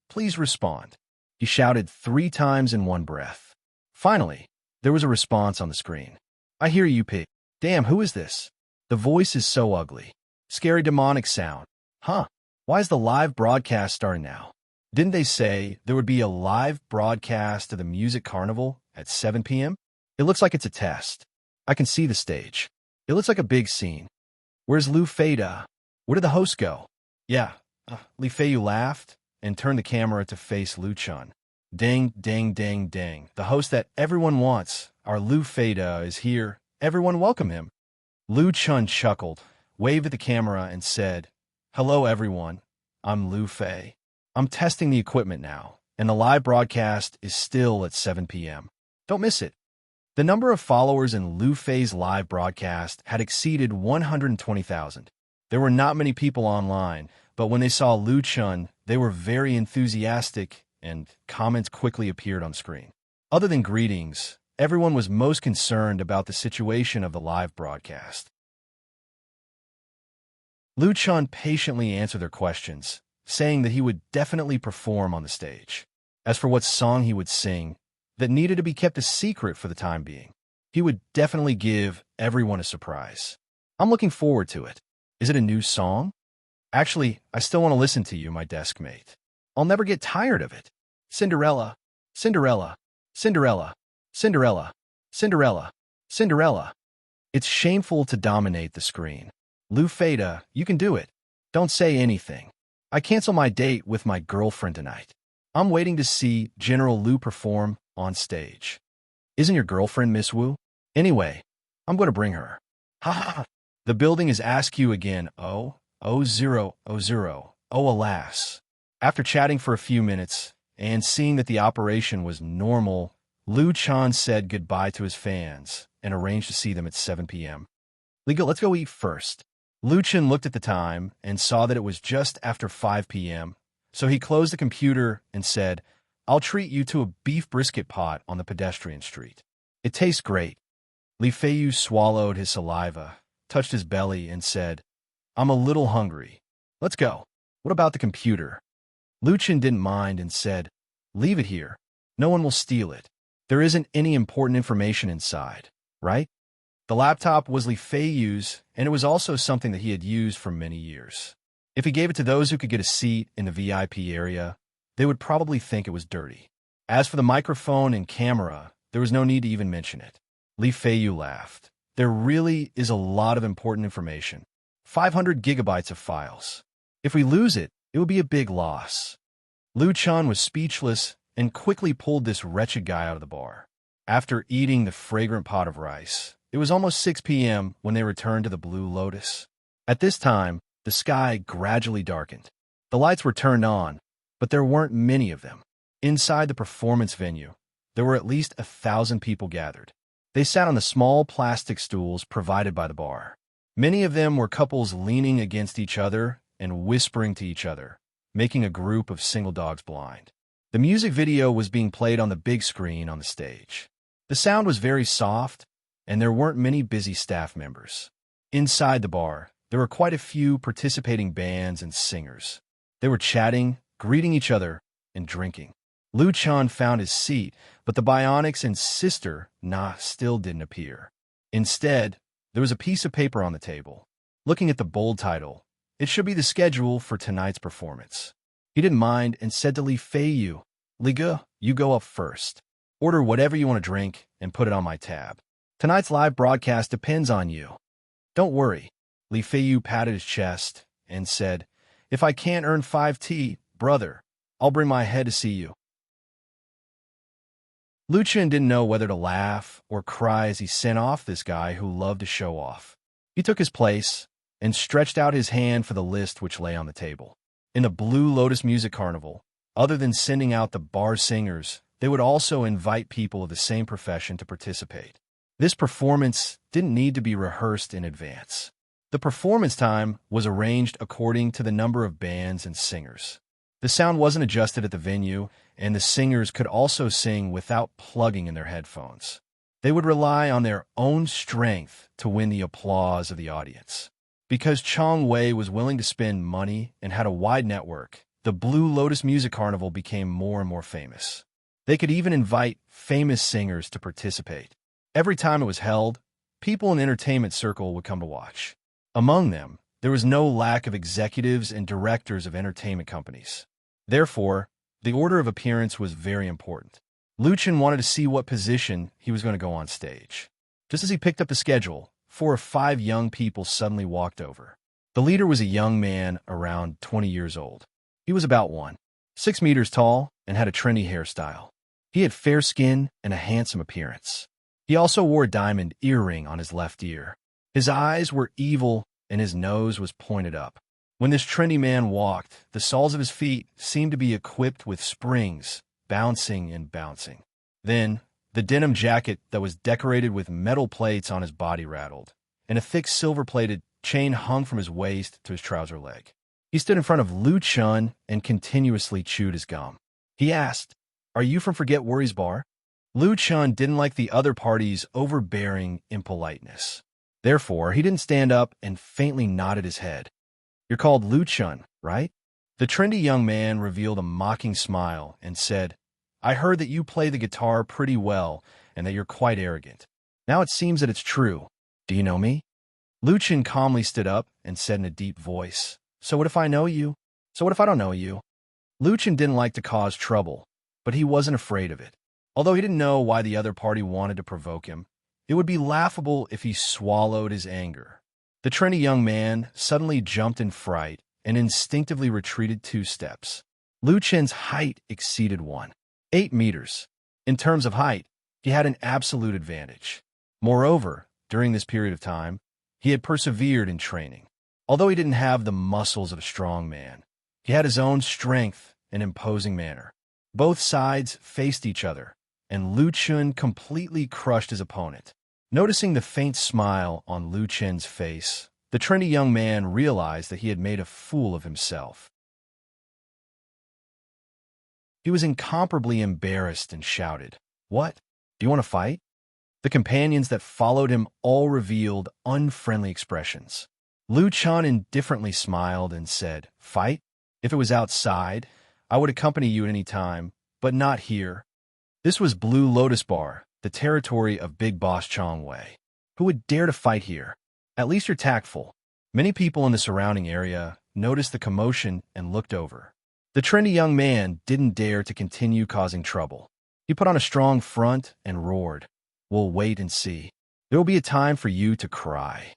"Please respond." He shouted 3 times in one breath. Finally, there was a response on the screen. "I hear you, pig. Damn, who is this? The voice is so ugly. Scary demonic sound. Huh? Why is the live broadcast starting now? Didn't they say there would be a live broadcast of the music carnival at 7 p.m.? It looks like it's a test. I can see the stage. It looks like a big scene. Where's Lu Feiyu? Where did the host go?" "Yeah." Li Feiyu laughed and turned the camera to face Lu Chun. "Ding, ding, ding, ding. The host that everyone wants, our Lu Feiyu, is here. Everyone welcome him." Lu Chun chuckled. waved at the camera, and said, "Hello, everyone. I'm Lu Fei. I'm testing the equipment now, and the live broadcast is still at 7 p.m. Don't miss it." The number of followers in Lu Fei's live broadcast had exceeded 120,000. There were not many people online, but when they saw Lu Chun, they were very enthusiastic, and comments quickly appeared on screen. Other than greetings, everyone was most concerned about the situation of the live broadcast. Lu Chun patiently answered their questions, saying that he would definitely perform on the stage. As for what song he would sing, that needed to be kept a secret for the time being. He would definitely give everyone a surprise. I'm looking forward to it. Is it a new song? Actually, I still want to listen to you, my desk mate. I'll never get tired of it. Cinderella, Cinderella, Cinderella, Cinderella, Cinderella, Cinderella. It's shameful to dominate the screen. Lu Fei, you can do it. Don't say anything. I cancel my date with my girlfriend tonight. I'm waiting to see General Lu perform on stage. Isn't your girlfriend Miss Wu? Anyway, I'm going to bring her. Ha ha. The building is askew again. Oh, 0, alas. After chatting for a few minutes and seeing that the operation was normal, Lu Chun said goodbye to his fans and arranged to see them at 7 p.m. Let's go eat first. Lu Chun looked at the time and saw that it was just after 5 p.m., so he closed the computer and said, "I'll treat you to a beef brisket pot on the pedestrian street. It tastes great." Li Feiyu swallowed his saliva, touched his belly, and said, "I'm a little hungry. Let's go. What about the computer?" Lu Chun didn't mind and said, "Leave it here. No one will steal it. There isn't any important information inside, right?" The laptop was Li Feiyu's, and it was also something that he had used for many years. If he gave it to those who could get a seat in the VIP area, they would probably think it was dirty. As for the microphone and camera, there was no need to even mention it. Li Feiyu laughed. There really is a lot of important information. 500 gigabytes of files. If we lose it, it would be a big loss. Lu Chun was speechless and quickly pulled this wretched guy out of the bar. After eating the fragrant pot of rice, it was almost 6 p.m. when they returned to the Blue Lotus. At this time, the sky gradually darkened. The lights were turned on, but there weren't many of them. Inside the performance venue, there were at least 1,000 people gathered. They sat on the small plastic stools provided by the bar. Many of them were couples leaning against each other and whispering to each other, making a group of single dogs blind. The music video was being played on the big screen on the stage. The sound was very soft, and there weren't many busy staff members. Inside the bar, there were quite a few participating bands and singers. They were chatting, greeting each other, and drinking. Lu Chun found his seat, but the Bionics and Sister Na still didn't appear. Instead, there was a piece of paper on the table. Looking at the bold title, it should be the schedule for tonight's performance. He didn't mind and said to Li Feiyu, "Liga, you go up first. Order whatever you want to drink and put it on my tab. Tonight's live broadcast depends on you." "Don't worry." Li Feiyu patted his chest and said, "If I can't earn 5T, brother, I'll bring my head to see you." Lu Chun didn't know whether to laugh or cry as he sent off this guy who loved to show off. He took his place and stretched out his hand for the list which lay on the table. In the Blue Lotus Music Carnival, other than sending out the bar singers, they would also invite people of the same profession to participate. This performance didn't need to be rehearsed in advance. The performance time was arranged according to the number of bands and singers. The sound wasn't adjusted at the venue, and the singers could also sing without plugging in their headphones. They would rely on their own strength to win the applause of the audience. Because Chong Wei was willing to spend money and had a wide network, the Blue Lotus Music Carnival became more and more famous. They could even invite famous singers to participate. Every time it was held, people in the entertainment circle would come to watch. Among them, there was no lack of executives and directors of entertainment companies. Therefore, the order of appearance was very important. Lu Chun wanted to see what position he was going to go on stage. Just as he picked up the schedule, 4 or 5 young people suddenly walked over. The leader was a young man around 20 years old. He was about 1.6 meters tall and had a trendy hairstyle. He had fair skin and a handsome appearance. He also wore a diamond earring on his left ear. His eyes were evil and his nose was pointed up. When this trendy man walked, the soles of his feet seemed to be equipped with springs, bouncing and bouncing. Then, the denim jacket that was decorated with metal plates on his body rattled, and a thick silver-plated chain hung from his waist to his trouser leg. He stood in front of Lu Chun and continuously chewed his gum. He asked, "Are you from Forget Worries Bar?" Lu Chun didn't like the other party's overbearing impoliteness. Therefore, he didn't stand up and faintly nodded his head. "You're called Lu Chun, right?" The trendy young man revealed a mocking smile and said, "I heard that you play the guitar pretty well and that you're quite arrogant. Now it seems that it's true. Do you know me?" Lu Chun calmly stood up and said in a deep voice, "So what if I know you? So what if I don't know you?" Lu Chun didn't like to cause trouble, but he wasn't afraid of it. Although he didn't know why the other party wanted to provoke him, it would be laughable if he swallowed his anger. The trendy young man suddenly jumped in fright and instinctively retreated 2 steps. Lu Chun's height exceeded 1.8 meters. In terms of height, he had an absolute advantage. Moreover, during this period of time, he had persevered in training. Although he didn't have the muscles of a strong man, he had his own strength and imposing manner. Both sides faced each other, and Lu Chun completely crushed his opponent. Noticing the faint smile on Lu Chun's face, the trendy young man realized that he had made a fool of himself. He was incomparably embarrassed and shouted, "What? Do you want to fight?" The companions that followed him all revealed unfriendly expressions. Lu Chun indifferently smiled and said, "Fight? If it was outside, I would accompany you at any time, but not here." This was Blue Lotus Bar, the territory of Big Boss Chong Wei. Who would dare to fight here? At least you're tactful. Many people in the surrounding area noticed the commotion and looked over. The trendy young man didn't dare to continue causing trouble. He put on a strong front and roared, "We'll wait and see. There will be a time for you to cry."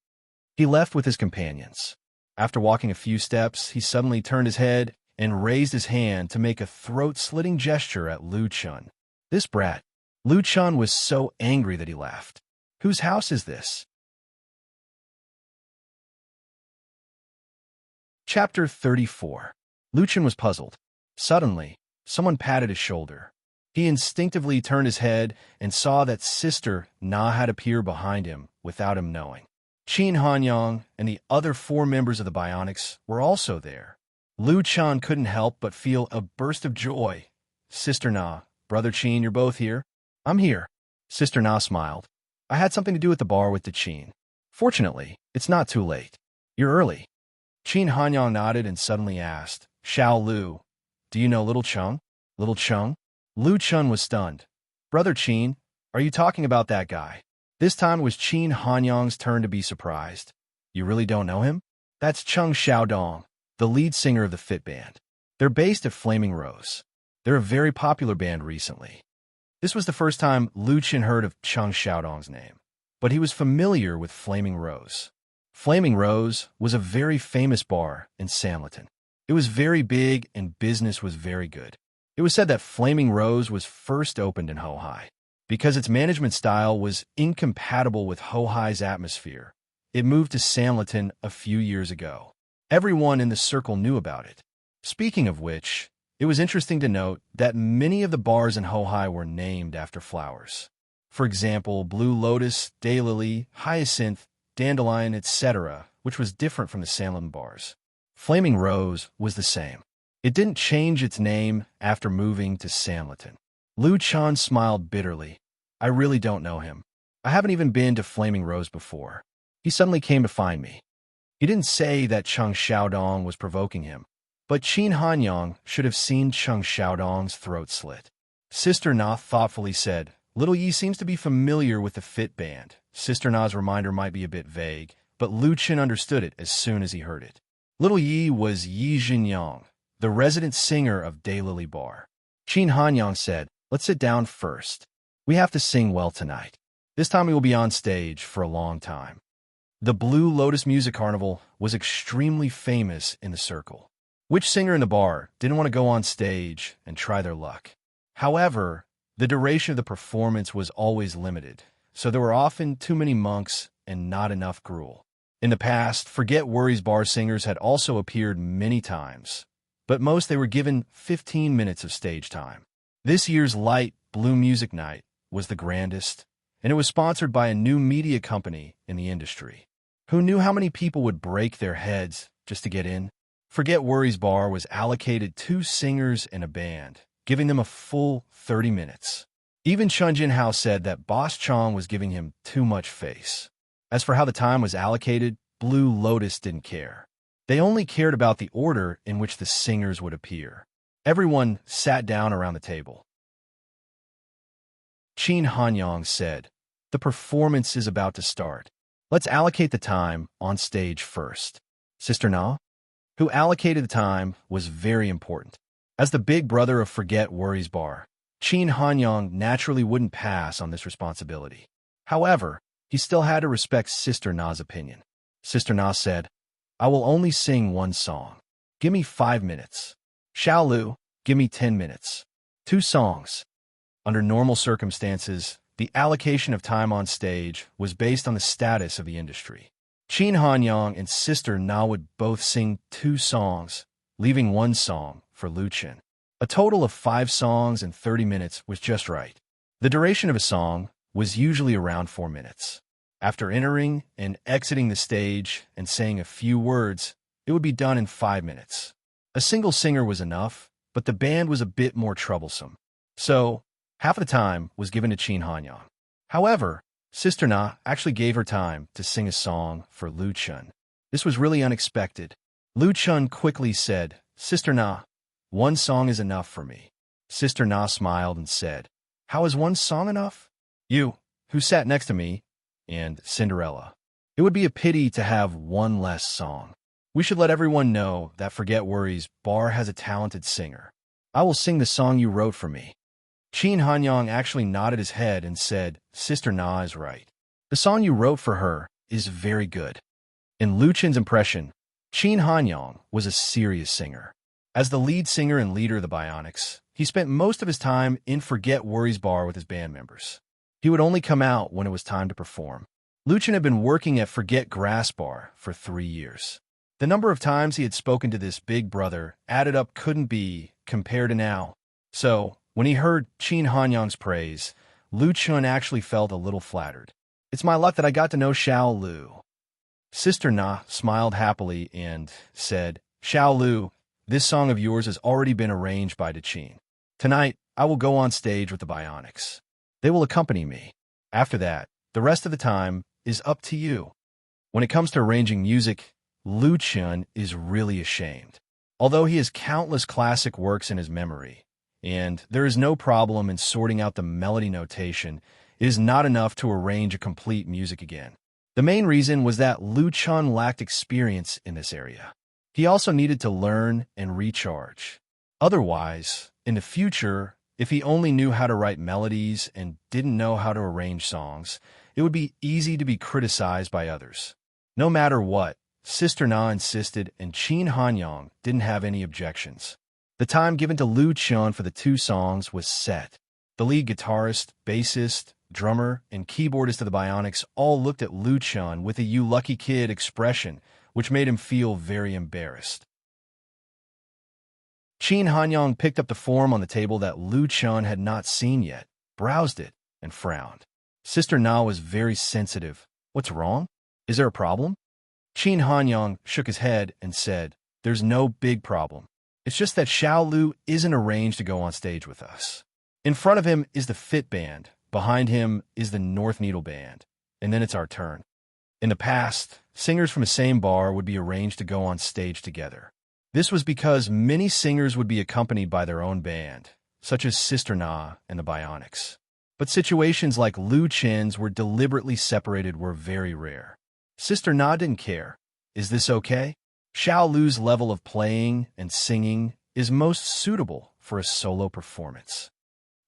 He left with his companions. After walking a few steps, he suddenly turned his head and raised his hand to make a throat-slitting gesture at Lu Chun. This brat. Lu Chun was so angry that he laughed. "Whose house is this?" Chapter 34. Lu Chun was puzzled. Suddenly, someone patted his shoulder. He instinctively turned his head and saw that Sister Na had appeared behind him without him knowing. Qin Hanyang and the other 4 members of the Bionics were also there. Lu Chun couldn't help but feel a burst of joy. "Sister Na, Brother Qin, you're both here?" "I'm here." Sister Na smiled. "I had something to do at the bar with the Qin. Fortunately, it's not too late. You're early." Qin Hanyang nodded and suddenly asked, "Xiao Lu, do you know Little Chung?" "Little Chung?" Lu Chun was stunned. "Brother Qin, are you talking about that guy?" This time it was Qin Hanyang's turn to be surprised. "You really don't know him?" "That's Chung Xiaodong, the lead singer of the Fit Band. They're based at Flaming Rose. They're a very popular band recently." This was the first time Lu Chun heard of Chung Xiaodong's name, but he was familiar with Flaming Rose. Flaming Rose was a very famous bar in Samleton. It was very big and business was very good. It was said that Flaming Rose was first opened in Hohai. Because its management style was incompatible with Hohai's atmosphere, it moved to Samleton a few years ago. Everyone in the circle knew about it. Speaking of which, it was interesting to note that many of the bars in Hohai were named after flowers. For example, Blue Lotus, Daylily, Hyacinth, Dandelion, etc., which was different from the Salem bars. Flaming Rose was the same. It didn't change its name after moving to Samleton. Lu Chun smiled bitterly. "I really don't know him. I haven't even been to Flaming Rose before. He suddenly came to find me." He didn't say that Chung Xiaodong was provoking him, but Qin Hanyang should have seen Chung Xiaodong's throat slit. Sister Na thoughtfully said, "Little Yi seems to be familiar with the Fit Band." Sister Na's reminder might be a bit vague, but Lu Chun understood it as soon as he heard it. Little Yi was Yi Jinyang, the resident singer of Daylily Bar. Qin Hanyang said, "Let's sit down first. We have to sing well tonight. This time we will be on stage for a long time." The Blue Lotus Music Carnival was extremely famous in the circle. Which singer in the bar didn't want to go on stage and try their luck? However, the duration of the performance was always limited, so there were often too many monks and not enough gruel. In the past, Forget Worries bar singers had also appeared many times, but most they were given 15 minutes of stage time. This year's Light Blue Music Night was the grandest, and it was sponsored by a new media company in the industry. Who knew how many people would break their heads just to get in? Forget Worries bar was allocated 2 singers and a band, giving them a full 30 minutes. Even Chun Jin Hao said that Boss Chong was giving him too much face. As for how the time was allocated, Blue Lotus didn't care. They only cared about the order in which the singers would appear. Everyone sat down around the table. Qin Hanyang said, "The performance is about to start. Let's allocate the time on stage first." Sister Na, who allocated the time, was very important. As the big brother of Forget Worries bar, Qin Hanyang naturally wouldn't pass on this responsibility. However, he still had to respect Sister Na's opinion. Sister Na said, "I will only sing one song. Give me 5 minutes. Xiao Lu, give me 10 minutes. 2 songs." Under normal circumstances, the allocation of time on stage was based on the status of the industry. Qin Hanyang and Sister Na would both sing 2 songs, leaving 1 song for Lu Chen. A total of 5 songs and 30 minutes was just right. The duration of a song was usually around 4 minutes. After entering and exiting the stage and saying a few words, it would be done in 5 minutes. A single singer was enough, but the band was a bit more troublesome. So, half of the time was given to Qin Hanyang. However, Sister Na actually gave her time to sing a song for Lu Chen. This was really unexpected. Lu Chen quickly said, "Sister Na, 1 song is enough for me." Sister Na smiled and said, "How is 1 song enough?" "You, who sat next to me, and Cinderella. It would be a pity to have 1 less song. We should let everyone know that Forget Worries bar has a talented singer. I will sing the song you wrote for me." Qin Hanyang actually nodded his head and said, "Sister Na is right. The song you wrote for her is very good." In Lu Chen's impression, Qin Hanyang was a serious singer. As the lead singer and leader of the Bionics, he spent most of his time in Forget Worries bar with his band members. He would only come out when it was time to perform. Lu Chen had been working at Forget Grass bar for 3 years. The number of times he had spoken to this big brother added up couldn't be compared to now. So, when he heard Qin Hanyang's praise, Lu Chen actually felt a little flattered. "It's my luck that I got to know Xiao Lu." Sister Na smiled happily and said, "Xiao Lu, this song of yours has already been arranged by Qin. Tonight, I will go on stage with the Bionics. They will accompany me. After that, the rest of the time is up to you." When it comes to arranging music, Lu Chen is really ashamed. Although he has countless classic works in his memory, and there is no problem in sorting out the melody notation, it is not enough to arrange a complete music again. The main reason was that Lu Chen lacked experience in this area. He also needed to learn and recharge. Otherwise, in the future, if he only knew how to write melodies and didn't know how to arrange songs, it would be easy to be criticized by others. No matter what, Sister Na insisted and Qin Hanyang didn't have any objections. The time given to Lu Chen for the 2 songs was set. The lead guitarist, bassist, drummer, and keyboardist of the Bionics all looked at Lu Chen with a "you lucky kid" expression, which made him feel very embarrassed. Qin Hanyang picked up the form on the table that Lu Chen had not seen yet, browsed it, and frowned. Sister Na was very sensitive. "What's wrong? Is there a problem?" Qin Hanyang shook his head and said, "There's no big problem. It's just that Xiao Lu isn't arranged to go on stage with us. In front of him is the Fit Band, behind him is the North Needle Band, and then it's our turn." In the past, singers from the same bar would be arranged to go on stage together. This was because many singers would be accompanied by their own band, such as Sister Na and the Bionics. But situations like Lu Chen's were deliberately separated were very rare. Sister Na didn't care. "Is this okay? Xiao Lu's level of playing and singing is most suitable for a solo performance."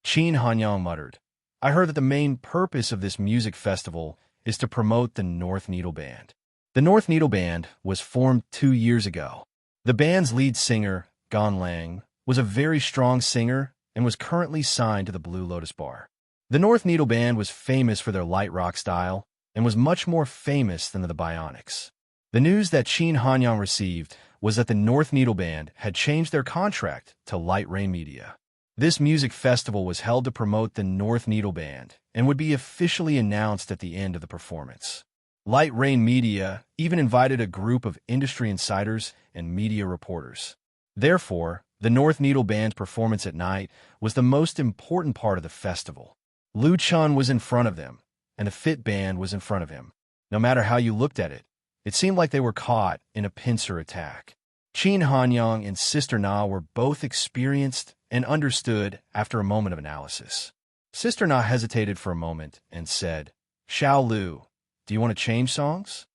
Qin Hanyang muttered, "I heard that the main purpose of this music festival is to promote the North Needle Band." The North Needle Band was formed 2 years ago. The band's lead singer, Gan Lang, was a very strong singer and was currently signed to the Blue Lotus bar. The North Needle Band was famous for their light rock style and was much more famous than the Bionics. The news that Qin Hanyang received was that the North Needle Band had changed their contract to Light Rain Media. This music festival was held to promote the North Needle Band and would be officially announced at the end of the performance. Light Rain Media even invited a group of industry insiders and media reporters. Therefore, the North Needle Band's performance at night was the most important part of the festival. Lu Chun was in front of them, and the Fit Band was in front of him. No matter how you looked at it, it seemed like they were caught in a pincer attack. Qin Hanyang and Sister Na were both experienced and understood after a moment of analysis. Sister Na hesitated for a moment and said, "Xiao Lu, do you want to change songs?"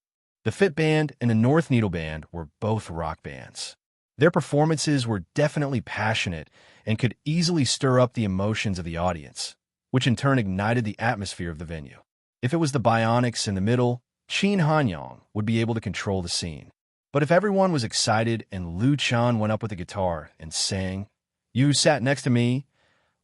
The Fit Band and the North Needle Band were both rock bands. Their performances were definitely passionate and could easily stir up the emotions of the audience, which in turn ignited the atmosphere of the venue. If it was the Bionics in the middle, Qin Hanyang would be able to control the scene. But if everyone was excited and Lu Chan went up with the guitar and sang, "You Sat Next to Me,"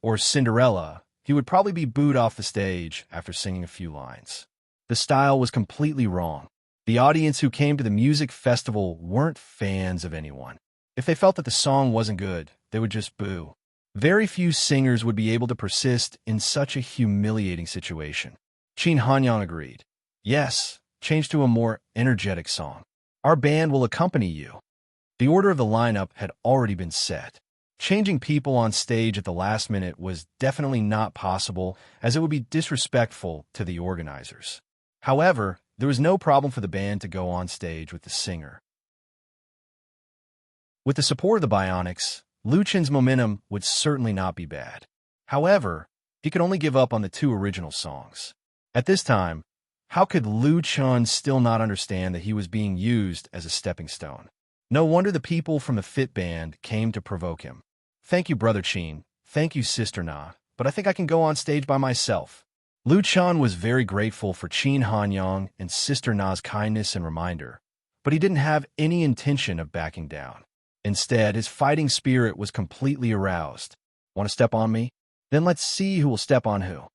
or Cinderella, he would probably be booed off the stage after singing a few lines. The style was completely wrong. The audience who came to the music festival weren't fans of anyone. If they felt that the song wasn't good, they would just boo. Very few singers would be able to persist in such a humiliating situation. Qin Hanyang agreed. "Yes, change to a more energetic song. Our band will accompany you." The order of the lineup had already been set. Changing people on stage at the last minute was definitely not possible, as it would be disrespectful to the organizers. However, there was no problem for the band to go on stage with the singer. With the support of the Bionics, Lu Chen's momentum would certainly not be bad. However, he could only give up on the two original songs. At this time, how could Lu Chen still not understand that he was being used as a stepping stone? No wonder the people from the Fit Band came to provoke him. "Thank you, Brother Qin. Thank you, Sister Na, but I think I can go on stage by myself." Lu Chen was very grateful for Qin Hanyang and Sister Na's kindness and reminder, but he didn't have any intention of backing down. Instead, his fighting spirit was completely aroused. "Want to step on me? Then let's see who will step on who."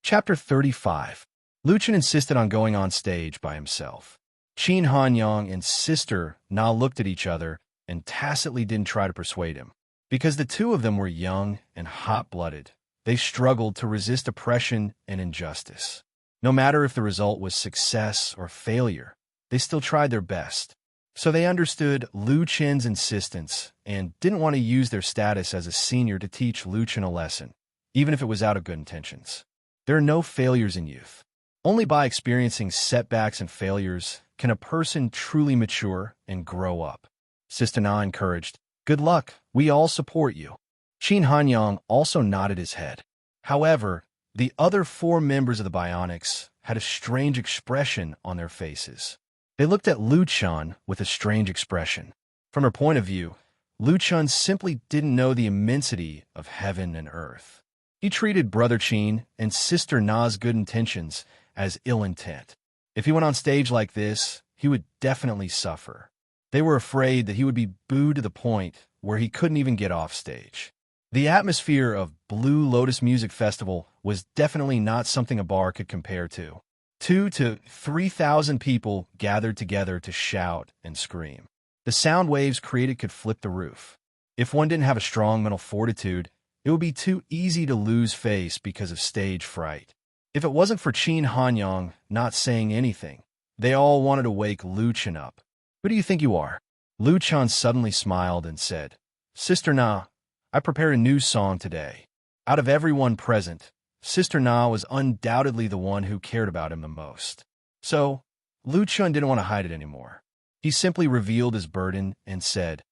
Chapter 35. Lu Chen insisted on going on stage by himself. Qin Hanyang and Sister Na looked at each other and tacitly didn't try to persuade him. Because the two of them were young and hot-blooded, they struggled to resist oppression and injustice. No matter if the result was success or failure, they still tried their best. So they understood Lu Chen's insistence and didn't want to use their status as a senior to teach Lu Chen a lesson, even if it was out of good intentions. There are no failures in youth. Only by experiencing setbacks and failures can a person truly mature and grow up. Sister Na encouraged, "Good luck, we all support you." Qin Hanyang also nodded his head. However, the other four members of the Bionics had a strange expression on their faces. They looked at Lu Chen with a strange expression. From her point of view, Lu Chen simply didn't know the immensity of heaven and earth. He treated Brother Qin and Sister Na's good intentions as ill intent. If he went on stage like this, he would definitely suffer. They were afraid that he would be booed to the point where he couldn't even get off stage. The atmosphere of Blue Lotus Music Festival was definitely not something a bar could compare to. 2,000 to 3,000 people gathered together to shout and scream. The sound waves created could flip the roof. If one didn't have a strong mental fortitude, it would be too easy to lose face because of stage fright. If it wasn't for Qin Hanyang not saying anything, they all wanted to wake Lu Chen up. "Who do you think you are?" Lu Chen suddenly smiled and said, "Sister Na, I prepared a new song today." Out of everyone present, Sister Na was undoubtedly the one who cared about him the most. So, Lu Chen didn't want to hide it anymore. He simply revealed his burden and said,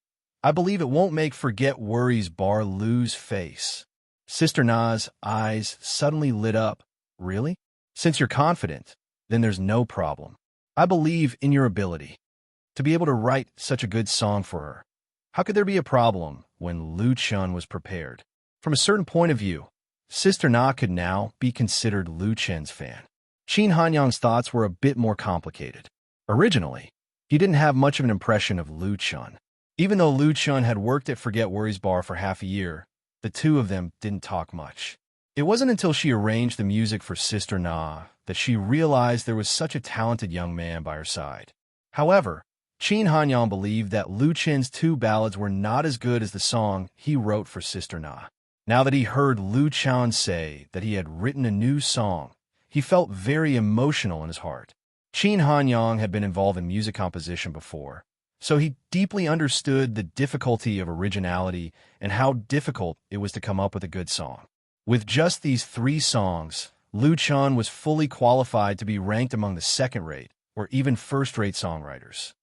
"I believe it won't make Forget Worries Bar lose face." Sister Na's eyes suddenly lit up. "Really? Since you're confident, then there's no problem. I believe in your ability to be able to write such a good song for her." How could there be a problem when Lu Chen was prepared? From a certain point of view, Sister Na could now be considered Lu Chen's fan. Qin Hanyang's thoughts were a bit more complicated. Originally, he didn't have much of an impression of Lu Chen. Even though Lu Chen had worked at Forget Worries Bar for half a year, the two of them didn't talk much. It wasn't until she arranged the music for Sister Na that she realized there was such a talented young man by her side. However, Qin Hanyang believed that Lu Chen's two ballads were not as good as the song he wrote for Sister Na. Now that he heard Lu Chen say that he had written a new song, he felt very emotional in his heart. Qin Hanyang had been involved in music composition before, so he deeply understood the difficulty of originality and how difficult it was to come up with a good song. With just these 3 songs, Lu Chen was fully qualified to be ranked among the second-rate or even first-rate songwriters.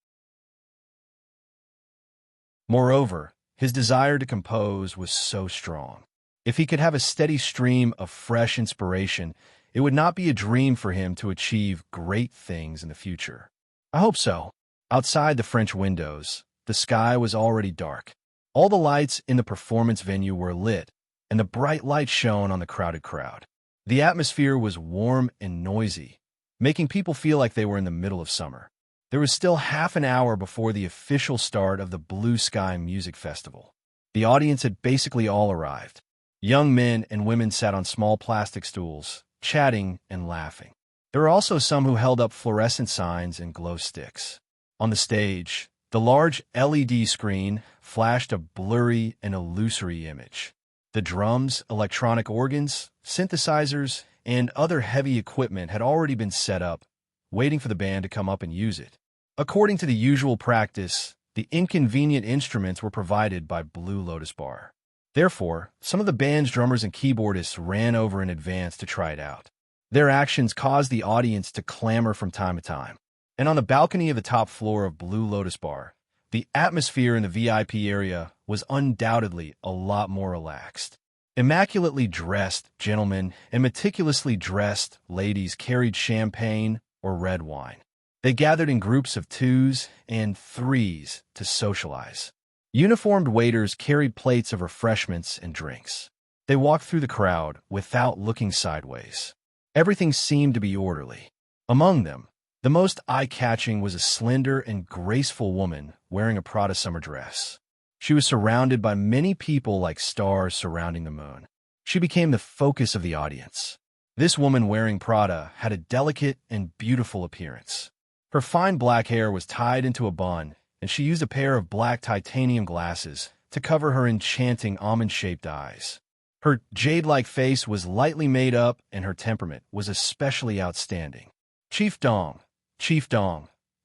Moreover, his desire to compose was so strong. If he could have a steady stream of fresh inspiration, it would not be a dream for him to achieve great things in the future. I hope so. Outside the French windows, the sky was already dark. All the lights in the performance venue were lit, and the bright light shone on the crowded crowd. The atmosphere was warm and noisy, making people feel like they were in the middle of summer. There was still half an hour before the official start of the Blue Sky Music Festival. The audience had basically all arrived. Young men and women sat on small plastic stools, chatting and laughing. There were also some who held up fluorescent signs and glow sticks. On the stage, the large LED screen flashed a blurry and illusory image. The drums, electronic organs, synthesizers, and other heavy equipment had already been set up, waiting for the band to come up and use it. According to the usual practice, the inconvenient instruments were provided by Blue Lotus Bar. Therefore, some of the band's drummers and keyboardists ran over in advance to try it out. Their actions caused the audience to clamor from time to time. And on the balcony of the top floor of Blue Lotus Bar, the atmosphere in the VIP area was undoubtedly a lot more relaxed. Immaculately dressed gentlemen and meticulously dressed ladies carried champagne or red wine. They gathered in groups of 2s and 3s to socialize. Uniformed waiters carried plates of refreshments and drinks. They walked through the crowd without looking sideways. Everything seemed to be orderly. Among them, the most eye-catching was a slender and graceful woman wearing a Prada summer dress. She was surrounded by many people like stars surrounding the moon. She became the focus of the audience. This woman wearing Prada had a delicate and beautiful appearance. Her fine black hair was tied into a bun, and she used a pair of black titanium glasses to cover her enchanting almond-shaped eyes. Her jade-like face was lightly made up, and her temperament was especially outstanding. Chief Dong,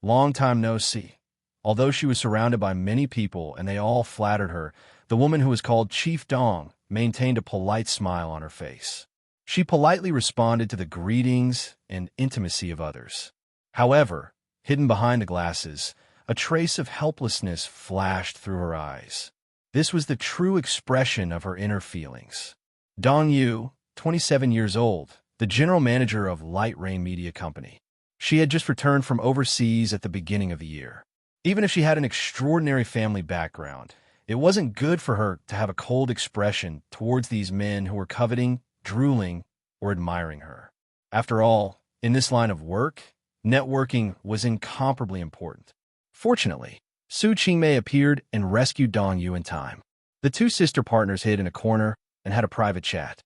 long time no see. Although she was surrounded by many people and they all flattered her, the woman who was called Chief Dong maintained a polite smile on her face. She politely responded to the greetings and intimacy of others. However, hidden behind the glasses, a trace of helplessness flashed through her eyes. This was the true expression of her inner feelings. Dong Yu, 27 years old, the general manager of Light Rain Media Company. She had just returned from overseas at the beginning of the year. Even if she had an extraordinary family background, it wasn't good for her to have a cold expression towards these men who were coveting, drooling, or admiring her. After all, in this line of work, networking was incomparably important. Fortunately, Su Qingmei appeared and rescued Dong Yu in time. The 2 sister partners hid in a corner and had a private chat.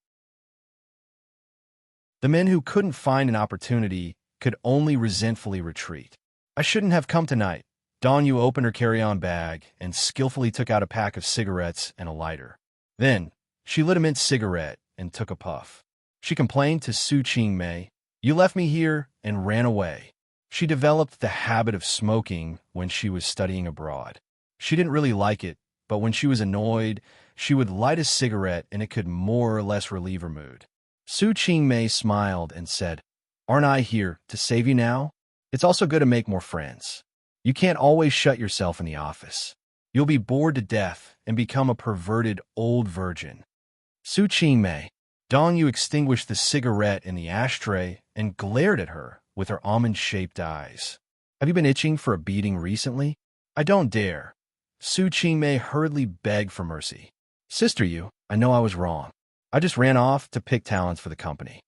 The men who couldn't find an opportunity could only resentfully retreat. I shouldn't have come tonight. Dong Yu opened her carry-on bag and skillfully took out a pack of cigarettes and a lighter. Then, she lit a mint cigarette and took a puff. She complained to Su Qingmei, "You left me here and ran away." She developed the habit of smoking when she was studying abroad. She didn't really like it, but when she was annoyed, she would light a cigarette and it could more or less relieve her mood. Su Qingmei smiled and said, "Aren't I here to save you now? It's also good to make more friends. You can't always shut yourself in the office. You'll be bored to death and become a perverted old virgin." Su Qingmei. Dong Yu extinguished the cigarette in the ashtray and glared at her with her almond-shaped eyes. "Have you been itching for a beating recently?" "I don't dare." Su Qingmei hurriedly begged for mercy. "Sister Yu, I know I was wrong. I just ran off to pick talents for the company."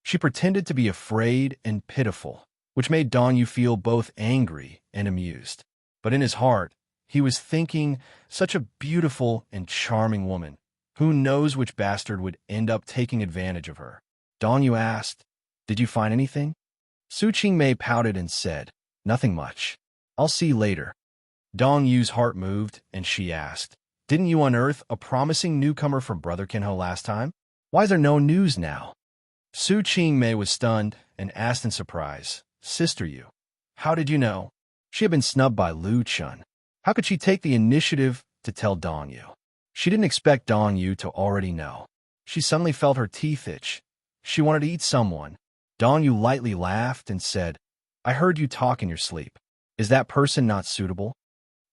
She pretended to be afraid and pitiful, which made Dong Yu feel both angry and amused. But in his heart, he was thinking, such a beautiful and charming woman. Who knows which bastard would end up taking advantage of her? Dong Yu asked, "Did you find anything?" Su Qingmei pouted and said, "Nothing much. I'll see you later." Dong Yu's heart moved, and she asked, "Didn't you unearth a promising newcomer from Brother Kinho last time? Why is there no news now?" Su Qingmei was stunned and asked in surprise, "Sister Yu, how did you know?" She had been snubbed by Lu Chun. How could she take the initiative to tell Dong Yu? She didn't expect Dong Yu to already know. She suddenly felt her teeth itch. She wanted to eat someone. Dong Yu lightly laughed and said, "I heard you talk in your sleep. Is that person not suitable?"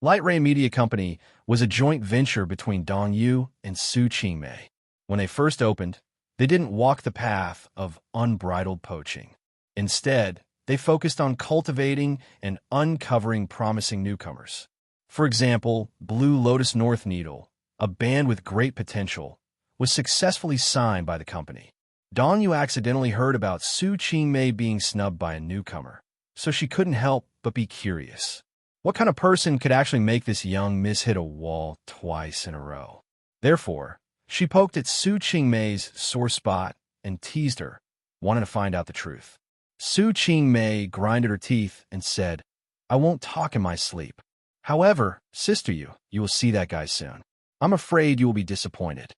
Light Ray Media Company was a joint venture between Dong Yu and Su Qingmei. When they first opened, they didn't walk the path of unbridled poaching. Instead, they focused on cultivating and uncovering promising newcomers. For example, Blue Lotus North Needle, a band with great potential, was successfully signed by the company. Dong Yu accidentally heard about Su Qingmei being snubbed by a newcomer, so she couldn't help but be curious. What kind of person could actually make this young miss hit a wall twice in a row? Therefore, she poked at Su Qingmei's sore spot and teased her, wanting to find out the truth. Su Qingmei grinded her teeth and said, "I won't talk in my sleep. However, Sister Yu, you will see that guy soon. I'm afraid you will be disappointed."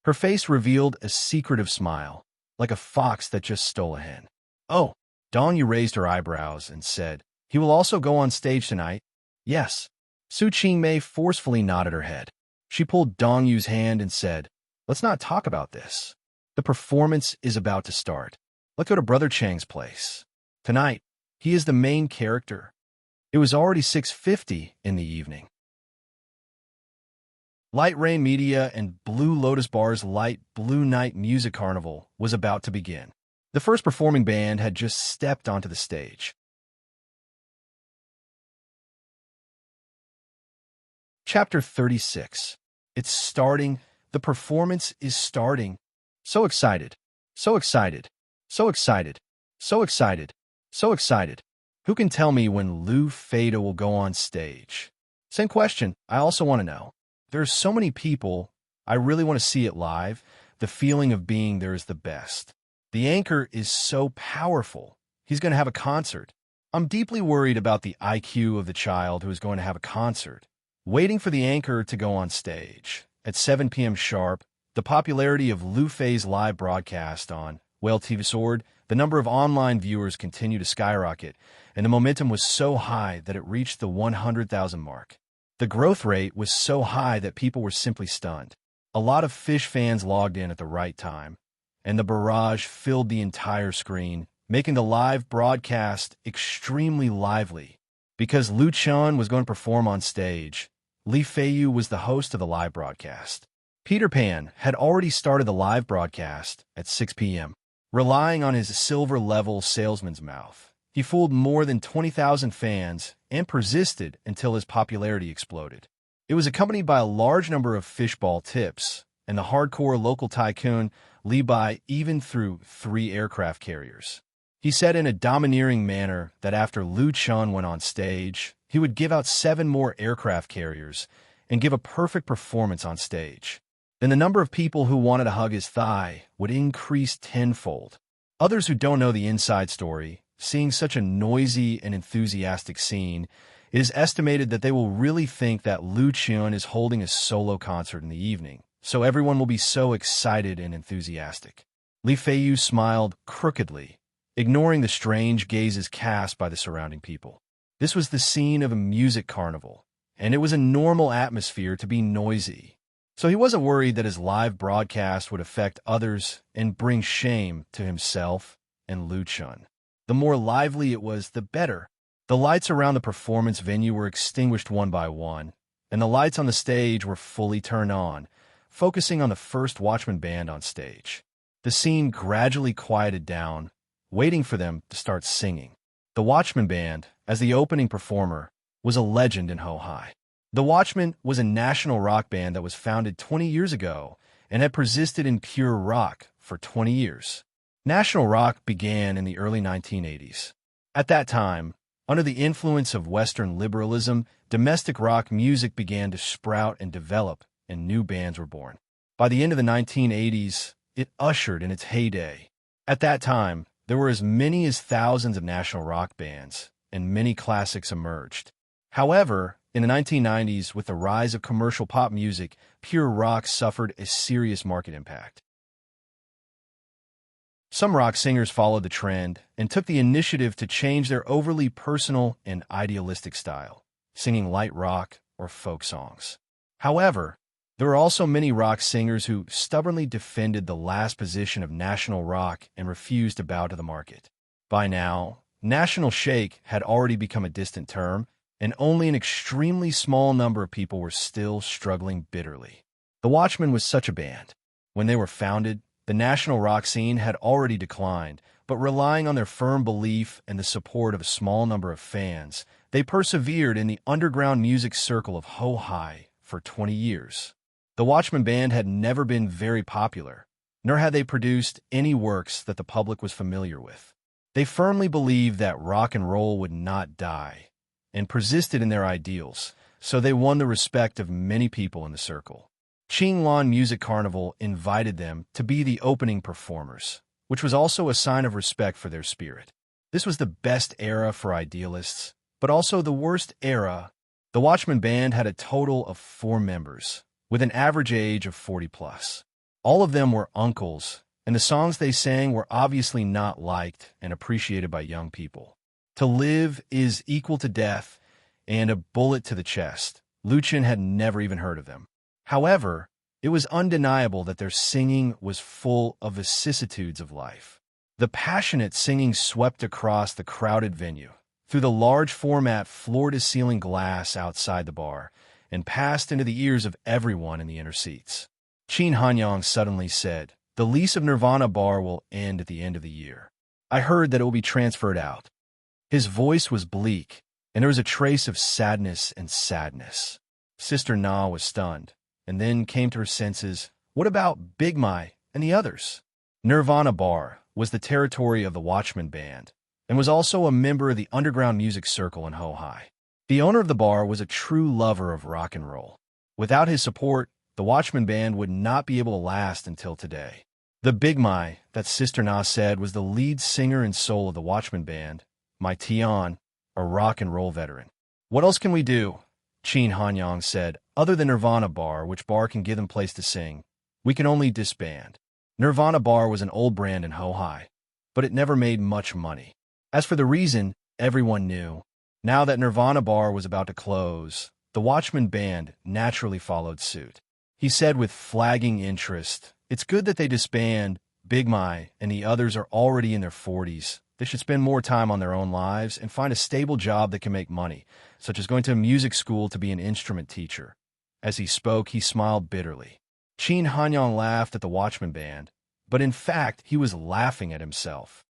Her face revealed a secretive smile, like a fox that just stole a hen. "Oh." Dong Yu raised her eyebrows and said, "He will also go on stage tonight?" "Yes." Su Qingmei forcefully nodded her head. She pulled Dong Yu's hand and said, "Let's not talk about this. The performance is about to start. Let's go to Brother Chang's place. Tonight, he is the main character." It was already 6:50 in the evening. Light Rain Media and Blue Lotus Bar's Light Blue Night Music Carnival was about to begin. The first performing band had just stepped onto the stage. Chapter 36. It's starting. The performance is starting. So excited. So excited. So excited. So excited. So excited. Who can tell me when Lu Fada will go on stage? Same question. I also want to know. There's so many people. I really want to see it live. The feeling of being there is the best. The anchor is so powerful. He's going to have a concert. I'm deeply worried about the IQ of the child who is going to have a concert. Waiting for the anchor to go on stage. At 7 p.m. sharp, the popularity of Lu Fei's live broadcast on Whale TV Sword, the number of online viewers continued to skyrocket, and the momentum was so high that it reached the 100,000 mark. The growth rate was so high that people were simply stunned. A lot of Fish fans logged in at the right time, and the barrage filled the entire screen, making the live broadcast extremely lively. Because Lu Chun was going to perform on stage, Li Feiyu was the host of the live broadcast. Peter Pan had already started the live broadcast at 6 p.m. Relying on his silver-level salesman's mouth, he fooled more than 20,000 fans and persisted until his popularity exploded. It was accompanied by a large number of fishball tips, and the hardcore local tycoon Li Bai even threw 3 aircraft carriers. He said in a domineering manner that after Lu Chun went on stage, he would give out 7 more aircraft carriers and give a perfect performance on stage. Then the number of people who wanted to hug his thigh would increase tenfold. Others who don't know the inside story, seeing such a noisy and enthusiastic scene, it is estimated that they will really think that Lu Chun is holding a solo concert in the evening, so everyone will be so excited and enthusiastic. Li Feiyu smiled crookedly, ignoring the strange gazes cast by the surrounding people. This was the scene of a music carnival, and it was a normal atmosphere to be noisy. So he wasn't worried that his live broadcast would affect others and bring shame to himself and Lu Chun. The more lively it was, the better. The lights around the performance venue were extinguished one by one, and the lights on the stage were fully turned on, focusing on the first Watchman band on stage. The scene gradually quieted down, waiting for them to start singing. The Watchman band, as the opening performer, was a legend in Hohai. The Watchmen was a national rock band that was founded 20 years ago and had persisted in pure rock for 20 years. National rock began in the early 1980s. At that time, under the influence of Western liberalism, domestic rock music began to sprout and develop, and new bands were born. By the end of the 1980s, it ushered in its heyday. At that time, there were as many as thousands of national rock bands, and many classics emerged. However, in the 1990s, with the rise of commercial pop music, pure rock suffered a serious market impact. Some rock singers followed the trend and took the initiative to change their overly personal and idealistic style, singing light rock or folk songs. However, there were also many rock singers who stubbornly defended the last position of national rock and refused to bow to the market. By now, national shake had already become a distant term, and only an extremely small number of people were still struggling bitterly. The Watchmen was such a band. When they were founded, the national rock scene had already declined, but relying on their firm belief and the support of a small number of fans, they persevered in the underground music circle of Ho-Hi for 20 years. The Watchmen band had never been very popular, nor had they produced any works that the public was familiar with. They firmly believed that rock and roll would not die, and persisted in their ideals, so they won the respect of many people in the circle. Qinglan Music Carnival invited them to be the opening performers, which was also a sign of respect for their spirit. This was the best era for idealists, but also the worst era. The Watchmen band had a total of 4 members, with an average age of 40+. All of them were uncles, and the songs they sang were obviously not liked and appreciated by young people. To live is equal to death, and a bullet to the chest. Lucien had never even heard of them. However, it was undeniable that their singing was full of vicissitudes of life. The passionate singing swept across the crowded venue, through the large format floor-to-ceiling glass outside the bar, and passed into the ears of everyone in the inner seats. Qin Hanyang suddenly said, "The lease of Nirvana Bar will end at the end of the year. I heard that it will be transferred out." His voice was bleak, and there was a trace of sadness and sadness. Sister Na was stunned, and then came to her senses. What about Big Mai and the others? Nirvana Bar was the territory of the Watchmen band, and was also a member of the underground music circle in Ho-Hi. The owner of the bar was a true lover of rock and roll. Without his support, the Watchmen band would not be able to last until today. The Big Mai, that Sister Na said, was the lead singer and soul of the Watchmen band, Mai Tian, a rock and roll veteran. "What else can we do?" Qin Hanyang said. "Other than Nirvana Bar, which bar can give them place to sing, we can only disband." Nirvana Bar was an old brand in Ho-Hi, but it never made much money. As for the reason, everyone knew. Now that Nirvana Bar was about to close, the Watchmen band naturally followed suit. He said with flagging interest, "It's good that they disband. Big Mai and the others are already in their 40s. They should spend more time on their own lives and find a stable job that can make money, such as going to a music school to be an instrument teacher." As he spoke, he smiled bitterly. Qin Hanyang laughed at the Watchmen band, but in fact, he was laughing at himself.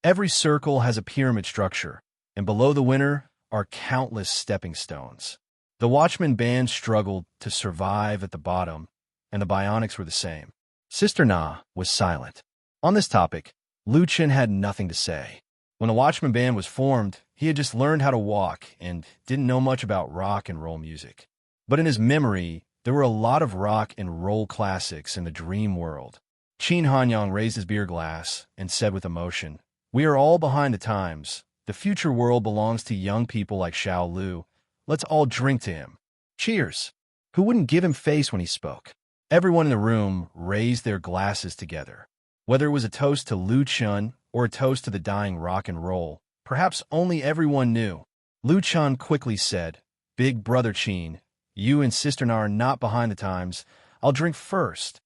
Every circle has a pyramid structure, and below the winner are countless stepping stones. The Watchmen band struggled to survive at the bottom, and the Bionics were the same. Sister Na was silent. On this topic, Lucien had nothing to say. When the Watchmen band was formed, he had just learned how to walk and didn't know much about rock and roll music. But in his memory, there were a lot of rock and roll classics in the dream world. Qin Hanyang raised his beer glass and said with emotion, "We are all behind the times. The future world belongs to young people like Xiao Lu. Let's all drink to him." Cheers! Who wouldn't give him face when he spoke? Everyone in the room raised their glasses together. Whether it was a toast to Lu Chun or a toast to the dying rock and roll, perhaps only everyone knew. Lu Chun quickly said, "Big brother Qin, you and Sister Na are not behind the times. I'll drink first."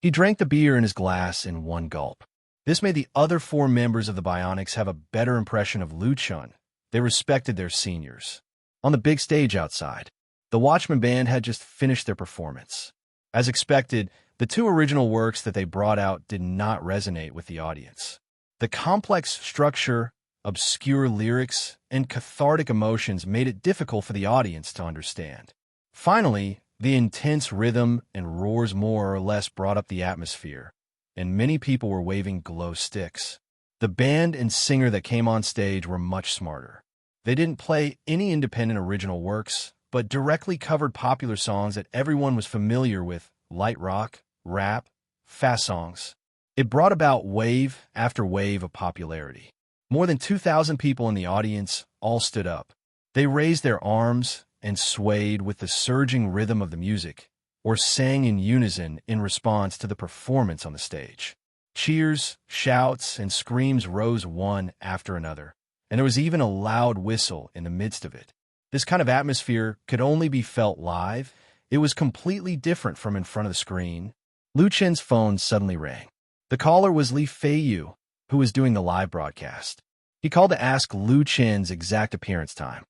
He drank the beer in his glass in one gulp. This made the other 4 members of the Bionics have a better impression of Lu Chun. They respected their seniors. On the big stage outside, the Watchmen band had just finished their performance. As expected, the 2 original works that they brought out did not resonate with the audience. The complex structure, obscure lyrics, and cathartic emotions made it difficult for the audience to understand. Finally, the intense rhythm and roars more or less brought up the atmosphere, and many people were waving glow sticks. The band and singer that came on stage were much smarter. They didn't play any independent original works but directly covered popular songs that everyone was familiar with: light rock, rap, fast songs. It brought about wave after wave of popularity. More than 2,000 people in the audience all stood up. They raised their arms and swayed with the surging rhythm of the music, or sang in unison in response to the performance on the stage. Cheers, shouts, and screams rose one after another, and there was even a loud whistle in the midst of it. This kind of atmosphere could only be felt live. It was completely different from in front of the screen. Lu Chen's phone suddenly rang. The caller was Li Feiyu, who was doing the live broadcast. He called to ask Lu Chen's exact appearance time.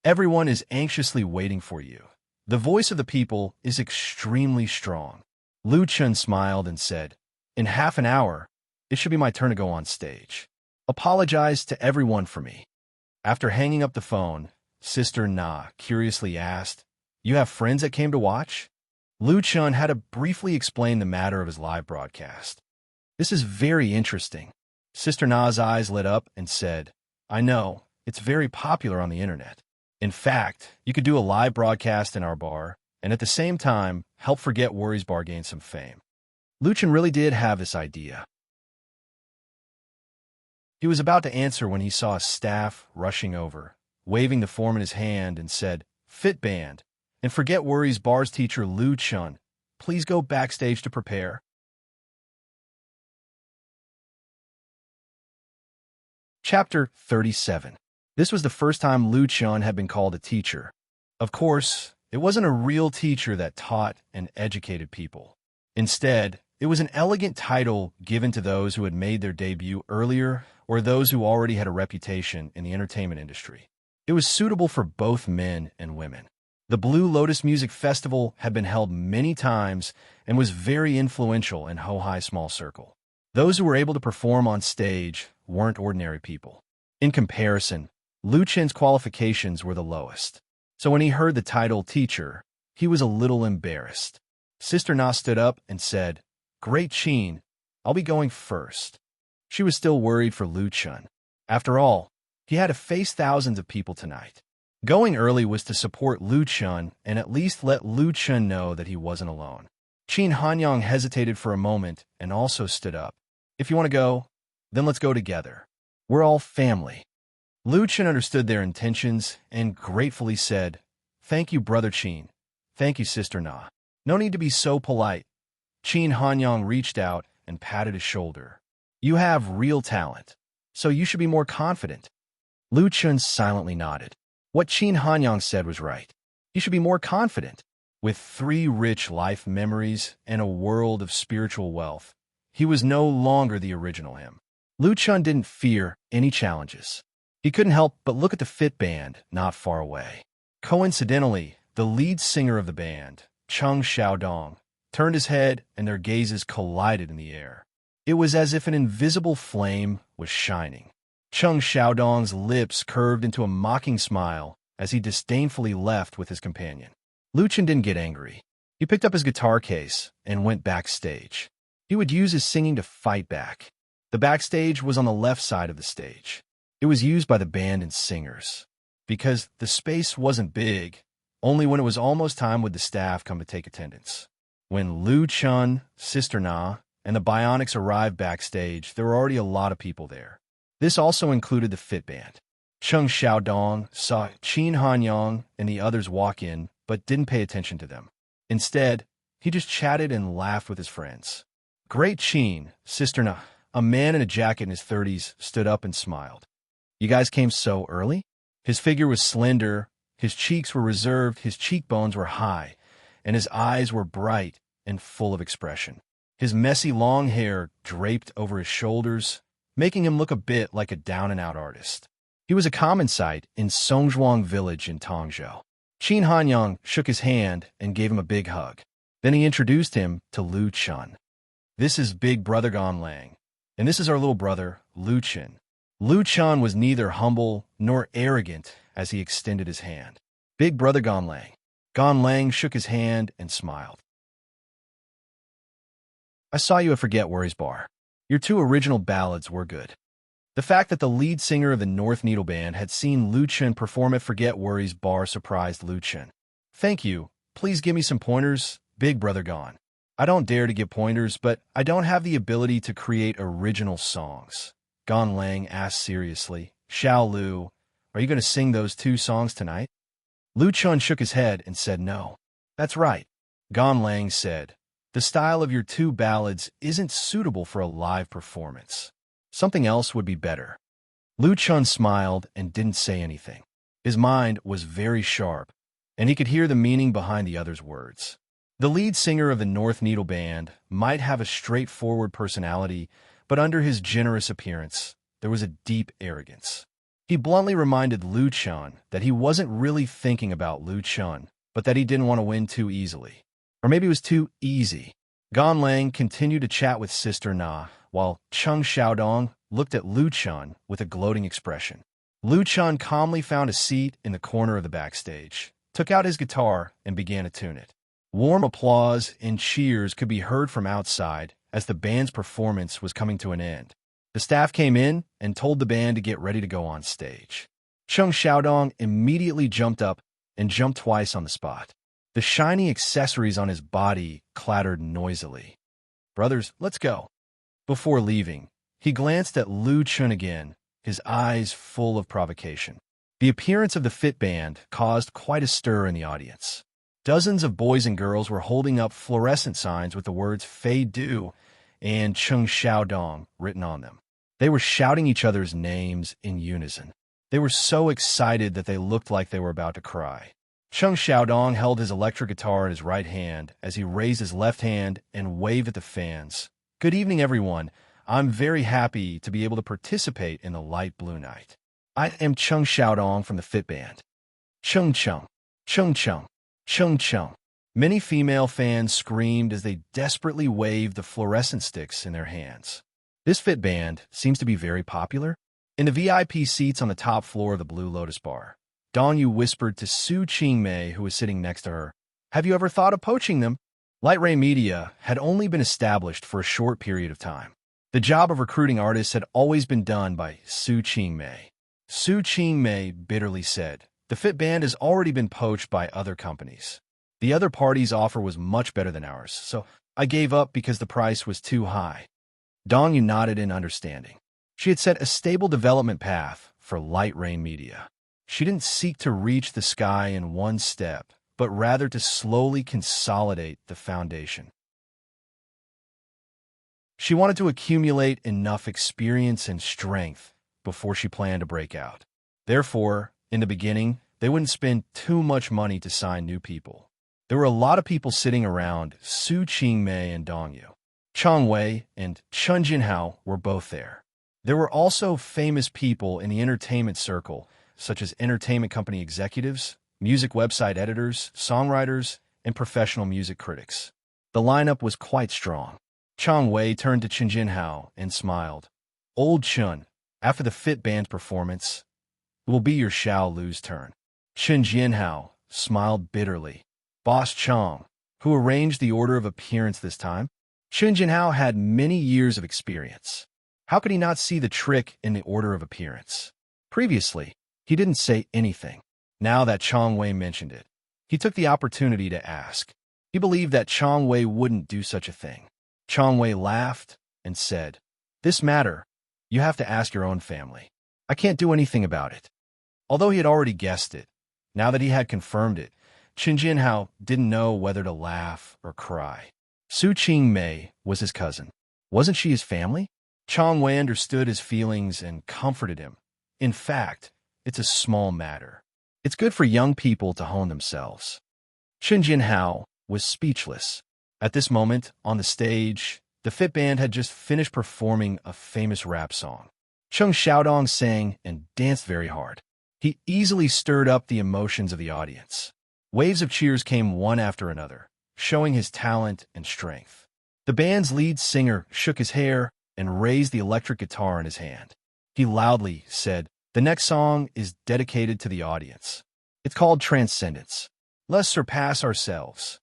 "Everyone is anxiously waiting for you. The voice of the people is extremely strong." Lu Chen smiled and said, "In half an hour, it should be my turn to go on stage. Apologize to everyone for me." After hanging up the phone, Sister Na curiously asked, "You have friends that came to watch?" Lu Chen had to briefly explain the matter of his live broadcast. "This is very interesting." Sister Na's eyes lit up and said, "I know, it's very popular on the internet. In fact, you could do a live broadcast in our bar, and at the same time, help Forget Worries Bar gain some fame." Lu Chen really did have this idea. He was about to answer when he saw a staff rushing over, waving the form in his hand, and said, "Fit Band, and Forget Worries Bar's teacher Lu Chen, please go backstage to prepare." Chapter 37. This was the first time Lu Chen had been called a teacher. Of course, it wasn't a real teacher that taught and educated people. Instead, it was an elegant title given to those who had made their debut earlier or those who already had a reputation in the entertainment industry. It was suitable for both men and women. The Blue Lotus Music Festival had been held many times and was very influential in Hohai Small Circle. Those who were able to perform on stage weren't ordinary people. In comparison, Lu Chen's qualifications were the lowest. So when he heard the title teacher, he was a little embarrassed. Sister Na stood up and said, "Great Qin, I'll be going first." She was still worried for Lu Chen. After all, he had to face thousands of people tonight. Going early was to support Lu Chen and at least let Lu Chen know that he wasn't alone. Qin Hanyang hesitated for a moment and also stood up. "If you want to go, then let's go together. We're all family." Lu Chen understood their intentions and gratefully said, "Thank you, Brother Qin. Thank you, Sister Na. No need to be so polite." Qin Hanyang reached out and patted his shoulder. "You have real talent, so you should be more confident." Lu Chen silently nodded. What Qin Hanyang said was right. He should be more confident. With 3 rich life memories and a world of spiritual wealth, he was no longer the original him. Lu Chen didn't fear any challenges. He couldn't help but look at the Fit Band not far away. Coincidentally, the lead singer of the band, Cheng Xiaodong, turned his head and their gazes collided in the air. It was as if an invisible flame was shining. Cheng Xiaodong's lips curved into a mocking smile as he disdainfully left with his companion. Lu Chen didn't get angry. He picked up his guitar case and went backstage. He would use his singing to fight back. The backstage was on the left side of the stage. It was used by the band and singers. Because the space wasn't big, only when it was almost time would the staff come to take attendance. When Lu Chen, Sister Na, and the Bionics arrived backstage, there were already a lot of people there. This also included the Fit Band. Cheng Xiaodong saw Qin Hanyang and the others walk in, but didn't pay attention to them. Instead, he just chatted and laughed with his friends. "Great Qin, Sister Na." A man in a jacket in his 30s stood up and smiled. "You guys came so early?" His figure was slender, his cheeks were reserved, his cheekbones were high, and his eyes were bright and full of expression. His messy long hair draped over his shoulders, making him look a bit like a down-and-out artist. He was a common sight in Songzhuang village in Tongzhou. Qin Hanyang shook his hand and gave him a big hug. Then he introduced him to Lu Chen. "This is Big Brother Ganlang, and this is our little brother, Lu Chen." Lu Chen was neither humble nor arrogant as he extended his hand. "Big Brother Ganlang." Ganlang shook his hand and smiled. "I saw you at Forget Worries Bar. Your 2 original ballads were good." The fact that the lead singer of the North Needle Band had seen Lu Chen perform at Forget Worries Bar surprised Lu Chen. Thank you. Please give me some pointers, Big Brother Gone. I don't dare to give pointers, but I don't have the ability to create original songs. Gan Lang asked seriously. Xiao Lu, are you going to sing those two songs tonight? Lu Chun shook his head and said no. That's right. Gan Lang said, the style of your two ballads isn't suitable for a live performance. Something else would be better. Lu Chun smiled and didn't say anything. His mind was very sharp, and he could hear the meaning behind the other's words. The lead singer of the North Needle Band might have a straightforward personality, but under his generous appearance, there was a deep arrogance. He bluntly reminded Lu Chun that he wasn't really thinking about Lu Chun, but that he didn't want to win too easily. Or maybe it was too easy. Gan Lang continued to chat with Sister Na, while Chung Xiaodong looked at Lu Chun with a gloating expression. Lu Chun calmly found a seat in the corner of the backstage, took out his guitar, and began to tune it. Warm applause and cheers could be heard from outside as the band's performance was coming to an end. The staff came in and told the band to get ready to go on stage. Chung Xiaodong immediately jumped up and jumped twice on the spot. The shiny accessories on his body clattered noisily. Brothers, let's go. Before leaving, he glanced at Lu Chun again, his eyes full of provocation. The appearance of the fit band caused quite a stir in the audience. Dozens of boys and girls were holding up fluorescent signs with the words Fei Du and Chung Xiaodong written on them. They were shouting each other's names in unison. They were so excited that they looked like they were about to cry. Chung Xiaodong held his electric guitar in his right hand as he raised his left hand and waved at the fans. Good evening, everyone. I'm very happy to be able to participate in the light blue night. I am Chung Xiaodong from the Fit Band. Chung Chung, Chung Chung, Chung Chung. Many female fans screamed as they desperately waved the fluorescent sticks in their hands. This Fit Band seems to be very popular. In the VIP seats on the top floor of the Blue Lotus Bar, Dong Yu whispered to Su Qingmei, who was sitting next to her, have you ever thought of poaching them? Light Ray Media had only been established for a short period of time. The job of recruiting artists had always been done by Su Qingmei. Su Qingmei bitterly said, the Fit Band has already been poached by other companies. The other party's offer was much better than ours, so I gave up because the price was too high. Dong Yu nodded in understanding. She had set a stable development path for Light Rain Media. She didn't seek to reach the sky in one step, but rather to slowly consolidate the foundation. She wanted to accumulate enough experience and strength before she planned to break out. Therefore, in the beginning, they wouldn't spend too much money to sign new people. There were a lot of people sitting around Su Qingmei and Dong Yu. Chang Wei and Chun Jinhao were both there. There were also famous people in the entertainment circle, such as entertainment company executives, music website editors, songwriters, and professional music critics. The lineup was quite strong. Chang Wei turned to Chun Jinhao and smiled. Old Chun, after the Fit Band performance, it will be your Xiao Lu's turn. Chun Jinhao smiled bitterly. Boss Chang, who arranged the order of appearance this time, Chun Jinhao had many years of experience. How could he not see the trick in the order of appearance? Previously, he didn't say anything. Now that Chang Wei mentioned it, he took the opportunity to ask. He believed that Chang Wei wouldn't do such a thing. Chang Wei laughed and said, this matter, you have to ask your own family. I can't do anything about it. Although he had already guessed it, now that he had confirmed it, Chun Jinhao didn't know whether to laugh or cry. Su Qingmei was his cousin. Wasn't she his family? Chang Wei understood his feelings and comforted him. In fact, it's a small matter. It's good for young people to hone themselves. Chun Jinhao was speechless. At this moment, on the stage, the Fit Band had just finished performing a famous rap song. Chung Xiaodong sang and danced very hard. He easily stirred up the emotions of the audience. Waves of cheers came one after another, showing his talent and strength. The band's lead singer shook his hair and raised the electric guitar in his hand. He loudly said, the next song is dedicated to the audience. It's called Transcendence. Let's surpass ourselves.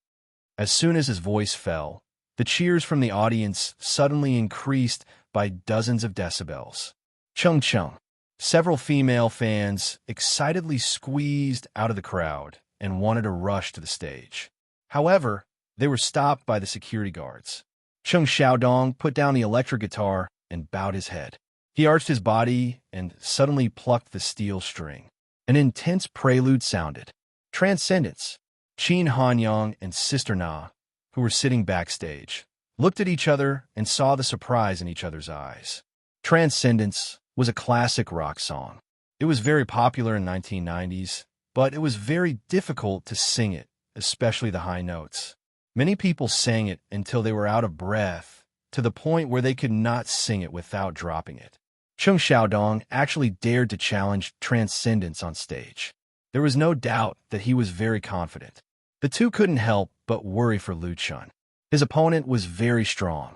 As soon as his voice fell, the cheers from the audience suddenly increased by dozens of decibels. Chung Chung. Several female fans excitedly squeezed out of the crowd and wanted to rush to the stage. However, they were stopped by the security guards. Chung Xiaodong put down the electric guitar and bowed his head. He arched his body and suddenly plucked the steel string. An intense prelude sounded. Transcendence. Qin Hanyang and Sister Na, who were sitting backstage, looked at each other and saw the surprise in each other's eyes. Transcendence was a classic rock song. It was very popular in 1990s, but it was very difficult to sing it, especially the high notes. Many people sang it until they were out of breath, to the point where they could not sing it without dropping it. Chung Xiaodong actually dared to challenge Transcendence on stage. There was no doubt that he was very confident. The two couldn't help but worry for Lu Chun. His opponent was very strong.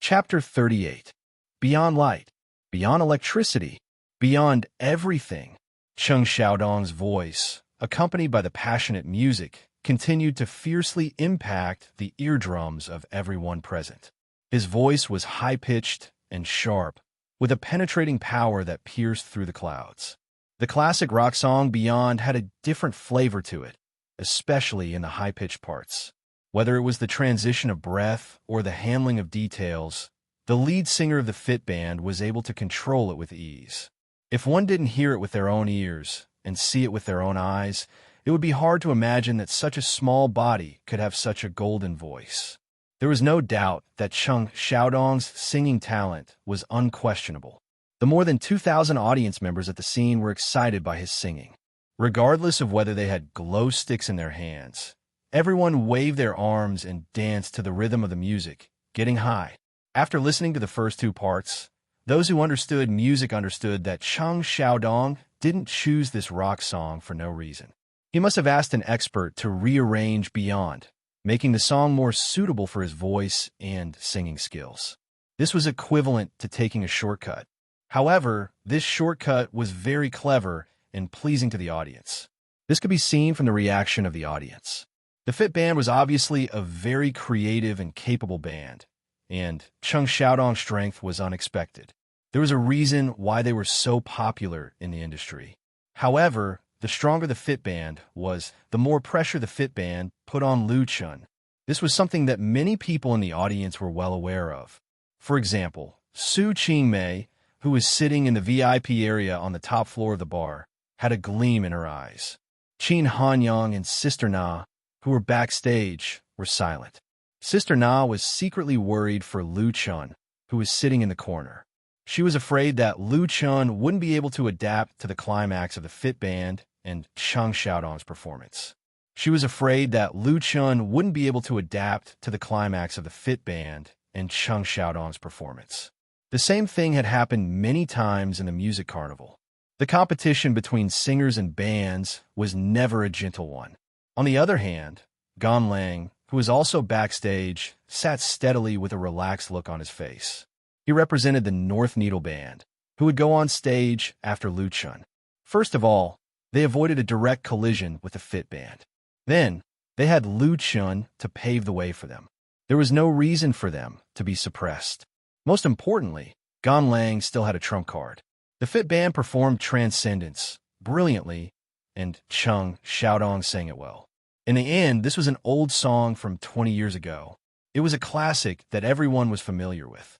Chapter 38. Beyond light, beyond electricity, beyond everything. Chung Xiaodong's voice, accompanied by the passionate music, continued to fiercely impact the eardrums of everyone present. His voice was high-pitched and sharp, with a penetrating power that pierced through the clouds. The classic rock song Beyond had a different flavor to it, especially in the high-pitched parts. Whether it was the transition of breath or the handling of details, the lead singer of the Fit Band was able to control it with ease. If one didn't hear it with their own ears and see it with their own eyes, it would be hard to imagine that such a small body could have such a golden voice. There was no doubt that Chung Xiaodong's singing talent was unquestionable. The more than 2,000 audience members at the scene were excited by his singing. Regardless of whether they had glow sticks in their hands, everyone waved their arms and danced to the rhythm of the music, getting high. After listening to the first two parts, those who understood music understood that Chung Xiaodong didn't choose this rock song for no reason. He must have asked an expert to rearrange Beyond, making the song more suitable for his voice and singing skills. This was equivalent to taking a shortcut. However, this shortcut was very clever and pleasing to the audience. This could be seen from the reaction of the audience. The Fit Band was obviously a very creative and capable band, and Chung Xiaodong's strength was unexpected. There was a reason why they were so popular in the industry. However, the stronger the Fit Band was, the more pressure the Fit Band put on Lu Chun. This was something that many people in the audience were well aware of. For example, Su Qingmei, who was sitting in the VIP area on the top floor of the bar, had a gleam in her eyes. Qin Hanyang and Sister Na, who were backstage, were silent. Sister Na was secretly worried for Lu Chun, who was sitting in the corner. She was afraid that Lu Chun wouldn't be able to adapt to the climax of the Fit Band and Chung Xiaodong's performance. She was afraid that Lu Chun wouldn't be able to adapt to the climax of the Fit Band and Chung Xiaodong's performance. The same thing had happened many times in the music carnival. The competition between singers and bands was never a gentle one. On the other hand, Gan Lang, who was also backstage, sat steadily with a relaxed look on his face. He represented the North Needle Band, who would go on stage after Lu Chun. First of all, they avoided a direct collision with the Fit Band. Then, they had Lu Chun to pave the way for them. There was no reason for them to be suppressed. Most importantly, Gan Lang still had a trump card. The Fit Band performed Transcendence brilliantly, and Chung Xiaodong sang it well. In the end, this was an old song from 20 years ago. It was a classic that everyone was familiar with.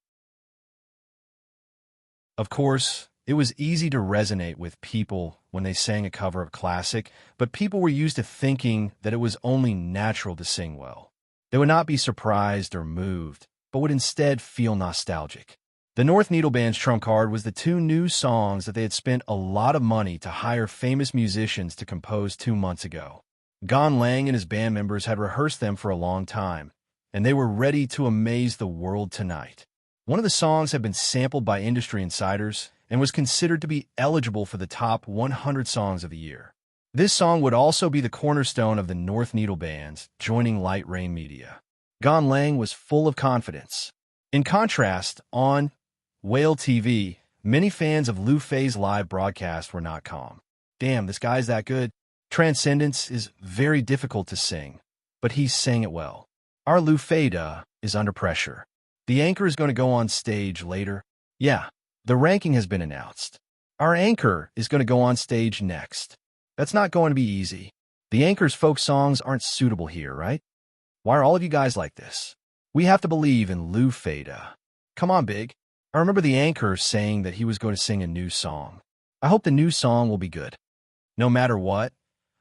Of course, it was easy to resonate with people when they sang a cover of a classic, but people were used to thinking that it was only natural to sing well. They would not be surprised or moved, but would instead feel nostalgic. The North Needle Band's trump card was the two new songs that they had spent a lot of money to hire famous musicians to compose 2 months ago. Gan Lang and his band members had rehearsed them for a long time, and they were ready to amaze the world tonight. One of the songs had been sampled by industry insiders and was considered to be eligible for the top 100 songs of the year. This song would also be the cornerstone of the North Needle Band's joining Light Rain Media. Gan Lang was full of confidence. In contrast, on Whale TV, many fans of Lu Fei's live broadcast were not calm. Damn, this guy's that good. Transcendence is very difficult to sing, but he sang it well. Our Lu Fei is under pressure. The anchor is going to go on stage later. Yeah, the ranking has been announced. Our anchor is going to go on stage next. That's not going to be easy. The anchor's folk songs aren't suitable here, right? Why are all of you guys like this? We have to believe in Lou Feda. Come on, Big. I remember the anchor saying that he was going to sing a new song. I hope the new song will be good. No matter what,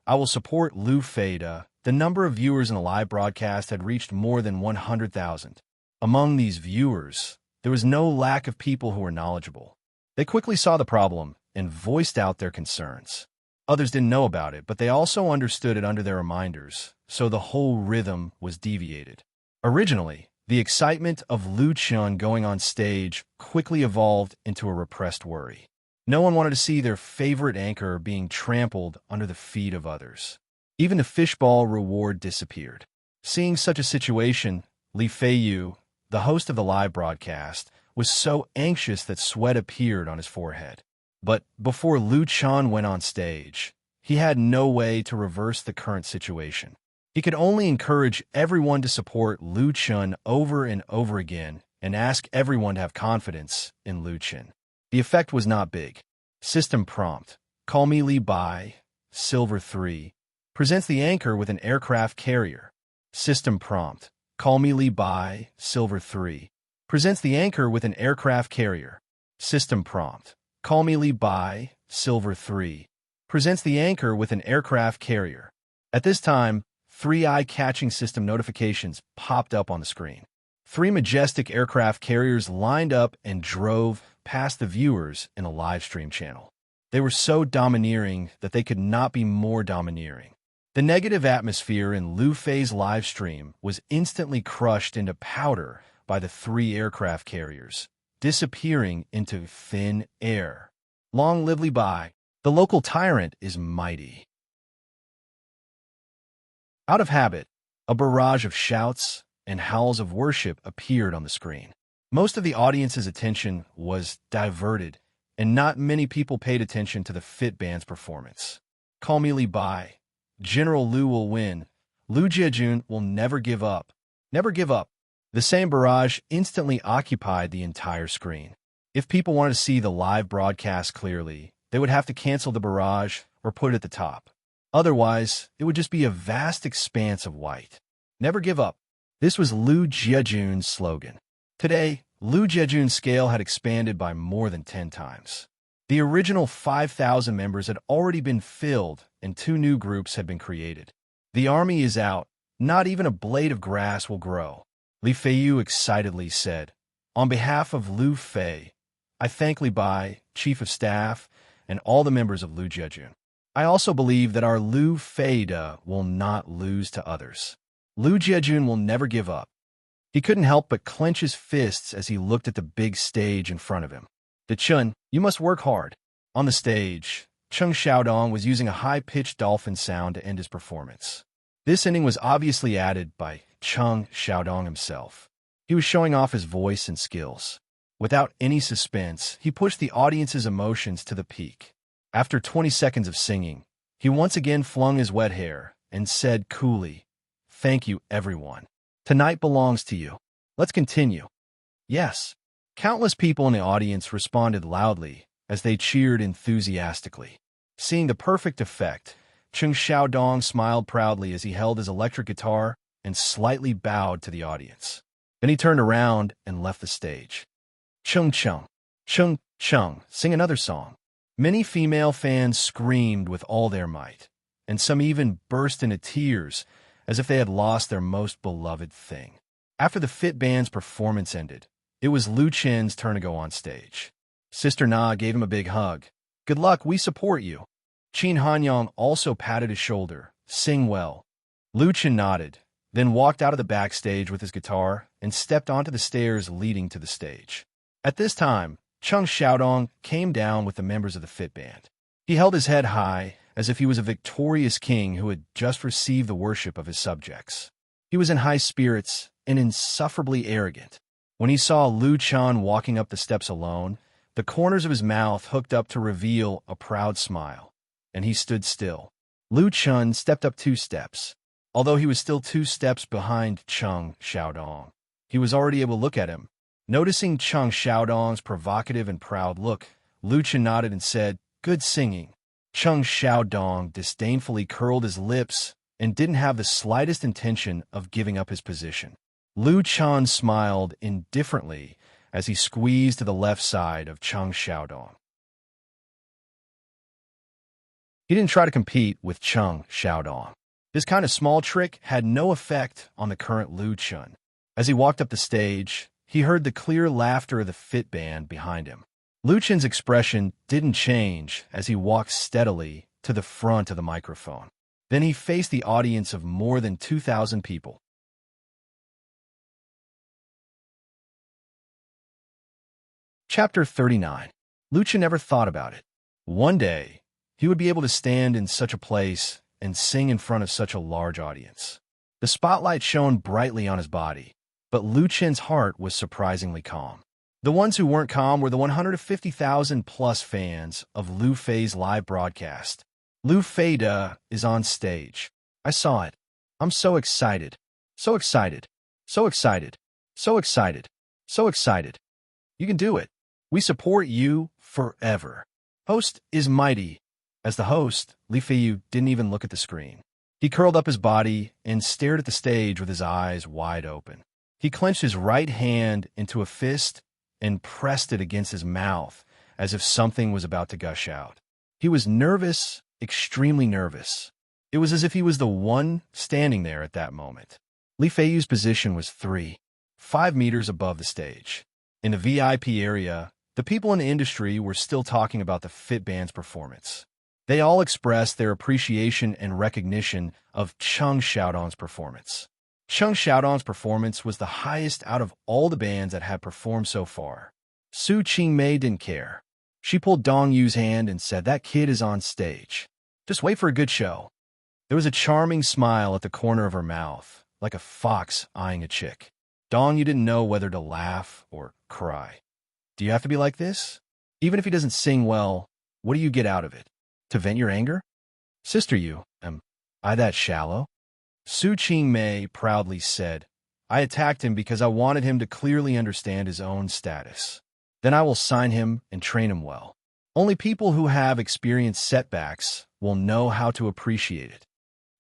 I will support Lou Feda. The number of viewers in the live broadcast had reached more than 100,000. Among these viewers, there was no lack of people who were knowledgeable. They quickly saw the problem and voiced out their concerns. Others didn't know about it, but they also understood it under their reminders, so the whole rhythm was deviated. Originally, the excitement of Lu Chun going on stage quickly evolved into a repressed worry. No one wanted to see their favorite anchor being trampled under the feet of others. Even the fishball reward disappeared. Seeing such a situation, Li Feiyu, the host of the live broadcast, was so anxious that sweat appeared on his forehead. But before Lu Chun went on stage, he had no way to reverse the current situation. He could only encourage everyone to support Lu Chun over and over again and ask everyone to have confidence in Lu Chun. The effect was not big. System prompt, call me Li Bai, Silver 3, presents the anchor with an aircraft carrier. System prompt, call me Li Bai, Silver 3, presents the anchor with an aircraft carrier. System prompt, call me Li Bai, Silver 3, presents the anchor with an aircraft carrier. At this time, 3 eye-catching system notifications popped up on the screen. 3 majestic aircraft carriers lined up and drove past the viewers in a live stream channel. They were so domineering that they could not be more domineering. The negative atmosphere in Lu Fei's live stream was instantly crushed into powder by the 3 aircraft carriers, disappearing into thin air. Long live Li Bai. The local tyrant is mighty. Out of habit, a barrage of shouts and howls of worship appeared on the screen. Most of the audience's attention was diverted, and not many people paid attention to the Fit Band's performance. Call me Li Bai. General Lu will win. Lu Jiejun will never give up. Never give up. The same barrage instantly occupied the entire screen. If people wanted to see the live broadcast clearly, they would have to cancel the barrage or put it at the top. Otherwise, it would just be a vast expanse of white. Never give up. This was Lu Jiejun's slogan. Today, Lu Jiejun's scale had expanded by more than 10 times. The original 5,000 members had already been filled, and 2 new groups had been created. The army is out. Not even a blade of grass will grow. Li Feiyu excitedly said, on behalf of Lu Fei, I thank Li Bai, Chief of Staff, and all the members of Lu Jiejun. I also believe that our Lu Feda will not lose to others. Lu Jiejun will never give up. He couldn't help but clench his fists as he looked at the big stage in front of him. De Chun, you must work hard. On the stage, Chung Xiaodong was using a high-pitched dolphin sound to end his performance. This ending was obviously added by Chung Xiaodong himself. He was showing off his voice and skills. Without any suspense, he pushed the audience's emotions to the peak. After 20 seconds of singing, he once again flung his wet hair and said coolly, thank you, everyone. Tonight belongs to you. Let's continue. Yes. Countless people in the audience responded loudly as they cheered enthusiastically. Seeing the perfect effect, Chung Xiaodong smiled proudly as he held his electric guitar and slightly bowed to the audience. Then he turned around and left the stage. Chung Chung, Chung Chung, sing another song. Many female fans screamed with all their might, and some even burst into tears as if they had lost their most beloved thing. After the Fit Band's performance ended, it was Lu Chen's turn to go on stage. Sister Na gave him a big hug. Good luck, we support you. Qin Hanyang also patted his shoulder. Sing well. Lu Chen nodded, then walked out of the backstage with his guitar and stepped onto the stairs leading to the stage. At this time, Chung Xiaodong came down with the members of the Fit Band. He held his head high as if he was a victorious king who had just received the worship of his subjects. He was in high spirits and insufferably arrogant. When he saw Lu Chan walking up the steps alone, the corners of his mouth hooked up to reveal a proud smile, and he stood still. Lu Chun stepped up 2 steps. Although he was still 2 steps behind Chung Xiaodong, he was already able to look at him. Noticing Chung Xiaodong's provocative and proud look, Lu Chen nodded and said, "Good singing." Chung Xiaodong disdainfully curled his lips and didn't have the slightest intention of giving up his position. Lu Chen smiled indifferently as he squeezed to the left side of Chung Xiaodong. He didn't try to compete with Chung Xiaodong. This kind of small trick had no effect on the current Lu Chen. As he walked up the stage, he heard the clear laughter of the fit band behind him. Lu Chen's expression didn't change as he walked steadily to the front of the microphone. Then he faced the audience of more than 2,000 people. Chapter 39. Lu Chen never thought about it. One day, he would be able to stand in such a place and sing in front of such a large audience. The spotlight shone brightly on his body, but Lu Chen's heart was surprisingly calm. The ones who weren't calm were the 150,000-plus fans of Lu Fei's live broadcast. Lu Fei is on stage. I saw it. I'm so excited. So excited. So excited. So excited. So excited. You can do it. We support you forever. Host is mighty. As the host, Li Feiyu didn't even look at the screen. He curled up his body and stared at the stage with his eyes wide open. He clenched his right hand into a fist and pressed it against his mouth as if something was about to gush out. He was nervous, extremely nervous. It was as if he was the one standing there at that moment. Li Feiyu's position was 5 meters above the stage. In the VIP area, the people in the industry were still talking about the fit band's performance. They all expressed their appreciation and recognition of Chung Xiaodong's performance. Chung Xiaodong's performance was the highest out of all the bands that had performed so far. Su Qingmei didn't care. She pulled Dong Yu's hand and said, "That kid is on stage. Just wait for a good show." There was a charming smile at the corner of her mouth, like a fox eyeing a chick. Dong Yu didn't know whether to laugh or cry. Do you have to be like this? Even if he doesn't sing well, what do you get out of it? To vent your anger? Sister Yu, am I that shallow? Su Qingmei proudly said, "I attacked him because I wanted him to clearly understand his own status. Then I will sign him and train him well. Only people who have experienced setbacks will know how to appreciate it."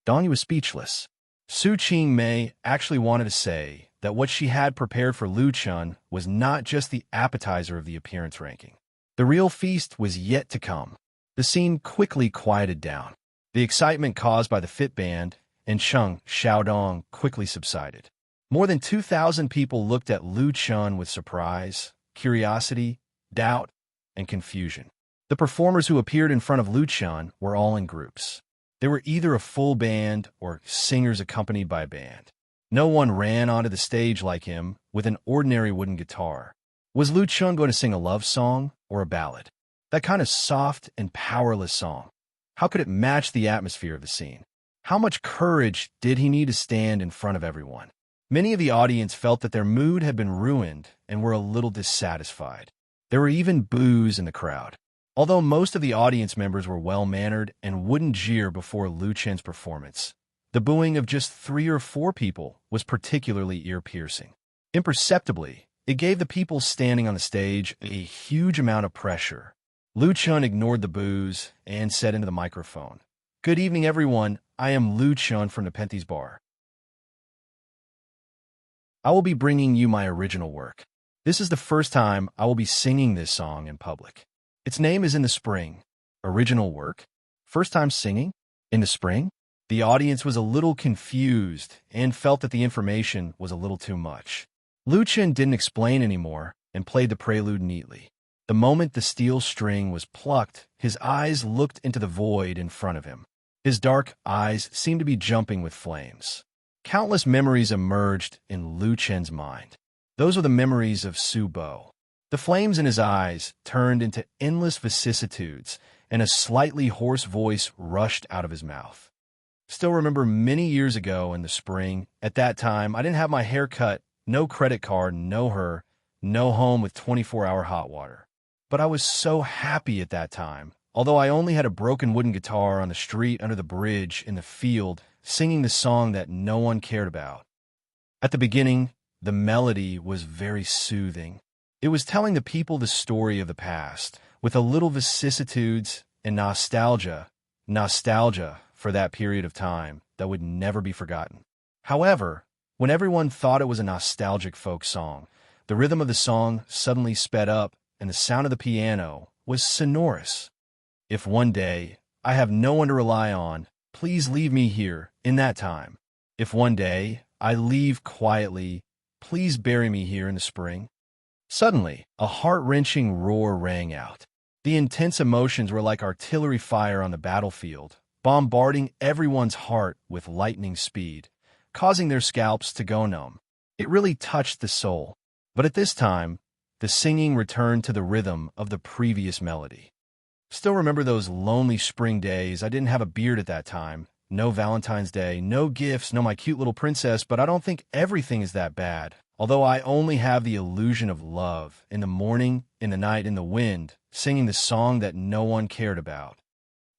Dong Yu was speechless. Su Qingmei actually wanted to say that what she had prepared for Lu Chen was not just the appetizer of the appearance ranking. The real feast was yet to come. The scene quickly quieted down. The excitement caused by the fit band and Chung Xiaodong quickly subsided. More than 2,000 people looked at Lu Chen with surprise, curiosity, doubt, and confusion. The performers who appeared in front of Lu Chen were all in groups. They were either a full band or singers accompanied by a band. No one ran onto the stage like him with an ordinary wooden guitar. Was Lu Chen going to sing a love song or a ballad? That kind of soft and powerless song. How could it match the atmosphere of the scene? How much courage did he need to stand in front of everyone? Many of the audience felt that their mood had been ruined and were a little dissatisfied. There were even boos in the crowd. Although most of the audience members were well-mannered and wouldn't jeer before Lu Chen's performance, the booing of just 3 or 4 people was particularly ear-piercing. Imperceptibly, it gave the people standing on the stage a huge amount of pressure. Lu Chen ignored the boos and said into the microphone, "Good evening, everyone. I am Lu Chen from Nepenthes Bar. I will be bringing you my original work. This is the first time I will be singing this song in public. Its name is In the Spring." Original work? First time singing? In the spring? The audience was a little confused and felt that the information was a little too much. Lu Chen didn't explain anymore and played the prelude neatly. The moment the steel string was plucked, his eyes looked into the void in front of him. His dark eyes seemed to be jumping with flames. Countless memories emerged in Lu Chen's mind. Those were the memories of Su Bo. The flames in his eyes turned into endless vicissitudes, and a slightly hoarse voice rushed out of his mouth. Still remember many years ago in the spring, at that time, I didn't have my hair cut, no credit card, no her, no home with 24-hour hot water. But I was so happy at that time, although I only had a broken wooden guitar on the street under the bridge in the field, singing the song that no one cared about. At the beginning, the melody was very soothing. It was telling the people the story of the past, with a little vicissitudes and nostalgia for that period of time that would never be forgotten. However, when everyone thought it was a nostalgic folk song, the rhythm of the song suddenly sped up and the sound of the piano was sonorous. If one day I have no one to rely on, please leave me here in that time. If one day I leave quietly, please bury me here in the spring. Suddenly, a heart-wrenching roar rang out. The intense emotions were like artillery fire on the battlefield, bombarding everyone's heart with lightning speed, causing their scalps to go numb. It really touched the soul. But at this time, the singing returned to the rhythm of the previous melody. Still remember those lonely spring days. I didn't have a beard at that time. No Valentine's Day, no gifts, no my cute little princess, but I don't think everything is that bad. Although I only have the illusion of love, in the morning, in the night, in the wind, singing the song that no one cared about.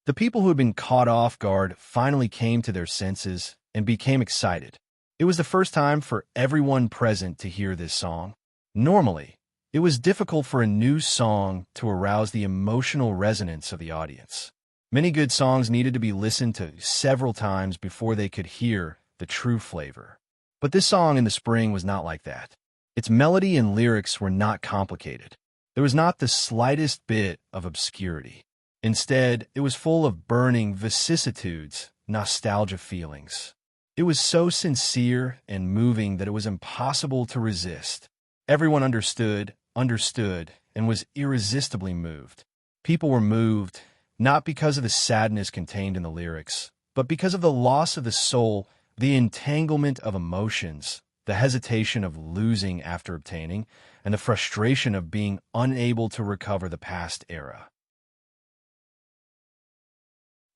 The people who had been caught off guard finally came to their senses and became excited. It was the first time for everyone present to hear this song. Normally, it was difficult for a new song to arouse the emotional resonance of the audience. Many good songs needed to be listened to several times before they could hear the true flavor. But this song in the spring was not like that. Its melody and lyrics were not complicated. There was not the slightest bit of obscurity. Instead, it was full of burning vicissitudes, nostalgia feelings. It was so sincere and moving that it was impossible to resist. Everyone understood, and was irresistibly moved. People were moved, not because of the sadness contained in the lyrics, but because of the loss of the soul, the entanglement of emotions, the hesitation of losing after obtaining, and the frustration of being unable to recover the past era.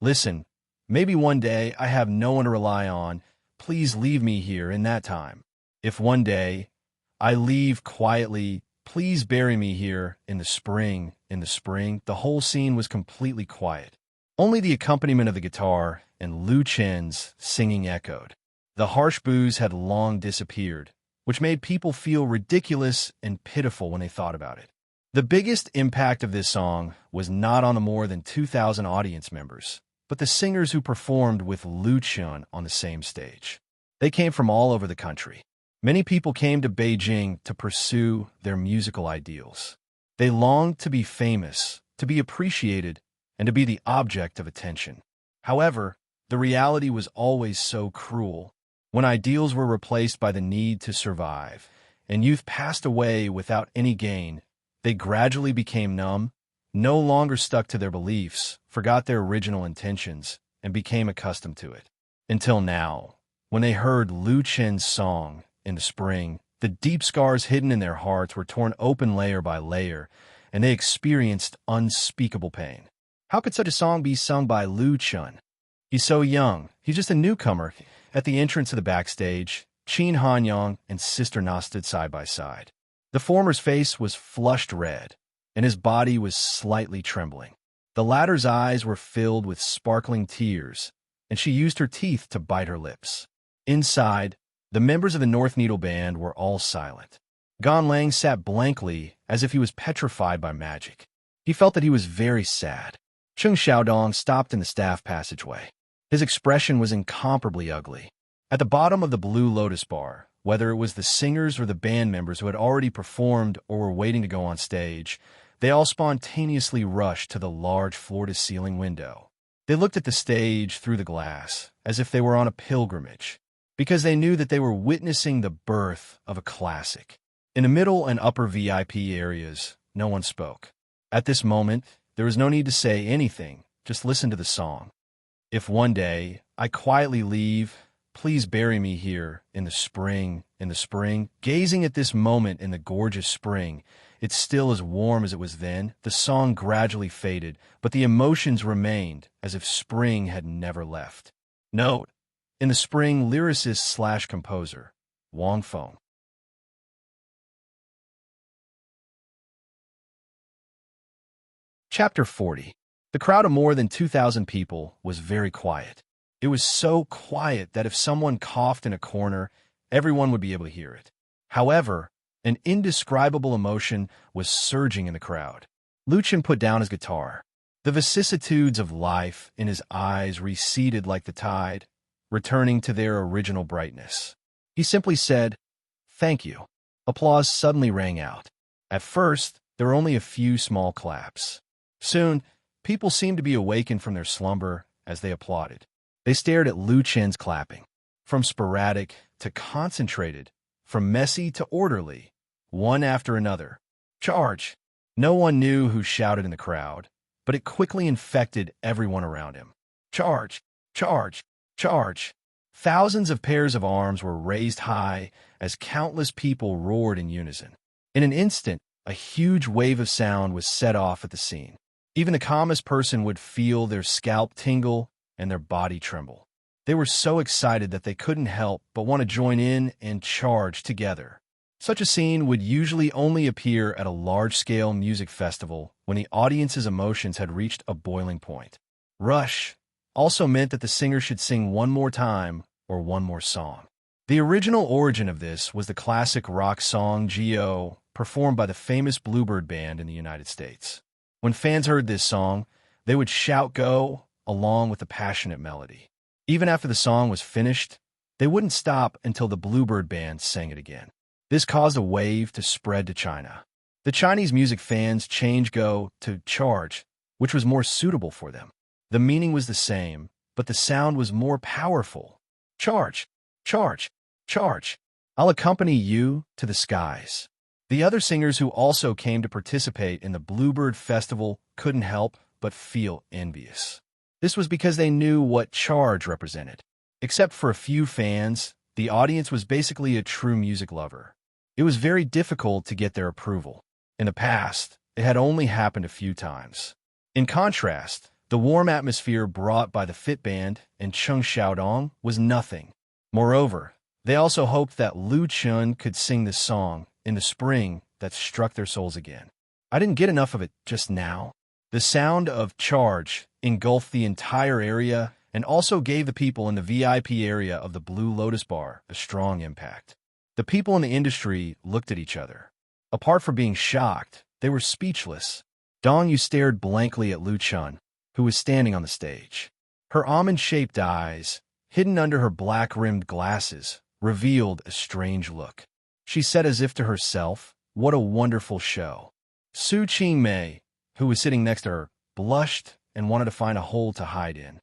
Listen, maybe one day I have no one to rely on. Please leave me here in that time. If one day I leave quietly, please bury me here in the spring. In the spring, the whole scene was completely quiet. Only the accompaniment of the guitar and Lu Chen's singing echoed. The harsh boos had long disappeared, which made people feel ridiculous and pitiful when they thought about it. The biggest impact of this song was not on the more than 2,000 audience members, but the singers who performed with Lu Chen on the same stage. They came from all over the country. Many people came to Beijing to pursue their musical ideals. They longed to be famous, to be appreciated, and to be the object of attention. However, the reality was always so cruel. When ideals were replaced by the need to survive, and youth passed away without any gain, they gradually became numb, no longer stuck to their beliefs, forgot their original intentions, and became accustomed to it. Until now, when they heard Lu Chen's song in the spring, the deep scars hidden in their hearts were torn open layer by layer, and they experienced unspeakable pain. How could such a song be sung by Lu Chen? He's so young. He's just a newcomer. At the entrance of the backstage, Qin Hanyang and Sister Na stood side by side. The former's face was flushed red, and his body was slightly trembling. The latter's eyes were filled with sparkling tears, and she used her teeth to bite her lips. Inside, the members of the North Needle Band were all silent. Gan Lang sat blankly, as if he was petrified by magic. He felt that he was very sad. Cheng Xiaodong stopped in the staff passageway. His expression was incomparably ugly. At the bottom of the Blue Lotus bar, whether it was the singers or the band members who had already performed or were waiting to go on stage, they all spontaneously rushed to the large floor-to-ceiling window. They looked at the stage through the glass, as if they were on a pilgrimage, because they knew that they were witnessing the birth of a classic. In the middle and upper VIP areas, no one spoke. At this moment, there was no need to say anything, just listen to the song. If one day I quietly leave, please bury me here in the spring. Gazing at this moment in the gorgeous spring, it's still as warm as it was then. The song gradually faded, but the emotions remained as if spring had never left. Note, in the spring, lyricist/composer, Wang Feng. Chapter 40. The crowd of more than 2,000 people was very quiet. It was so quiet that if someone coughed in a corner, everyone would be able to hear it. However, an indescribable emotion was surging in the crowd. Lucien put down his guitar. The vicissitudes of life in his eyes receded like the tide, returning to their original brightness. He simply said, "Thank you." Applause suddenly rang out. At first, there were only a few small claps. Soon, people seemed to be awakened from their slumber as they applauded. They stared at Lucien's clapping. From sporadic to concentrated, from messy to orderly, one after another. Charge! No one knew who shouted in the crowd, but it quickly infected everyone around him. Charge! Charge! Charge! Thousands of pairs of arms were raised high as countless people roared in unison. In an instant, a huge wave of sound was set off at the scene. Even the calmest person would feel their scalp tingle and their body tremble. They were so excited that they couldn't help but want to join in and charge together. Such a scene would usually only appear at a large-scale music festival when the audience's emotions had reached a boiling point. Rush also meant that the singer should sing one more time or one more song. The original origin of this was the classic rock song G.O., performed by the famous Bluebird Band in the United States. When fans heard this song, they would shout "Go!" along with the passionate melody. Even after the song was finished, they wouldn't stop until the Bluebird Band sang it again. This caused a wave to spread to China. The Chinese music fans changed "Go" to "Charge," which was more suitable for them. The meaning was the same, but the sound was more powerful. Charge! Charge! Charge! I'll accompany you to the skies. The other singers who also came to participate in the Bluebird Festival couldn't help but feel envious. This was because they knew what charge represented. Except for a few fans, the audience was basically a true music lover. It was very difficult to get their approval. In the past, it had only happened a few times. In contrast, the warm atmosphere brought by the Fit Band and Chung Xiaodong was nothing. Moreover, they also hoped that Lu Chun could sing this song in the spring that struck their souls again. I didn't get enough of it just now. The sound of charge engulfed the entire area and also gave the people in the VIP area of the Blue Lotus Bar a strong impact. The people in the industry looked at each other. Apart from being shocked, they were speechless. Dong Yu stared blankly at Lu Chun, who was standing on the stage. Her almond-shaped eyes, hidden under her black-rimmed glasses, revealed a strange look. She said as if to herself, "What a wonderful show." Su Qingmei, who was sitting next to her, blushed and wanted to find a hole to hide in.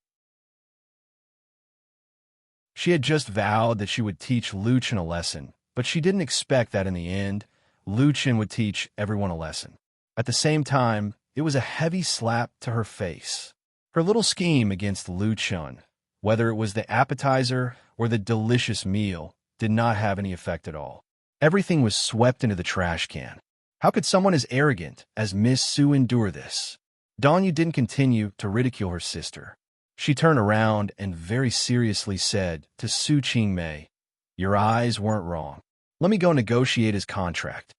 She had just vowed that she would teach Lu Chen a lesson, but she didn't expect that in the end, Lu Chen would teach everyone a lesson. At the same time, it was a heavy slap to her face. Her little scheme against Lu Chen, whether it was the appetizer or the delicious meal, did not have any effect at all. Everything was swept into the trash can. How could someone as arrogant as Miss Su endure this? Dong Yu didn't continue to ridicule her sister. She turned around and very seriously said to Su Qingmei, "Your eyes weren't wrong. Let me go negotiate his contract."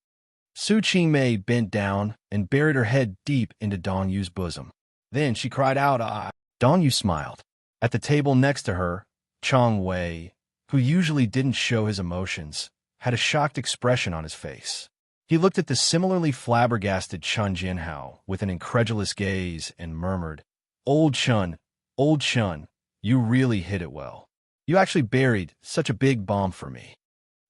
Su Qingmei bent down and buried her head deep into Dong Yu's bosom. Then she cried out, "Ah!" Dong Yu smiled. At the table next to her, Chong Wei, who usually didn't show his emotions, had a shocked expression on his face. He looked at the similarly flabbergasted Chun Jinhao with an incredulous gaze and murmured, Old Chun, you really hit it well. You actually buried such a big bomb for me."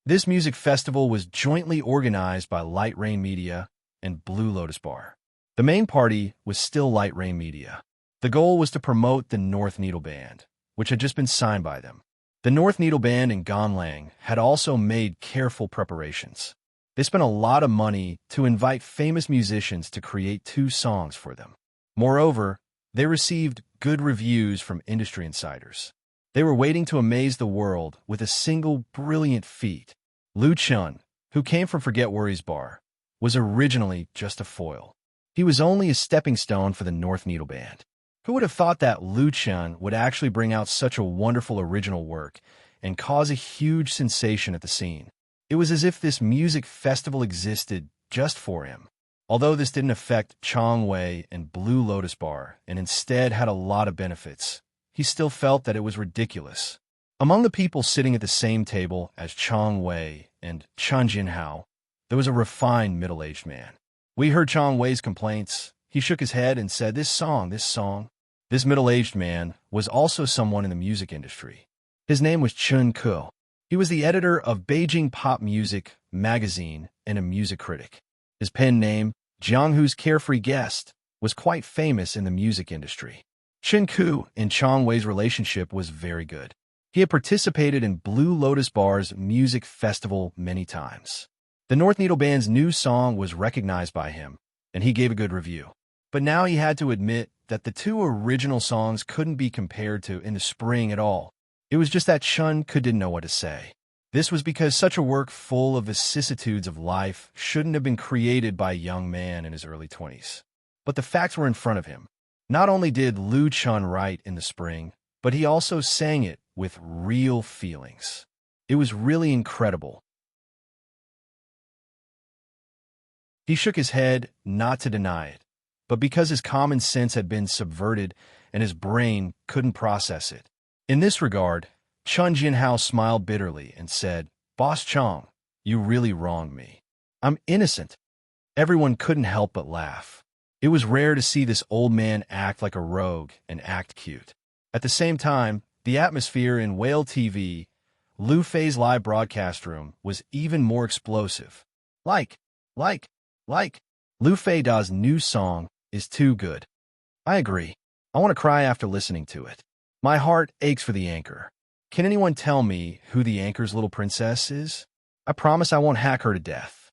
This music festival was jointly organized by Light Rain Media and Blue Lotus Bar. The main party was still Light Rain Media. The goal was to promote the North Needle Band, which had just been signed by them. The North Needle Band in Ganlang had also made careful preparations. They spent a lot of money to invite famous musicians to create 2 songs for them. Moreover, they received good reviews from industry insiders. They were waiting to amaze the world with a single brilliant feat. Lu Chun, who came from Forget Worries Bar, was originally just a foil. He was only a stepping stone for the North Needle Band. Who would have thought that Lu Chun would actually bring out such a wonderful original work and cause a huge sensation at the scene? It was as if this music festival existed just for him. Although this didn't affect Chong Wei and Blue Lotus Bar and instead had a lot of benefits, he still felt that it was ridiculous. Among the people sitting at the same table as Chong Wei and Chun Jinhao, there was a refined middle-aged man. We heard Chong Wei's complaints, He shook his head and said, this song. This middle-aged man was also someone in the music industry. His name was Chun Ko. He was the editor of Beijing Pop Music magazine and a music critic. His pen name, Jianghu's Carefree Guest, was quite famous in the music industry. Chun Ko and Chang Wei's relationship was very good. He had participated in Blue Lotus Bar's music festival many times. The North Needle Band's new song was recognized by him, and he gave a good review. But now he had to admit that the two original songs couldn't be compared to In the Spring at all. It was just that Chun Ko didn't know what to say. This was because such a work full of vicissitudes of life shouldn't have been created by a young man in his early 20s. But the facts were in front of him. Not only did Lu Chun write In the Spring, but he also sang it with real feelings. It was really incredible. He shook his head, not to deny it, but because his common sense had been subverted and his brain couldn't process it. In this regard, Chun Jinhao smiled bitterly and said, Boss Chang, you really wronged me. I'm innocent. Everyone couldn't help but laugh. It was rare to see this old man act like a rogue and act cute. At the same time, the atmosphere in Whale TV, Lu Fei's live broadcast room, was even more explosive. Lu Fei Da's new song is too good. I agree. I want to cry after listening to it. My heart aches for the anchor. Can anyone tell me who the anchor's little princess is? I promise I won't hack her to death.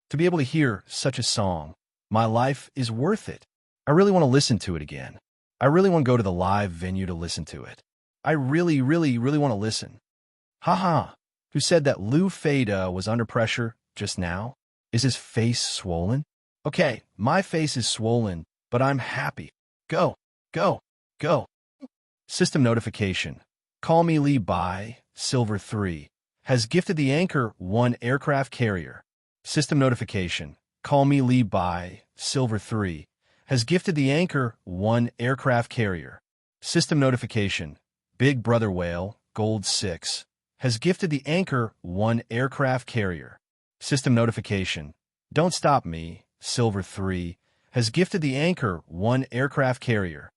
To be able to hear such a song, my life is worth it. I really want to listen to it again. I really want to go to the live venue to listen to it. I really want to listen. Haha. Who said that Lu Fei Da was under pressure just now? Is his face swollen? Okay, my face is swollen, but I'm happy. Go. System notification. Call Me Li Bai, Silver 3, has gifted the anchor 1 aircraft carrier. System notification. Call Me Li Bai, Silver 3, has gifted the anchor 1 aircraft carrier. System notification. Big Brother Whale, Gold 6, has gifted the anchor 1 aircraft carrier. System notification. Don't Stop Me, Silver 3, has gifted the anchor 1 aircraft carrier.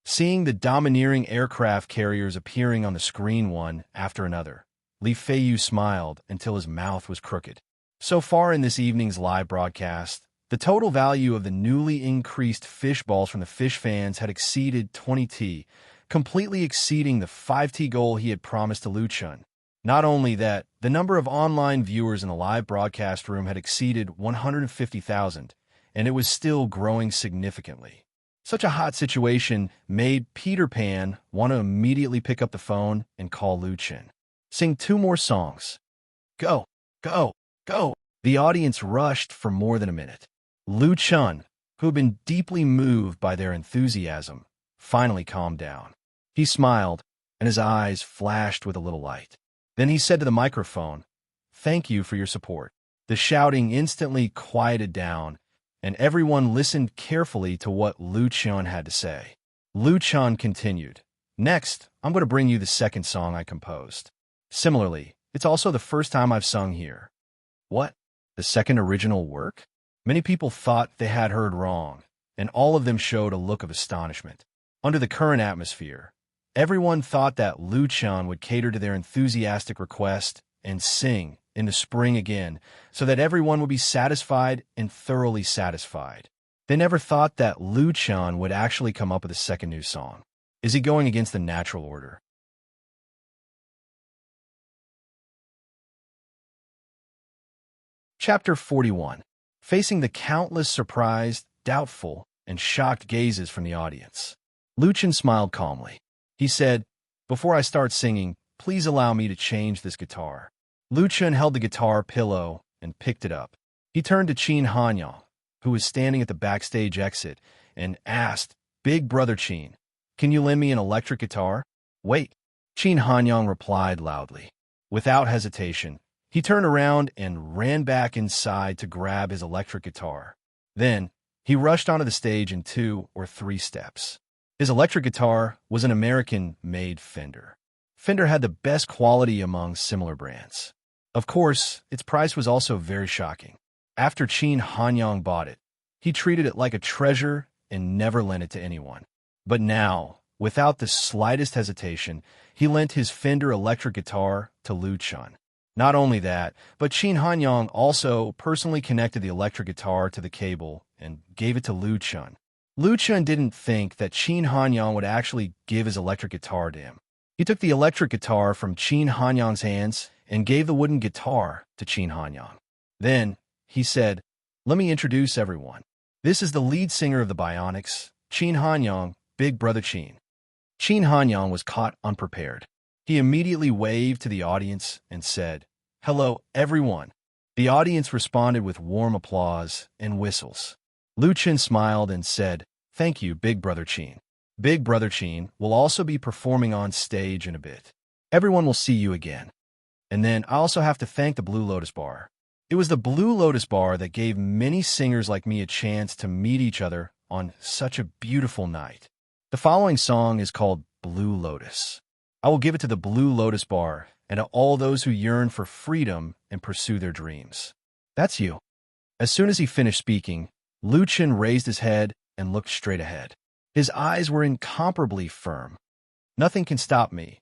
Seeing the domineering aircraft carriers appearing on the screen one after another, Li Feiyu smiled until his mouth was crooked. So far in this evening's live broadcast, the total value of the newly increased fish balls from the fish fans had exceeded 20T, completely exceeding the 5T goal he had promised to Lu Chun. Not only that, the number of online viewers in the live broadcast room had exceeded 150,000, and it was still growing significantly. Such a hot situation made Peter Pan want to immediately pick up the phone and call Lu Chun. Sing 2 more songs. Go. The audience rushed for more than a minute. Lu Chun, who had been deeply moved by their enthusiasm, finally calmed down. He smiled, and his eyes flashed with a little light. Then he said to the microphone, Thank you for your support. The shouting instantly quieted down, and everyone listened carefully to what Lu Chun had to say. Lu Chun continued, Next, I'm going to bring you the second song I composed. Similarly, it's also the first time I've sung here. What? The second original work? Many people thought they had heard wrong, and all of them showed a look of astonishment. Under the current atmosphere, everyone thought that Lu Chun would cater to their enthusiastic request and sing In the Spring again, so that everyone would be satisfied and thoroughly satisfied. They never thought that Lu Chun would actually come up with a second new song. Is he going against the natural order? Chapter 41. Facing the countless surprised, doubtful, and shocked gazes from the audience, Lu Chun smiled calmly. He said, Before I start singing, please allow me to change this guitar. Lu Chun held the guitar pillow and picked it up. He turned to Qin Hanyang, who was standing at the backstage exit, and asked, Big Brother Qin, can you lend me an electric guitar? Wait. Qin Hanyang replied loudly. Without hesitation, he turned around and ran back inside to grab his electric guitar. Then, he rushed onto the stage in 2 or 3 steps. His electric guitar was an American-made Fender. Fender had the best quality among similar brands. Of course, its price was also very shocking. After Qin Hanyang bought it, he treated it like a treasure and never lent it to anyone. But now, without the slightest hesitation, he lent his Fender electric guitar to Lu Chun. Not only that, but Qin Hanyang also personally connected the electric guitar to the cable and gave it to Lu Chun. Lu Chun didn't think that Qin Hanyang would actually give his electric guitar to him. He took the electric guitar from Qin Hanyang's hands and gave the wooden guitar to Qin Hanyang. Then, he said, "Let me introduce everyone. This is the lead singer of the Bionics, Qin Hanyang, Big Brother Qin." Qin Hanyang was caught unprepared. He immediately waved to the audience and said, "Hello, everyone." The audience responded with warm applause and whistles. Lu Chen smiled and said, "Thank you, Big Brother Qin. Big Brother Qin will also be performing on stage in a bit. Everyone will see you again. And then I also have to thank the Blue Lotus Bar. It was the Blue Lotus Bar that gave many singers like me a chance to meet each other on such a beautiful night." The following song is called Blue Lotus. I will give it to the Blue Lotus Bar and to all those who yearn for freedom and pursue their dreams. That's you. As soon as he finished speaking, Lu Chen raised his head and looked straight ahead. His eyes were incomparably firm. "Nothing can stop me."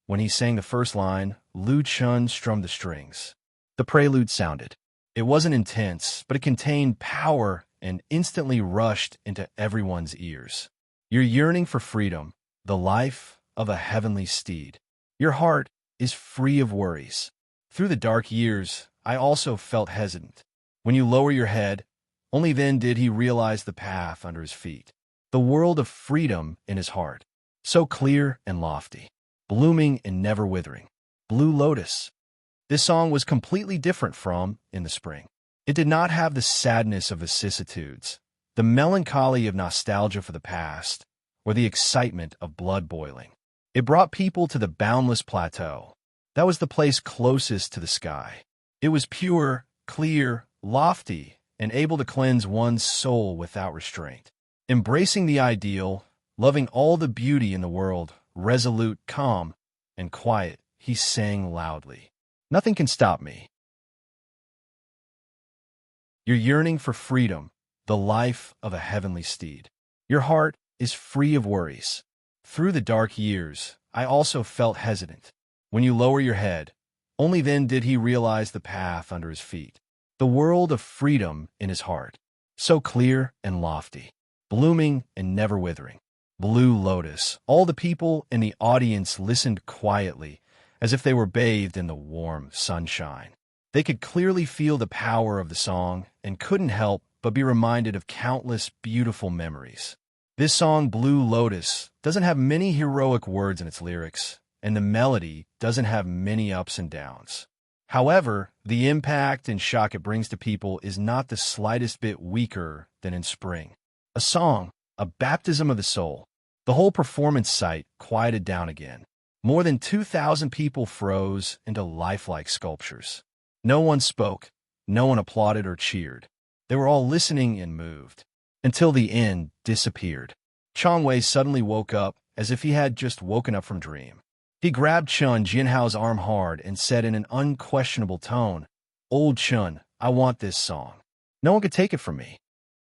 When he sang the first line, Lu Chen strummed the strings. The prelude sounded. It wasn't intense, but it contained power and instantly rushed into everyone's ears. You're yearning for freedom, the life of a heavenly steed. Your heart is free of worries. Through the dark years, I also felt hesitant. When you lower your head, only then did he realize the path under his feet. The world of freedom in his heart, so clear and lofty, blooming and never withering. Blue Lotus. This song was completely different from In the Spring. It did not have the sadness of vicissitudes, the melancholy of nostalgia for the past, or the excitement of blood boiling. It brought people to the boundless plateau. That was the place closest to the sky. It was pure, clear, lofty, and able to cleanse one's soul without restraint. Embracing the ideal, loving all the beauty in the world, resolute, calm, and quiet, he sang loudly. "Nothing can stop me." You're yearning for freedom, the life of a heavenly steed. Your heart is free of worries. Through the dark years, I also felt hesitant. When you lower your head, only then did he realize the path under his feet. The world of freedom in his heart, so clear and lofty, blooming and never withering. Blue Lotus. All the people in the audience listened quietly, as if they were bathed in the warm sunshine. They could clearly feel the power of the song and couldn't help but be reminded of countless beautiful memories. This song, Blue Lotus, doesn't have many heroic words in its lyrics, and the melody doesn't have many ups and downs. However, the impact and shock it brings to people is not the slightest bit weaker than In Spring. A song, a baptism of the soul. The whole performance site quieted down again. More than 2,000 people froze into lifelike sculptures. No one spoke, no one applauded or cheered. They were all listening and moved, until the end disappeared. Chong Wei suddenly woke up as if he had just woken up from dream. He grabbed Chun Jinhao's arm hard and said in an unquestionable tone, "Old Chun, I want this song. No one could take it from me."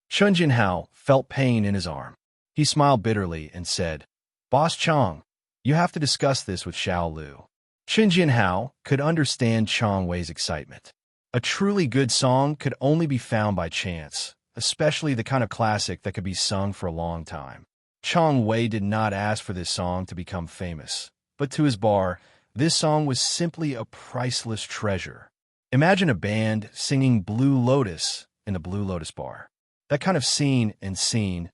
Chun Jinhao felt pain in his arm. He smiled bitterly and said, "Boss Chong, you have to discuss this with Xiao Lu." Chun Jinhao could understand Chong Wei's excitement. A truly good song could only be found by chance, especially the kind of classic that could be sung for a long time. Chong Wei did not ask for this song to become famous, but to his bar, this song was simply a priceless treasure. Imagine a band singing Blue Lotus in the Blue Lotus Bar. That kind of scene and scene,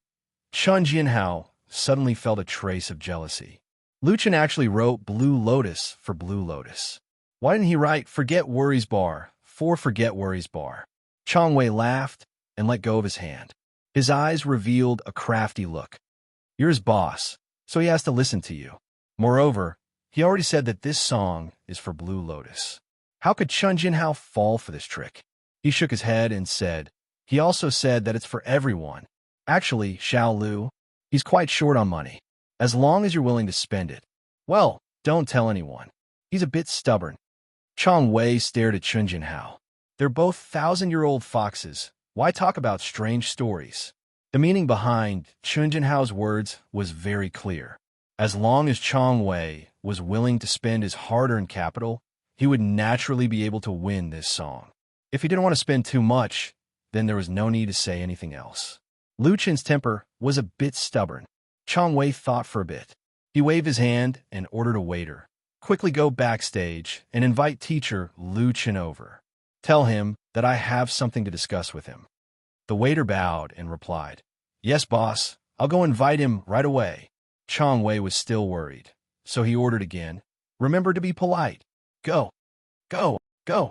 Chun Jinhao suddenly felt a trace of jealousy. Lu Chen actually wrote Blue Lotus for Blue Lotus. Why didn't he write Forget Worries Bar for Forget Worries Bar? Chong Wei laughed and let go of his hand. His eyes revealed a crafty look. You're his boss, so he has to listen to you. Moreover, he already said that this song is for Blue Lotus. How could Chun Jinhao fall for this trick? He shook his head and said, he also said that it's for everyone. Actually, Xiao Lu, he's quite short on money. As long as you're willing to spend it. Well, don't tell anyone. He's a bit stubborn. Chong Wei stared at Chun Jinhao. They're both 1,000-year-old foxes. Why talk about strange stories? The meaning behind Chun Jinhao's words was very clear. As long as Chang Wei was willing to spend his hard-earned capital, he would naturally be able to win this song. If he didn't want to spend too much, then there was no need to say anything else. Lu Chen's temper was a bit stubborn. Chang Wei thought for a bit. He waved his hand and ordered a waiter. Quickly go backstage and invite teacher Lu Chen over. Tell him that I have something to discuss with him. The waiter bowed and replied, Yes, boss, I'll go invite him right away. Chang Wei was still worried, so he ordered again, Remember to be polite. Go, go, go.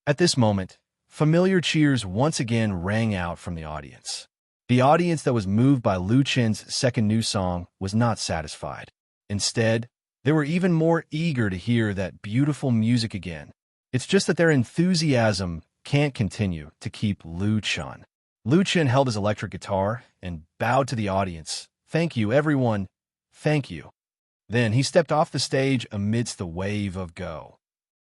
At this moment, familiar cheers once again rang out from the audience. The audience that was moved by Lu Chen's second new song was not satisfied. Instead, they were even more eager to hear that beautiful music again. It's just that their enthusiasm can't continue to keep Lu Chen. Lu Chen held his electric guitar and bowed to the audience. Thank you, everyone. Thank you. Then he stepped off the stage amidst the wave of go.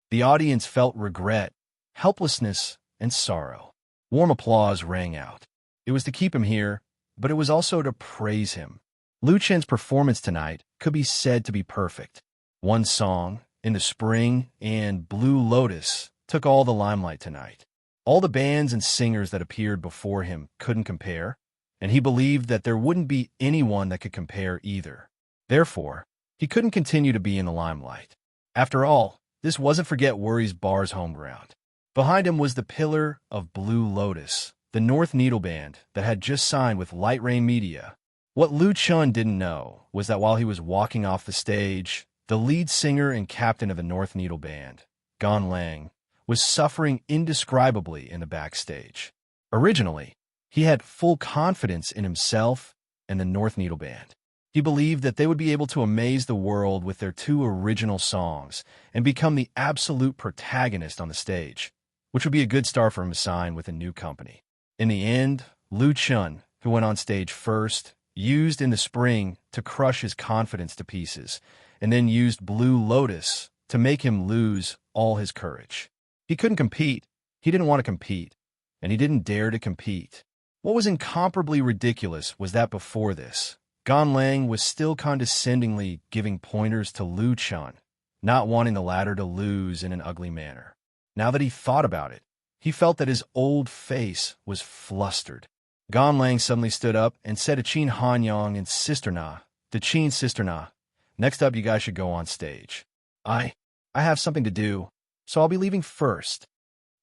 The audience felt regret, helplessness, and sorrow. Warm applause rang out. It was to keep him here, but it was also to praise him. Lu Chen's performance tonight could be said to be perfect. One song, In the Spring and Blue Lotus, took all the limelight tonight. All the bands and singers that appeared before him couldn't compare, and he believed that there wouldn't be anyone that could compare either. Therefore, he couldn't continue to be in the limelight. After all, this wasn't Forget Worries Bar's home ground. Behind him was the pillar of Blue Lotus, the North Needle Band that had just signed with Light Rain Media. What Lu Chen didn't know was that while he was walking off the stage, the lead singer and captain of the North Needle Band, Gan Lang, was suffering indescribably in the backstage. Originally, he had full confidence in himself and the North Needle Band. He believed that they would be able to amaze the world with their two original songs and become the absolute protagonist on the stage, which would be a good start for him to sign with a new company. In the end, Lu Chen, who went on stage first, used In the Spring to crush his confidence to pieces, and then used Blue Lotus to make him lose all his courage. He couldn't compete, he didn't want to compete, and he didn't dare to compete. What was incomparably ridiculous was that before this, Gan Lang was still condescendingly giving pointers to Lu Chen, not wanting the latter to lose in an ugly manner. Now that he thought about it, he felt that his old face was flustered. Gan Lang suddenly stood up and said to Qin Hanyang and Sister Na, to Qin's Sister Na, Next up, you guys should go on stage. I have something to do, so I'll be leaving first.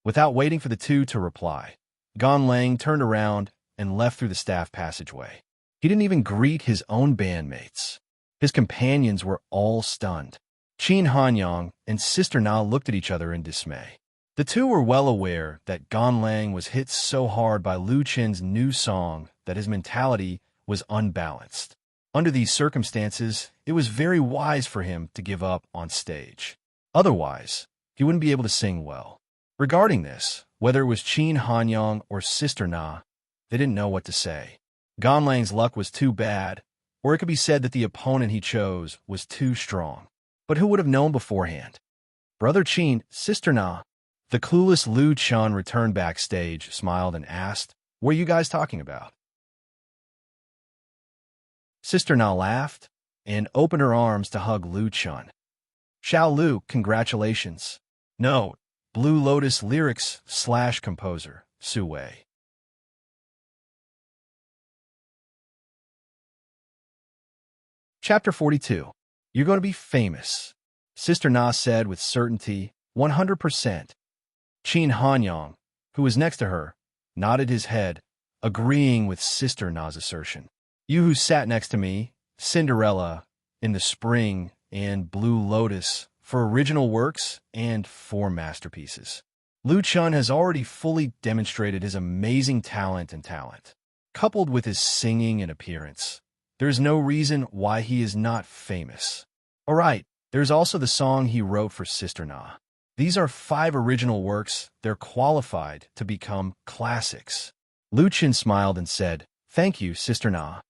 Without waiting for the two to reply, Gan Lang turned around and left through the staff passageway. He didn't even greet his own bandmates. His companions were all stunned. Qin Hanyang and Sister Na looked at each other in dismay. The two were well aware that Gan Lang was hit so hard by Lu Chen's new song that his mentality was unbalanced. Under these circumstances, it was very wise for him to give up on stage. Otherwise, he wouldn't be able to sing well. Regarding this, whether it was Qin Hanyang or Sister Na, they didn't know what to say. Gan Lang's luck was too bad, or it could be said that the opponent he chose was too strong. But who would have known beforehand? Brother Qin, Sister Na. The clueless Lu Chen returned backstage, smiled, and asked, What are you guys talking about? Sister Na laughed and opened her arms to hug Lu Chen. Xiao Lu, congratulations. Note, Blue Lotus lyrics / composer, Su Wei. Chapter 42. You're going to be famous, Sister Na said with certainty, 100%. Qin Hanyang, who was next to her, nodded his head, agreeing with Sister Na's assertion. You who sat next to me, Cinderella, In the Spring, and Blue Lotus, for original works and for masterpieces. Lu Chen has already fully demonstrated his amazing talent. Coupled with his singing and appearance, there's no reason why he is not famous. Alright, there's also the song he wrote for Sister Na. These are 5 original works. They're qualified to become classics. Lu Chen smiled and said, Thank you, Sister Na.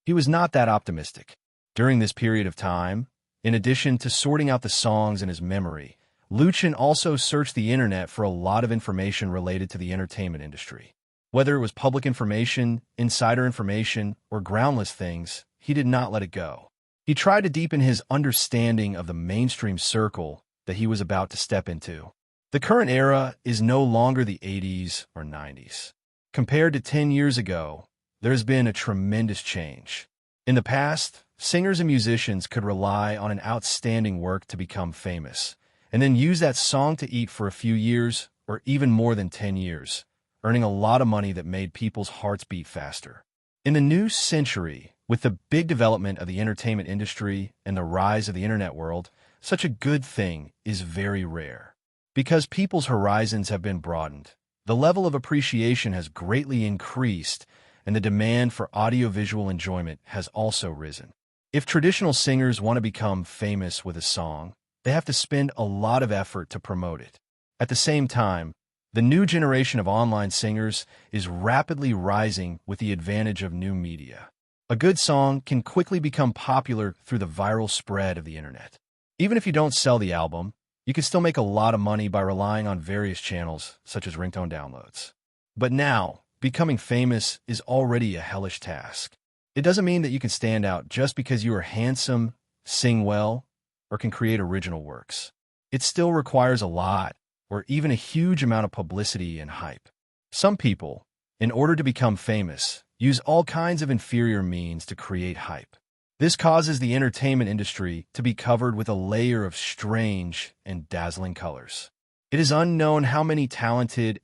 He was not that optimistic. During this period of time, in addition to sorting out the songs in his memory, Lu Chen also searched the internet for a lot of information related to the entertainment industry. Whether it was public information, insider information, or groundless things, he did not let it go. He tried to deepen his understanding of the mainstream circle that he was about to step into. The current era is no longer the 80s or 90s. Compared to 10 years ago, there's been a tremendous change. In the past, singers and musicians could rely on an outstanding work to become famous, and then use that song to eat for a few years or even more than 10 years, earning a lot of money that made people's hearts beat faster. In the new century, with the big development of the entertainment industry and the rise of the internet world, such a good thing is very rare. Because people's horizons have been broadened, the level of appreciation has greatly increased, and the demand for audiovisual enjoyment has also risen. If traditional singers want to become famous with a song, they have to spend a lot of effort to promote it. At the same time, the new generation of online singers is rapidly rising with the advantage of new media. A good song can quickly become popular through the viral spread of the internet. Even if you don't sell the album, you can still make a lot of money by relying on various channels, such as ringtone downloads. But now, becoming famous is already a hellish task. It doesn't mean that you can stand out just because you are handsome, sing well, or can create original works. It still requires a lot, or even a huge amount of publicity and hype. Some people, in order to become famous, use all kinds of inferior means to create hype. This causes the entertainment industry to be covered with a layer of strange and dazzling colors. It is unknown how many talented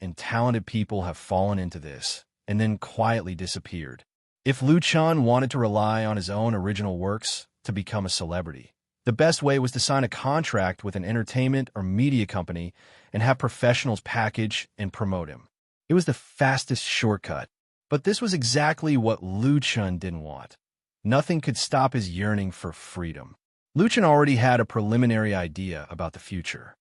people have fallen into this and then quietly disappeared. If Lu Chen wanted to rely on his own original works to become a celebrity, the best way was to sign a contract with an entertainment or media company and have professionals package and promote him. It was the fastest shortcut, but this was exactly what Lu Chen didn't want. Nothing could stop his yearning for freedom. Lu Chen already had a preliminary idea about the future.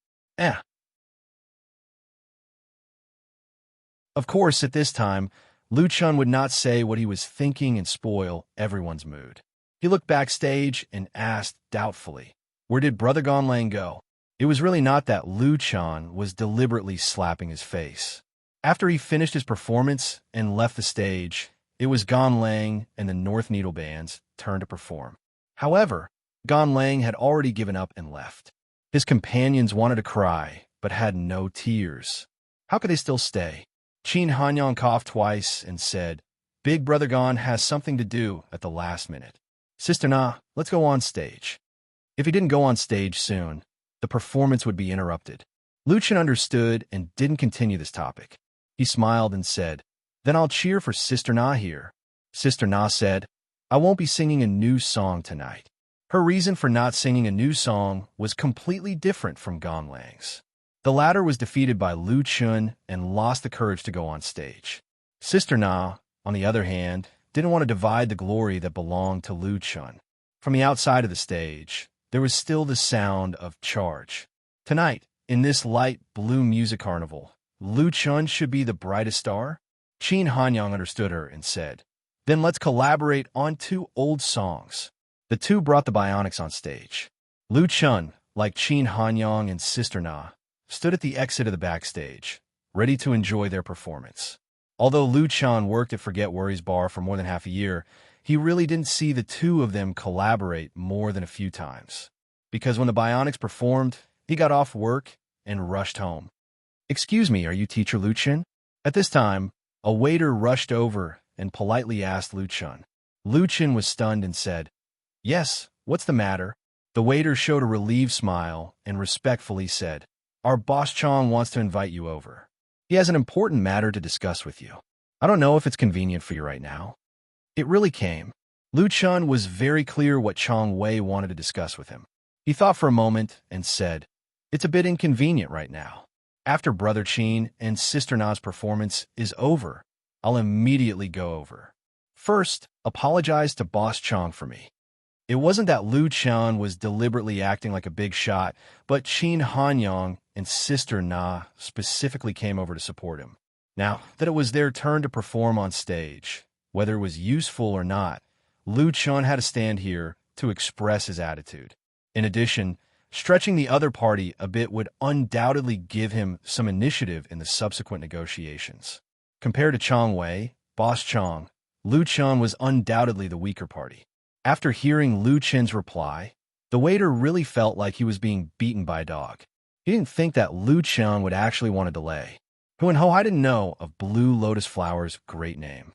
Of course, at this time, Lu Chen would not say what he was thinking and spoil everyone's mood. He looked backstage and asked doubtfully, "Where did Brother Ganlang go?" It was really not that Lu Chen was deliberately slapping his face. After he finished his performance and left the stage, it was Ganlang and the North Needle Band's turn to perform. However, Ganlang had already given up and left. His companions wanted to cry, but had no tears. How could they still stay? Qin Hanyang coughed twice and said, "Big Brother Gan has something to do at the last minute. Sister Na, let's go on stage." If he didn't go on stage soon, the performance would be interrupted. Lu Chen understood and didn't continue this topic. He smiled and said, "Then I'll cheer for Sister Na here." Sister Na said, "I won't be singing a new song tonight." Her reason for not singing a new song was completely different from Ganlang's. The latter was defeated by Lu Chen and lost the courage to go on stage. Sister Na, on the other hand, didn't want to divide the glory that belonged to Lu Chen. From the outside of the stage, there was still the sound of charge. Tonight, in this light blue music carnival, Lu Chen should be the brightest star? Qin Hanyang understood her and said, "Then let's collaborate on 2 old songs." The two brought the Bionics on stage. Lu Chen, like Qin Hanyang and Sister Na, stood at the exit of the backstage, ready to enjoy their performance. Although Lu Chen worked at Forget Worries Bar for more than half a year, he really didn't see the two of them collaborate more than a few times. Because when the Bionics performed, he got off work and rushed home. "Excuse me, are you teacher Lu Chen?" At this time, a waiter rushed over and politely asked Lu Chen. Lu Chen was stunned and said, "Yes, what's the matter?" The waiter showed a relieved smile and respectfully said, "Our boss Chong wants to invite you over. He has an important matter to discuss with you. I don't know if it's convenient for you right now." It really came. Lu Chen was very clear what Chong Wei wanted to discuss with him. He thought for a moment and said, "It's a bit inconvenient right now. After Brother Qin and Sister Na's performance is over, I'll immediately go over. First, apologize to Boss Chong for me." It wasn't that Lu Chen was deliberately acting like a big shot, but Qin Hanyang and Sister Na specifically came over to support him. Now that it was their turn to perform on stage, whether it was useful or not, Lu Chen had to stand here to express his attitude. In addition, Stretching the other party a bit would undoubtedly give him some initiative in the subsequent negotiations. Compared to Chong Wei, Boss Chong, Lu Chun was undoubtedly the weaker party. After hearing Lu Chen's reply, the waiter really felt like he was being beaten by a dog. He didn't think that Lu Chun would actually want to delay. Who and Ho I didn't know of Blue Lotus Flower's great name.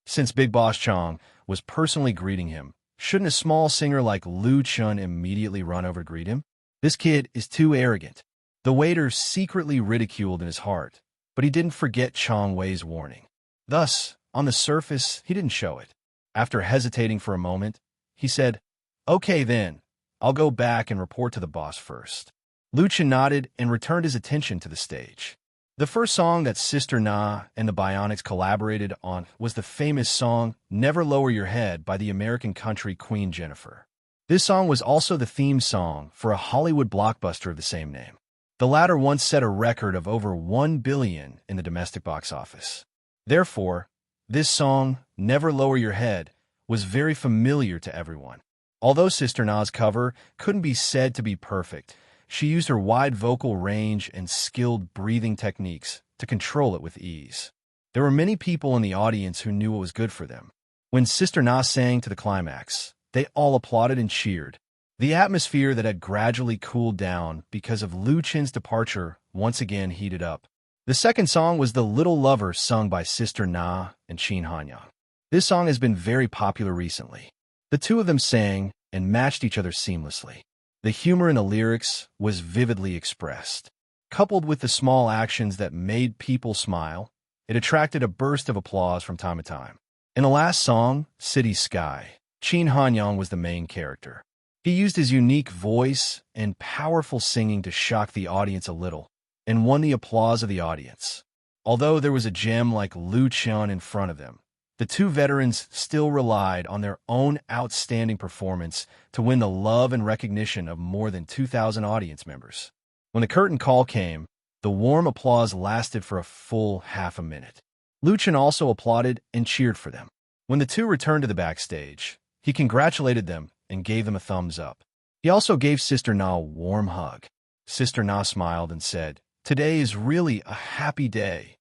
Since Big Boss Chong was personally greeting him, shouldn't a small singer like Lu Chun immediately run over to greet him? This kid is too arrogant. The waiter secretly ridiculed in his heart, but he didn't forget Chong Wei's warning. Thus, on the surface, he didn't show it. After hesitating for a moment, he said, "Okay then, I'll go back and report to the boss first." Lu Chun nodded and returned his attention to the stage. The first song that Sister Na and the Bionics collaborated on was the famous song Never Lower Your Head by the American country queen Jennifer. This song was also the theme song for a Hollywood blockbuster of the same name. The latter once set a record of over $1 billion in the domestic box office. Therefore, this song, Never Lower Your Head, was very familiar to everyone. Although Sister Na's cover couldn't be said to be perfect, she used her wide vocal range and skilled breathing techniques to control it with ease. There were many people in the audience who knew what was good for them. When Sister Na sang to the climax, they all applauded and cheered. The atmosphere that had gradually cooled down because of Lu Chen's departure once again heated up. The second song was The Little Lover, sung by Sister Na and Qin Hanyang. This song has been very popular recently. The two of them sang and matched each other seamlessly. The humor in the lyrics was vividly expressed. Coupled with the small actions that made people smile, it attracted a burst of applause from time to time. In the last song, City Sky, Qin Hanyang was the main character. He used his unique voice and powerful singing to shock the audience a little, and won the applause of the audience. Although there was a gem like Lu Chun in front of them, the two veterans still relied on their own outstanding performance to win the love and recognition of more than 2,000 audience members. When the curtain call came, the warm applause lasted for a full half a minute. Lu Chun also applauded and cheered for them. When the two returned to the backstage, he congratulated them and gave them a thumbs up. He also gave Sister Na a warm hug. Sister Na smiled and said, "Today is really a happy day."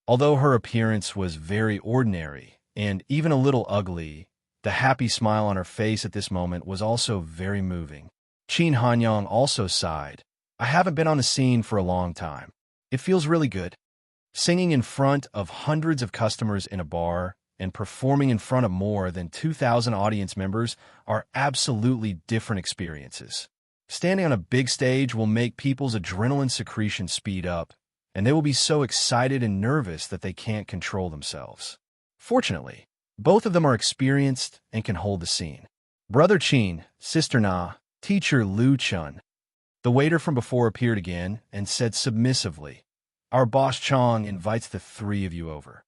Although her appearance was very ordinary and even a little ugly, the happy smile on her face at this moment was also very moving. Qin Hanyang also sighed. "I haven't been on the scene for a long time. It feels really good." Singing in front of hundreds of customers in a bar and performing in front of more than 2,000 audience members are absolutely different experiences. Standing on a big stage will make people's adrenaline secretion speed up, and they will be so excited and nervous that they can't control themselves. Fortunately, both of them are experienced and can hold the scene. Brother Qin, Sister Na, Teacher Lu Chun. The waiter from before appeared again and said submissively, "Our boss Chong invites the three of you over."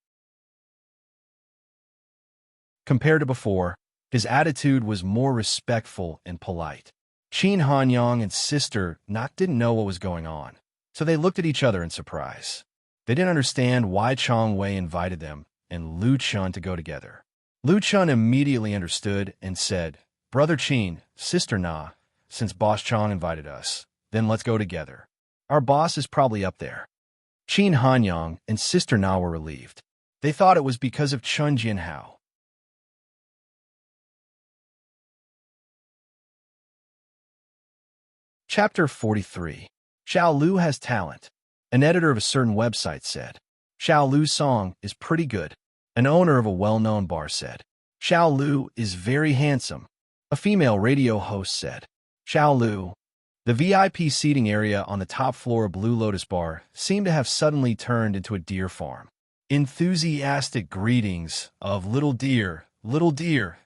Compared to before, his attitude was more respectful and polite. Qin Hanyang and Sister Na didn't know what was going on, so they looked at each other in surprise. They didn't understand why Chong Wei invited them and Lu Chun to go together. Lu Chun immediately understood and said, "Brother Qin, Sister Na, since Boss Chong invited us, then let's go together. Our boss is probably up there." Qin Hanyang and Sister Na were relieved. They thought it was because of Chun Jianhao. Chapter 43. Xiao Lu has talent. An editor of a certain website said, "Xiao Lu's song is pretty good." An owner of a well-known bar said, "Xiao Lu is very handsome." A female radio host said, "Xiao Lu." The VIP seating area on the top floor of Blue Lotus Bar seemed to have suddenly turned into a deer farm. Enthusiastic greetings of little deer,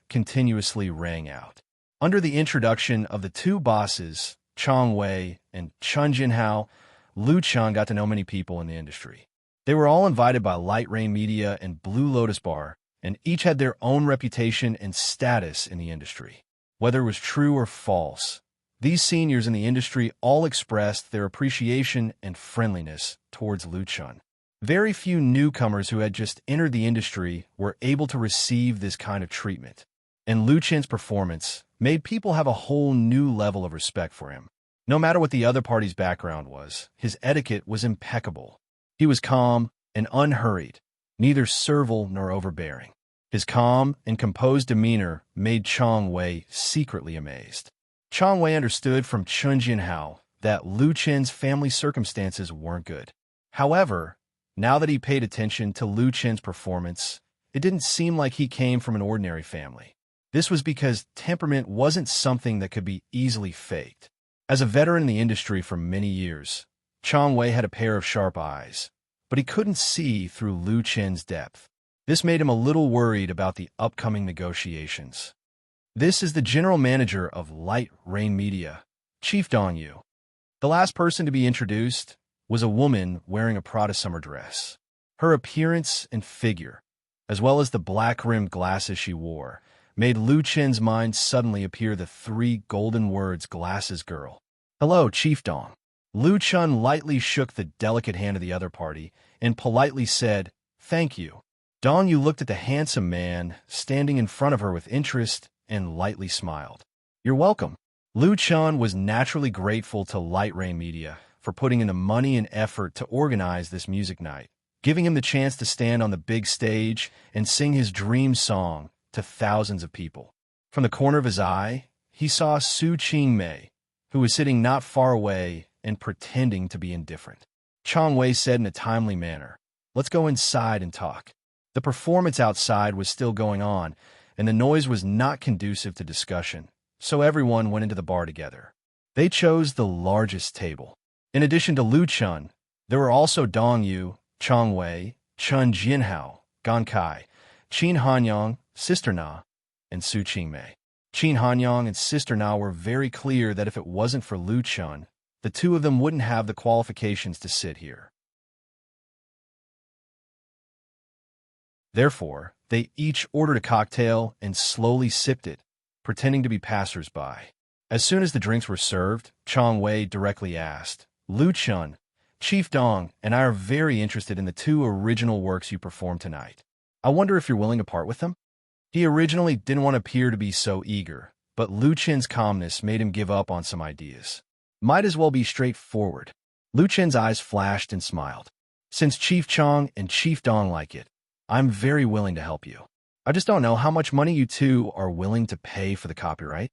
continuously rang out. Under the introduction of the two bosses, Chong Wei and Chun Jinhao, Lu Chun got to know many people in the industry. They were all invited by Light Rain Media and Blue Lotus Bar, and each had their own reputation and status in the industry. Whether it was true or false, these seniors in the industry all expressed their appreciation and friendliness towards Lu Chun. Very few newcomers who had just entered the industry were able to receive this kind of treatment. and Lu Chen's performance made people have a whole new level of respect for him. No matter what the other party's background was, his etiquette was impeccable. He was calm and unhurried, neither servile nor overbearing. His calm and composed demeanor made Chang Wei secretly amazed. Chang Wei understood from Chun Jinhao that Lu Chen's family circumstances weren't good. However, now that he paid attention to Lu Chen's performance, it didn't seem like he came from an ordinary family. This was because temperament wasn't something that could be easily faked. As a veteran in the industry for many years, Chang Wei had a pair of sharp eyes, but he couldn't see through Lu Chen's depth. This made him a little worried about the upcoming negotiations. This is the general manager of Light Rain Media, Chief Dong Yu. The last person to be introduced was a woman wearing a Prada summer dress. Her appearance and figure, as well as the black-rimmed glasses she wore, made Lu Chen's mind suddenly appear the three golden words "Glasses Girl." "Hello, Chief Dong." Lu Chen lightly shook the delicate hand of the other party and politely said, "Thank you." Dong Yu looked at the handsome man standing in front of her with interest and lightly smiled. "You're welcome." Lu Chen was naturally grateful to Light Rain Media for putting in the money and effort to organize this music night, giving him the chance to stand on the big stage and sing his dream song to thousands of people. From the corner of his eye, he saw Su Qingmei, who was sitting not far away and pretending to be indifferent. Chang Wei said in a timely manner, "Let's go inside and talk." The performance outside was still going on, and the noise was not conducive to discussion, so everyone went into the bar together. They chose the largest table. In addition to Lu Chen, there were also Dong Yu, Chang Wei, Chun Jinhao, Gan Kai, Qin Hanyang, Sister Na, and Su Qingmei. Qin Hanyang and Sister Na were very clear that if it wasn't for Lu Chen, the two of them wouldn't have the qualifications to sit here. Therefore, they each ordered a cocktail and slowly sipped it, pretending to be passers-by. As soon as the drinks were served, Chang Wei directly asked, "Lu Chen, Chief Dong and I are very interested in the two original works you performed tonight. I wonder if you're willing to part with them?" He originally didn't want to appear to be so eager, but Lu Chen's calmness made him give up on some ideas. Might as well be straightforward. Lu Chen's eyes flashed and smiled. "Since Chief Chang and Chief Dong like it, I'm very willing to help you. I just don't know how much money you two are willing to pay for the copyright."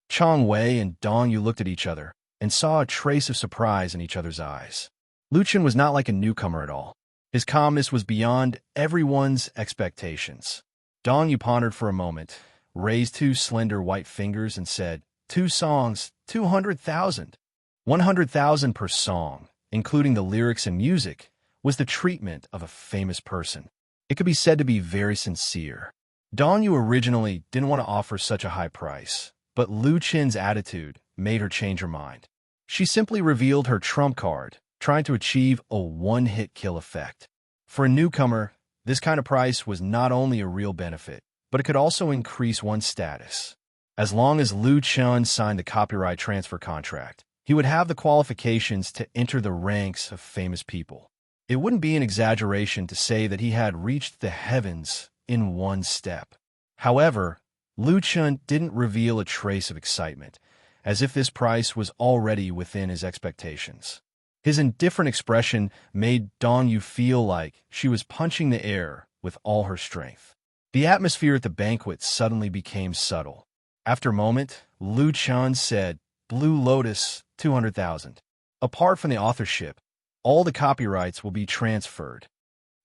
Chang Wei and Dong Yu looked at each other and saw a trace of surprise in each other's eyes. Lu Chen was not like a newcomer at all. His calmness was beyond everyone's expectations. Dong Yu pondered for a moment, raised two slender white fingers and said, "Two songs, 200,000. 100,000 per song, including the lyrics and music, was the treatment of a famous person. It could be said to be very sincere." Dong Yu originally didn't want to offer such a high price, but Lu Chen's attitude made her change her mind. She simply revealed her trump card, trying to achieve a one-hit kill effect. For a newcomer, this kind of price was not only a real benefit, but it could also increase one's status. As long as Lu Chen signed the copyright transfer contract, he would have the qualifications to enter the ranks of famous people. It wouldn't be an exaggeration to say that he had reached the heavens in one step. However, Lu Chen didn't reveal a trace of excitement, as if this price was already within his expectations. His indifferent expression made Dong Yu feel like she was punching the air with all her strength. The atmosphere at the banquet suddenly became subtle. After a moment, Lu Chen said, "Blue Lotus, 200,000. Apart from the authorship, all the copyrights will be transferred.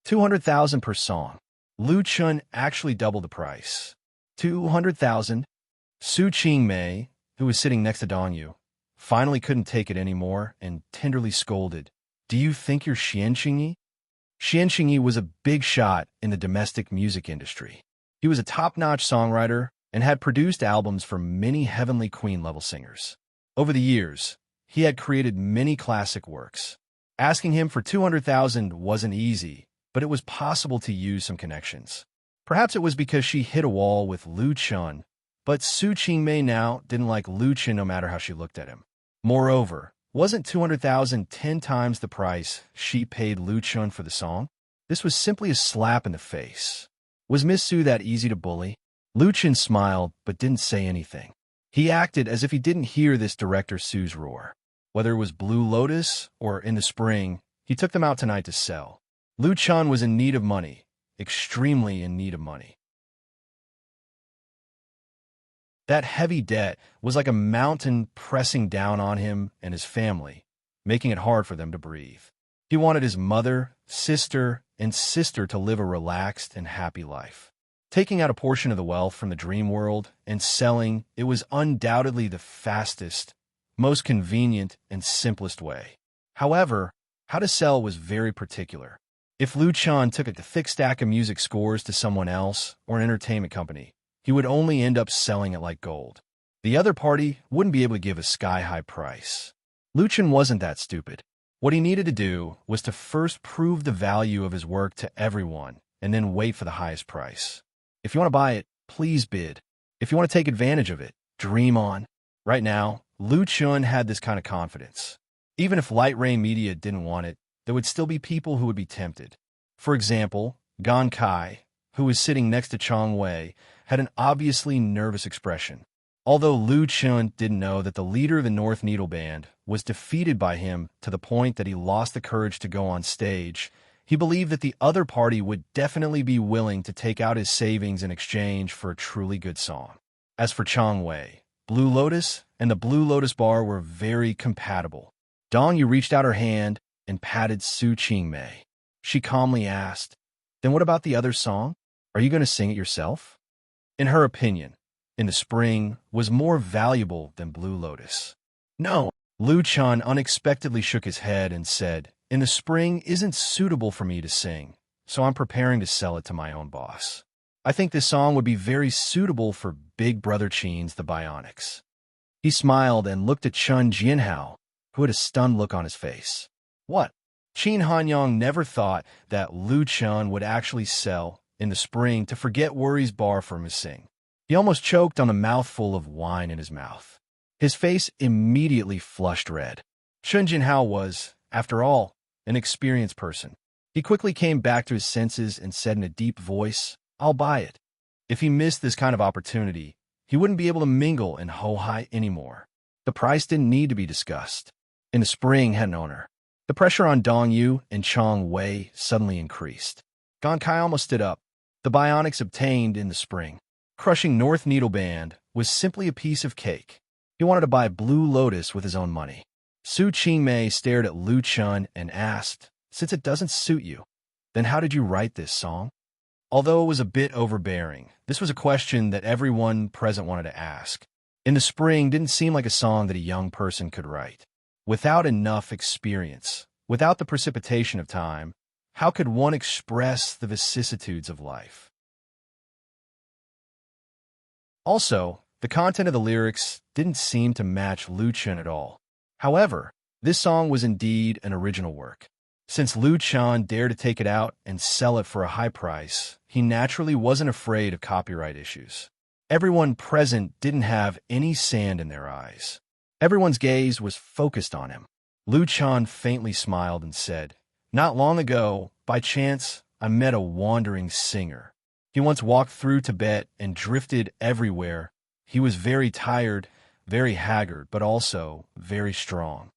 200,000 per song." Lu Chen actually doubled the price. 200,000. Su Qingmei, who was sitting next to Dong Yu, finally couldn't take it anymore and tenderly scolded, "Do you think you're Xian Qingyi?" Xian Qingyi was a big shot in the domestic music industry. He was a top-notch songwriter and had produced albums for many Heavenly Queen-level singers. Over the years, he had created many classic works. Asking him for 200,000 wasn't easy, but it was possible to use some connections. Perhaps it was because she hit a wall with Lu Chen, but Su Qingmei now didn't like Lu Chen no matter how she looked at him. Moreover, wasn't 200,000 10 times the price she paid Lu Chen for the song? This was simply a slap in the face. Was Miss Su that easy to bully? Lu Chen smiled but didn't say anything. He acted as if he didn't hear this director Sue's roar. Whether it was Blue Lotus or In the Spring, he took them out tonight to sell. Lu Chen was in need of money, extremely in need of money. That heavy debt was like a mountain pressing down on him and his family, making it hard for them to breathe. He wanted his mother, sister, and sister to live a relaxed and happy life. Taking out a portion of the wealth from the dream world and selling, it was undoubtedly the fastest, most convenient, and simplest way. However, how to sell was very particular. If Lu Chen took a thick stack of music scores to someone else or an entertainment company, he would only end up selling it like gold. The other party wouldn't be able to give a sky-high price. Lu Chen wasn't that stupid. What he needed to do was to first prove the value of his work to everyone and then wait for the highest price. If you want to buy it, please bid. If you want to take advantage of it, dream on. Right now, Lu Chen had this kind of confidence. Even if Light Rain Media didn't want it, there would still be people who would be tempted. For example, Gan Kai, who was sitting next to Chong Wei, had an obviously nervous expression. Although Lu Chen didn't know that the leader of the North Needle Band was defeated by him to the point that he lost the courage to go on stage, he believed that the other party would definitely be willing to take out his savings in exchange for a truly good song. As for Chong Wei, Blue Lotus and the Blue Lotus Bar were very compatible. Dong Yu reached out her hand and patted Su Qingmei. She calmly asked, "Then what about the other song? Are you going to sing it yourself?" In her opinion, In the Spring was more valuable than Blue Lotus. No, Lu Chen unexpectedly shook his head and said, "In the Spring isn't suitable for me to sing, so I'm preparing to sell it to my own boss. I think this song would be very suitable for Big Brother Qin's The Bionics." He smiled and looked at Chun Jianhao, who had a stunned look on his face. What? Qin Hanyang never thought that Lu Chen would actually sell In the Spring to Forget Worries Bar for him to sing. He almost choked on a mouthful of wine in his mouth. His face immediately flushed red. Chun Jianhao was, after all, an experienced person. He quickly came back to his senses and said in a deep voice, "I'll buy it." If he missed this kind of opportunity, he wouldn't be able to mingle in Hohai anymore. The price didn't need to be discussed. In the Spring had an owner. The pressure on Dong Yu and Chong Wei suddenly increased. Gan Kai almost stood up. The Bionics obtained In the Spring. Crushing North Needle Band was simply a piece of cake. He wanted to buy Blue Lotus with his own money. Su Qingmei stared at Lu Chen and asked, "Since it doesn't suit you, then how did you write this song?" Although it was a bit overbearing, this was a question that everyone present wanted to ask. In the Spring didn't seem like a song that a young person could write. Without enough experience, without the precipitation of time, how could one express the vicissitudes of life? Also, the content of the lyrics didn't seem to match Lu Chen at all. However, this song was indeed an original work. Since Lu Chen dared to take it out and sell it for a high price, he naturally wasn't afraid of copyright issues. Everyone present didn't have any sand in their eyes. Everyone's gaze was focused on him. Lu Chen faintly smiled and said, "Not long ago, by chance, I met a wandering singer. He once walked through Tibet and drifted everywhere. He was very tired, very haggard, but also very strong.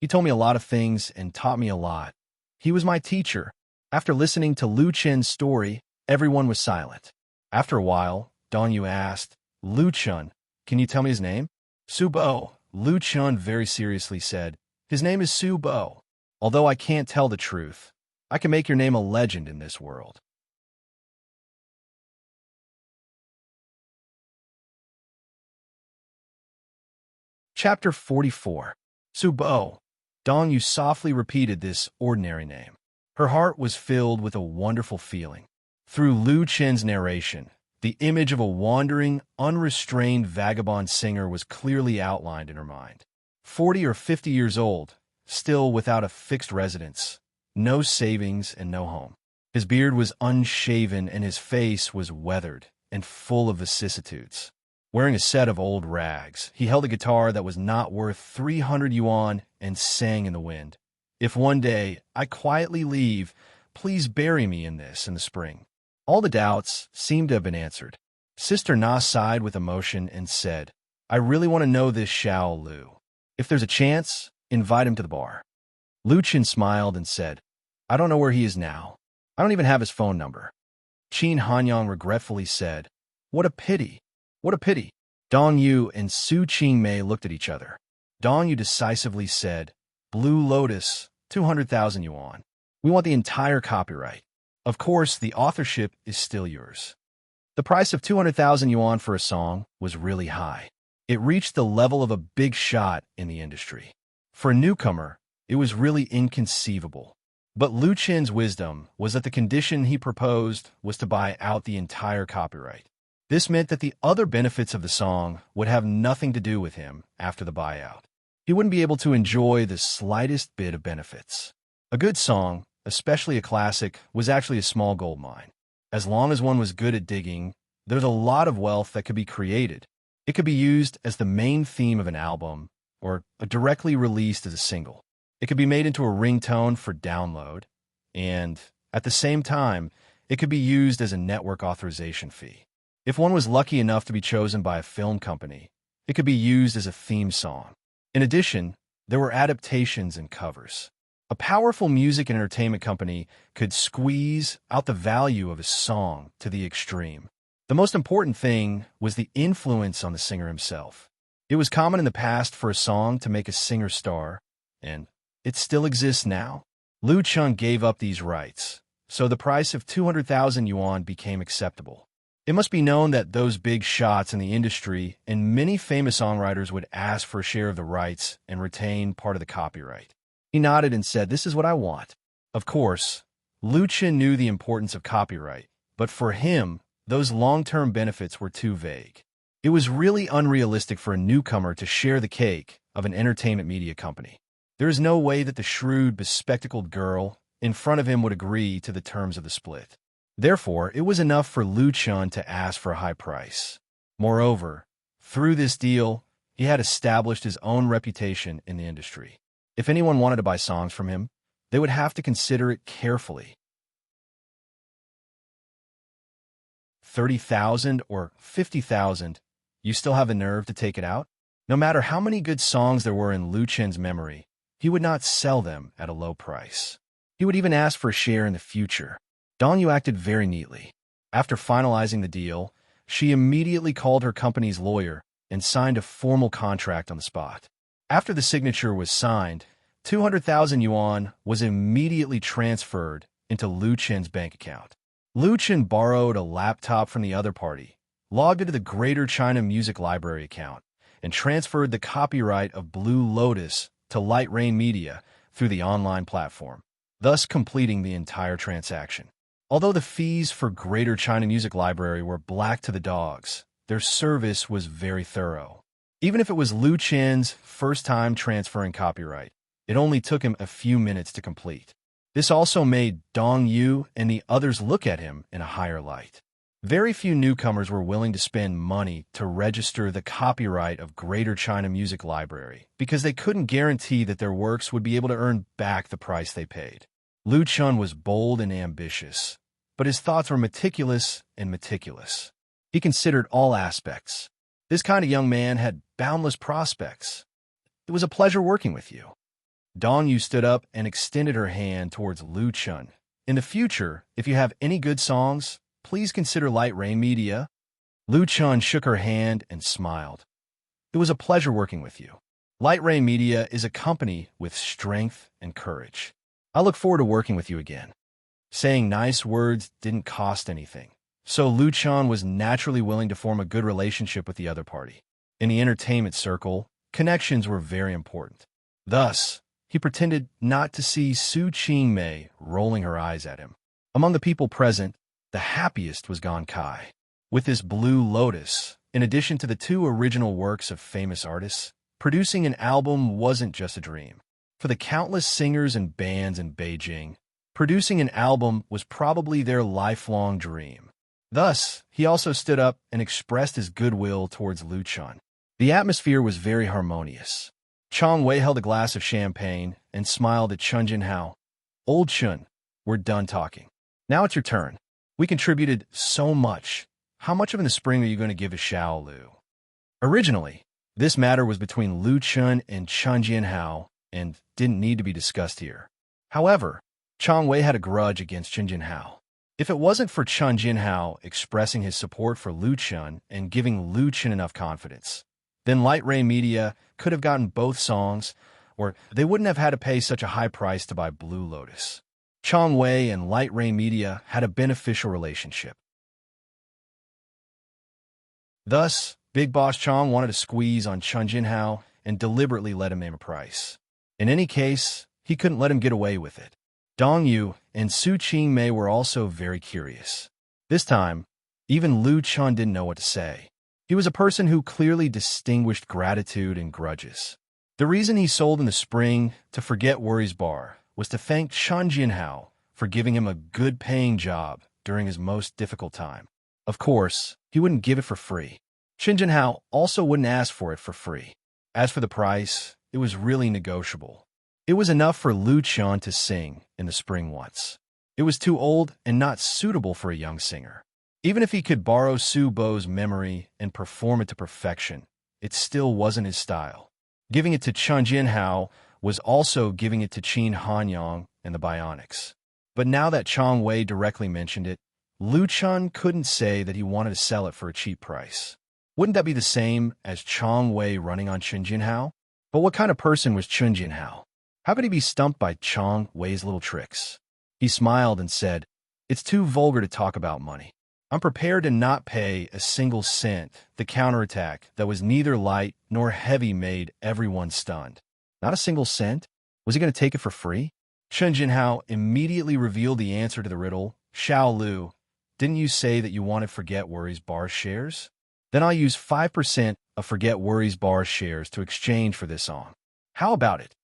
He told me a lot of things and taught me a lot. He was my teacher." After listening to Lu Chen's story, everyone was silent. After a while, Dong Yu asked, "Lu Chen, can you tell me his name?" "Su Bo," Lu Chen very seriously said. "His name is Su Bo. Although I can't tell the truth, I can make your name a legend in this world." Chapter 44. Su Bo. Dong Yu softly repeated this ordinary name. Her heart was filled with a wonderful feeling. Through Lu Chen's narration, the image of a wandering, unrestrained vagabond singer was clearly outlined in her mind. 40 or 50 years old, still without a fixed residence, no savings and no home. His beard was unshaven and his face was weathered and full of vicissitudes. Wearing a set of old rags, he held a guitar that was not worth 300 yuan and sang in the wind. "If one day I quietly leave, please bury me in this in the spring." All the doubts seemed to have been answered. Sister Na sighed with emotion and said, I really want to know this Xiao Lu. If there's a chance, invite him to the bar. Lu Chen smiled and said, I don't know where he is now. I don't even have his phone number. Qin Hanyang regretfully said, What a pity. What a pity. Dong Yu and Su Qingmei looked at each other. Dong Yu decisively said, Blue Lotus, 200,000 yuan. We want the entire copyright. Of course, the authorship is still yours. The price of 200,000 yuan for a song was really high. It reached the level of a big shot in the industry. For a newcomer, it was really inconceivable. But Lu Chen's wisdom was that the condition he proposed was to buy out the entire copyright. This meant that the other benefits of the song would have nothing to do with him after the buyout. He wouldn't be able to enjoy the slightest bit of benefits. A good song, especially a classic, was actually a small gold mine. As long as one was good at digging, there's a lot of wealth that could be created. It could be used as the main theme of an album or directly released as a single. It could be made into a ringtone for download, and at the same time, it could be used as a network authorization fee. If one was lucky enough to be chosen by a film company, it could be used as a theme song. In addition, there were adaptations and covers. A powerful music and entertainment company could squeeze out the value of a song to the extreme. The most important thing was the influence on the singer himself. It was common in the past for a song to make a singer star, and it still exists now. Lu Chun gave up these rights, so the price of 200,000 yuan became acceptable. It must be known that those big shots in the industry and many famous songwriters would ask for a share of the rights and retain part of the copyright. He nodded and said, This is what I want. Of course, Lu Chen knew the importance of copyright, but for him, those long-term benefits were too vague. It was really unrealistic for a newcomer to share the cake of an entertainment media company. There is no way that the shrewd, bespectacled girl in front of him would agree to the terms of the split. Therefore, it was enough for Lu Chun to ask for a high price. Moreover, through this deal, he had established his own reputation in the industry. If anyone wanted to buy songs from him, they would have to consider it carefully. 30,000 or 50,000, you still have the nerve to take it out? No matter how many good songs there were in Lu Chen's memory, he would not sell them at a low price. He would even ask for a share in the future. Dong Yu acted very neatly. After finalizing the deal, she immediately called her company's lawyer and signed a formal contract on the spot. After the signature was signed, 200,000 yuan was immediately transferred into Lu Chen's bank account. Lu Chen borrowed a laptop from the other party, logged into the Greater China Music Library account, and transferred the copyright of Blue Lotus to Light Rain Media through the online platform, thus completing the entire transaction. Although the fees for Greater China Music Library were black to the dogs, their service was very thorough. Even if it was Lu Chen's first time transferring copyright, it only took him a few minutes to complete. This also made Dong Yu and the others look at him in a higher light. Very few newcomers were willing to spend money to register the copyright of Greater China Music Library because they couldn't guarantee that their works would be able to earn back the price they paid. Lu Chun was bold and ambitious, but his thoughts were meticulous and meticulous. He considered all aspects. This kind of young man had boundless prospects. It was a pleasure working with you. Dong Yu stood up and extended her hand towards Lu Chun. In the future, if you have any good songs, please consider Light Rain Media. Lu Chun shook her hand and smiled. It was a pleasure working with you. Light Rain Media is a company with strength and courage. I look forward to working with you again. Saying nice words didn't cost anything, so Lu Chun was naturally willing to form a good relationship with the other party. In the entertainment circle, connections were very important. Thus, he pretended not to see Su Qingmei rolling her eyes at him. Among the people present, the happiest was Gon Kai. With this Blue Lotus, in addition to the two original works of famous artists, producing an album wasn't just a dream. For the countless singers and bands in Beijing, producing an album was probably their lifelong dream. Thus, he also stood up and expressed his goodwill towards Lu Chun. The atmosphere was very harmonious. Chang Wei held a glass of champagne and smiled at Chun Jinhao. Old Chun, we're done talking. Now it's your turn. We contributed so much. how much of in the spring are you going to give to Xiao Lu? Originally, this matter was between Lu Chun and Chen Jinhao and didn't need to be discussed here. However, Chang Wei had a grudge against Chen Jinhao. If it wasn't for Chen Jinhao expressing his support for Lu Chun and giving Lu Chun enough confidence, then Light Ray Media could have gotten both songs, or they wouldn't have had to pay such a high price to buy Blue Lotus. Chang Wei and Light Ray Media had a beneficial relationship. Thus, Big Boss Chang wanted to squeeze on Chen Jinhao and deliberately let him name a price. In any case, he couldn't let him get away with it. Dong Yu and Su Qingmei were also very curious. This time, even Lu Chun didn't know what to say. He was a person who clearly distinguished gratitude and grudges. The reason he sold in the spring to Forget Worries Bar was to thank Chen Jinhao for giving him a good-paying job during his most difficult time. Of course, he wouldn't give it for free. Chen Jinhao also wouldn't ask for it for free. As for the price, it was really negotiable. It was enough for Lu Chun to sing in the spring once. It was too old and not suitable for a young singer. Even if he could borrow Su Bo's memory and perform it to perfection, it still wasn't his style. Giving it to Chen Jinhao was also giving it to Qin Hanyang and the Bionics. But now that Chang Wei directly mentioned it, Lu Chun couldn't say that he wanted to sell it for a cheap price. Wouldn't that be the same as Chang Wei running on Chen Jinhao? But what kind of person was Chen Jinhao? How could he be stumped by Chang Wei's little tricks? He smiled and said, "It's too vulgar to talk about money. I'm prepared to not pay a single cent. The counterattack that was neither light nor heavy made everyone stunned. Not a single cent? Was he going to take it for free?" Chen Jinhao immediately revealed the answer to the riddle. "Xiao Lu, didn't you say that you wanted Forget Worries Bar shares? Then I'll use 5% of Forget Worries Bar shares to exchange for this song. How about it?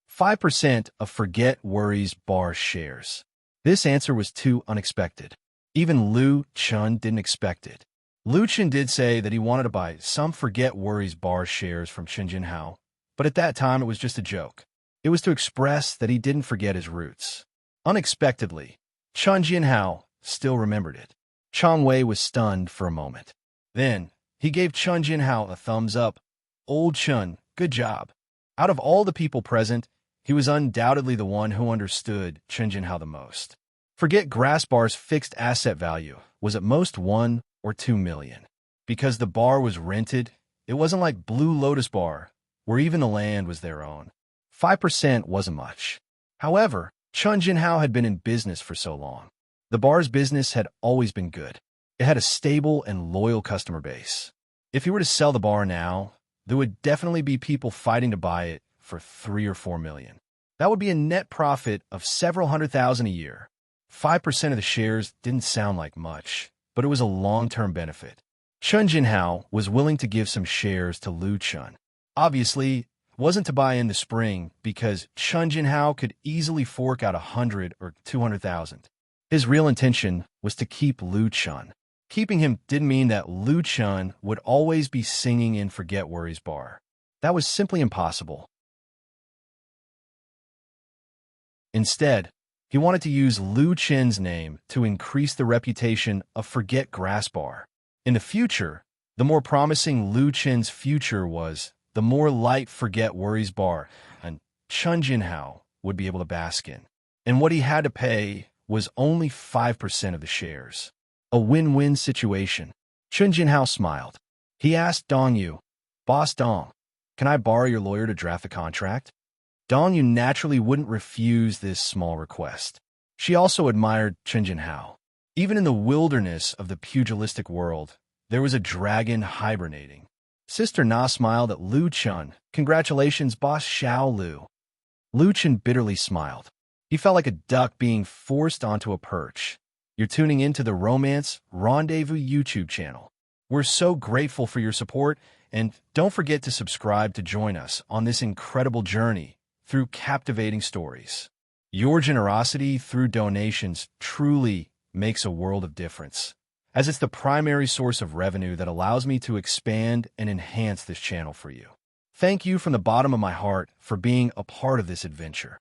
5% of Forget Worries Bar shares." This answer was too unexpected. Even Lu Chun didn't expect it. Lu Chun did say that he wanted to buy some Forget Worries Bar shares from Chen Jinhao, but at that time it was just a joke. It was to express that he didn't forget his roots. Unexpectedly, Chen Jinhao still remembered it. Chang Wei was stunned for a moment. Then, he gave Chen Jinhao a thumbs up. "Old Chen, good job." Out of all the people present, he was undoubtedly the one who understood Chen Jinhao the most. Forget Grass Bar's fixed asset value was at most 1 or 2 million. Because the bar was rented, it wasn't like Blue Lotus Bar, where even the land was their own. 5% wasn't much. However, Chen Jinhao had been in business for so long. The bar's business had always been good. It had a stable and loyal customer base. If he were to sell the bar now, there would definitely be people fighting to buy it for 3 or 4 million. That would be a net profit of several $100,000 a year. 5% of the shares didn't sound like much, but it was a long-term benefit. Chen Jinhao was willing to give some shares to Lu Chun. Obviously, it wasn't to buy in the spring because Chen Jinhao could easily fork out 100 or 200,000. His real intention was to keep Lu Chun. Keeping him didn't mean that Lu Chun would always be singing in Forget Worries Bar. That was simply impossible. Instead, he wanted to use Lu Chen's name to increase the reputation of Forget Grass Bar. In the future, the more promising Lu Chen's future was, the more light Forget Worries Bar and Chen Jinhao would be able to bask in. And what he had to pay was only 5% of the shares. A win-win situation. Chen Jinhao smiled. He asked Dong Yu, "Boss Dong, can I borrow your lawyer to draft the contract?" Dong Yu naturally wouldn't refuse this small request. She also admired Chen Jinhao. Even in the wilderness of the pugilistic world, there was a dragon hibernating. Sister Na smiled at Lu Chun. "Congratulations, Boss Xiao Lu." Lu Chun bitterly smiled. He felt like a duck being forced onto a perch. You're tuning into the Romance Rendezvous YouTube channel. We're so grateful for your support, and don't forget to subscribe to join us on this incredible journey through captivating stories. Your generosity through donations truly makes a world of difference, as it's the primary source of revenue that allows me to expand and enhance this channel for you. Thank you from the bottom of my heart for being a part of this adventure.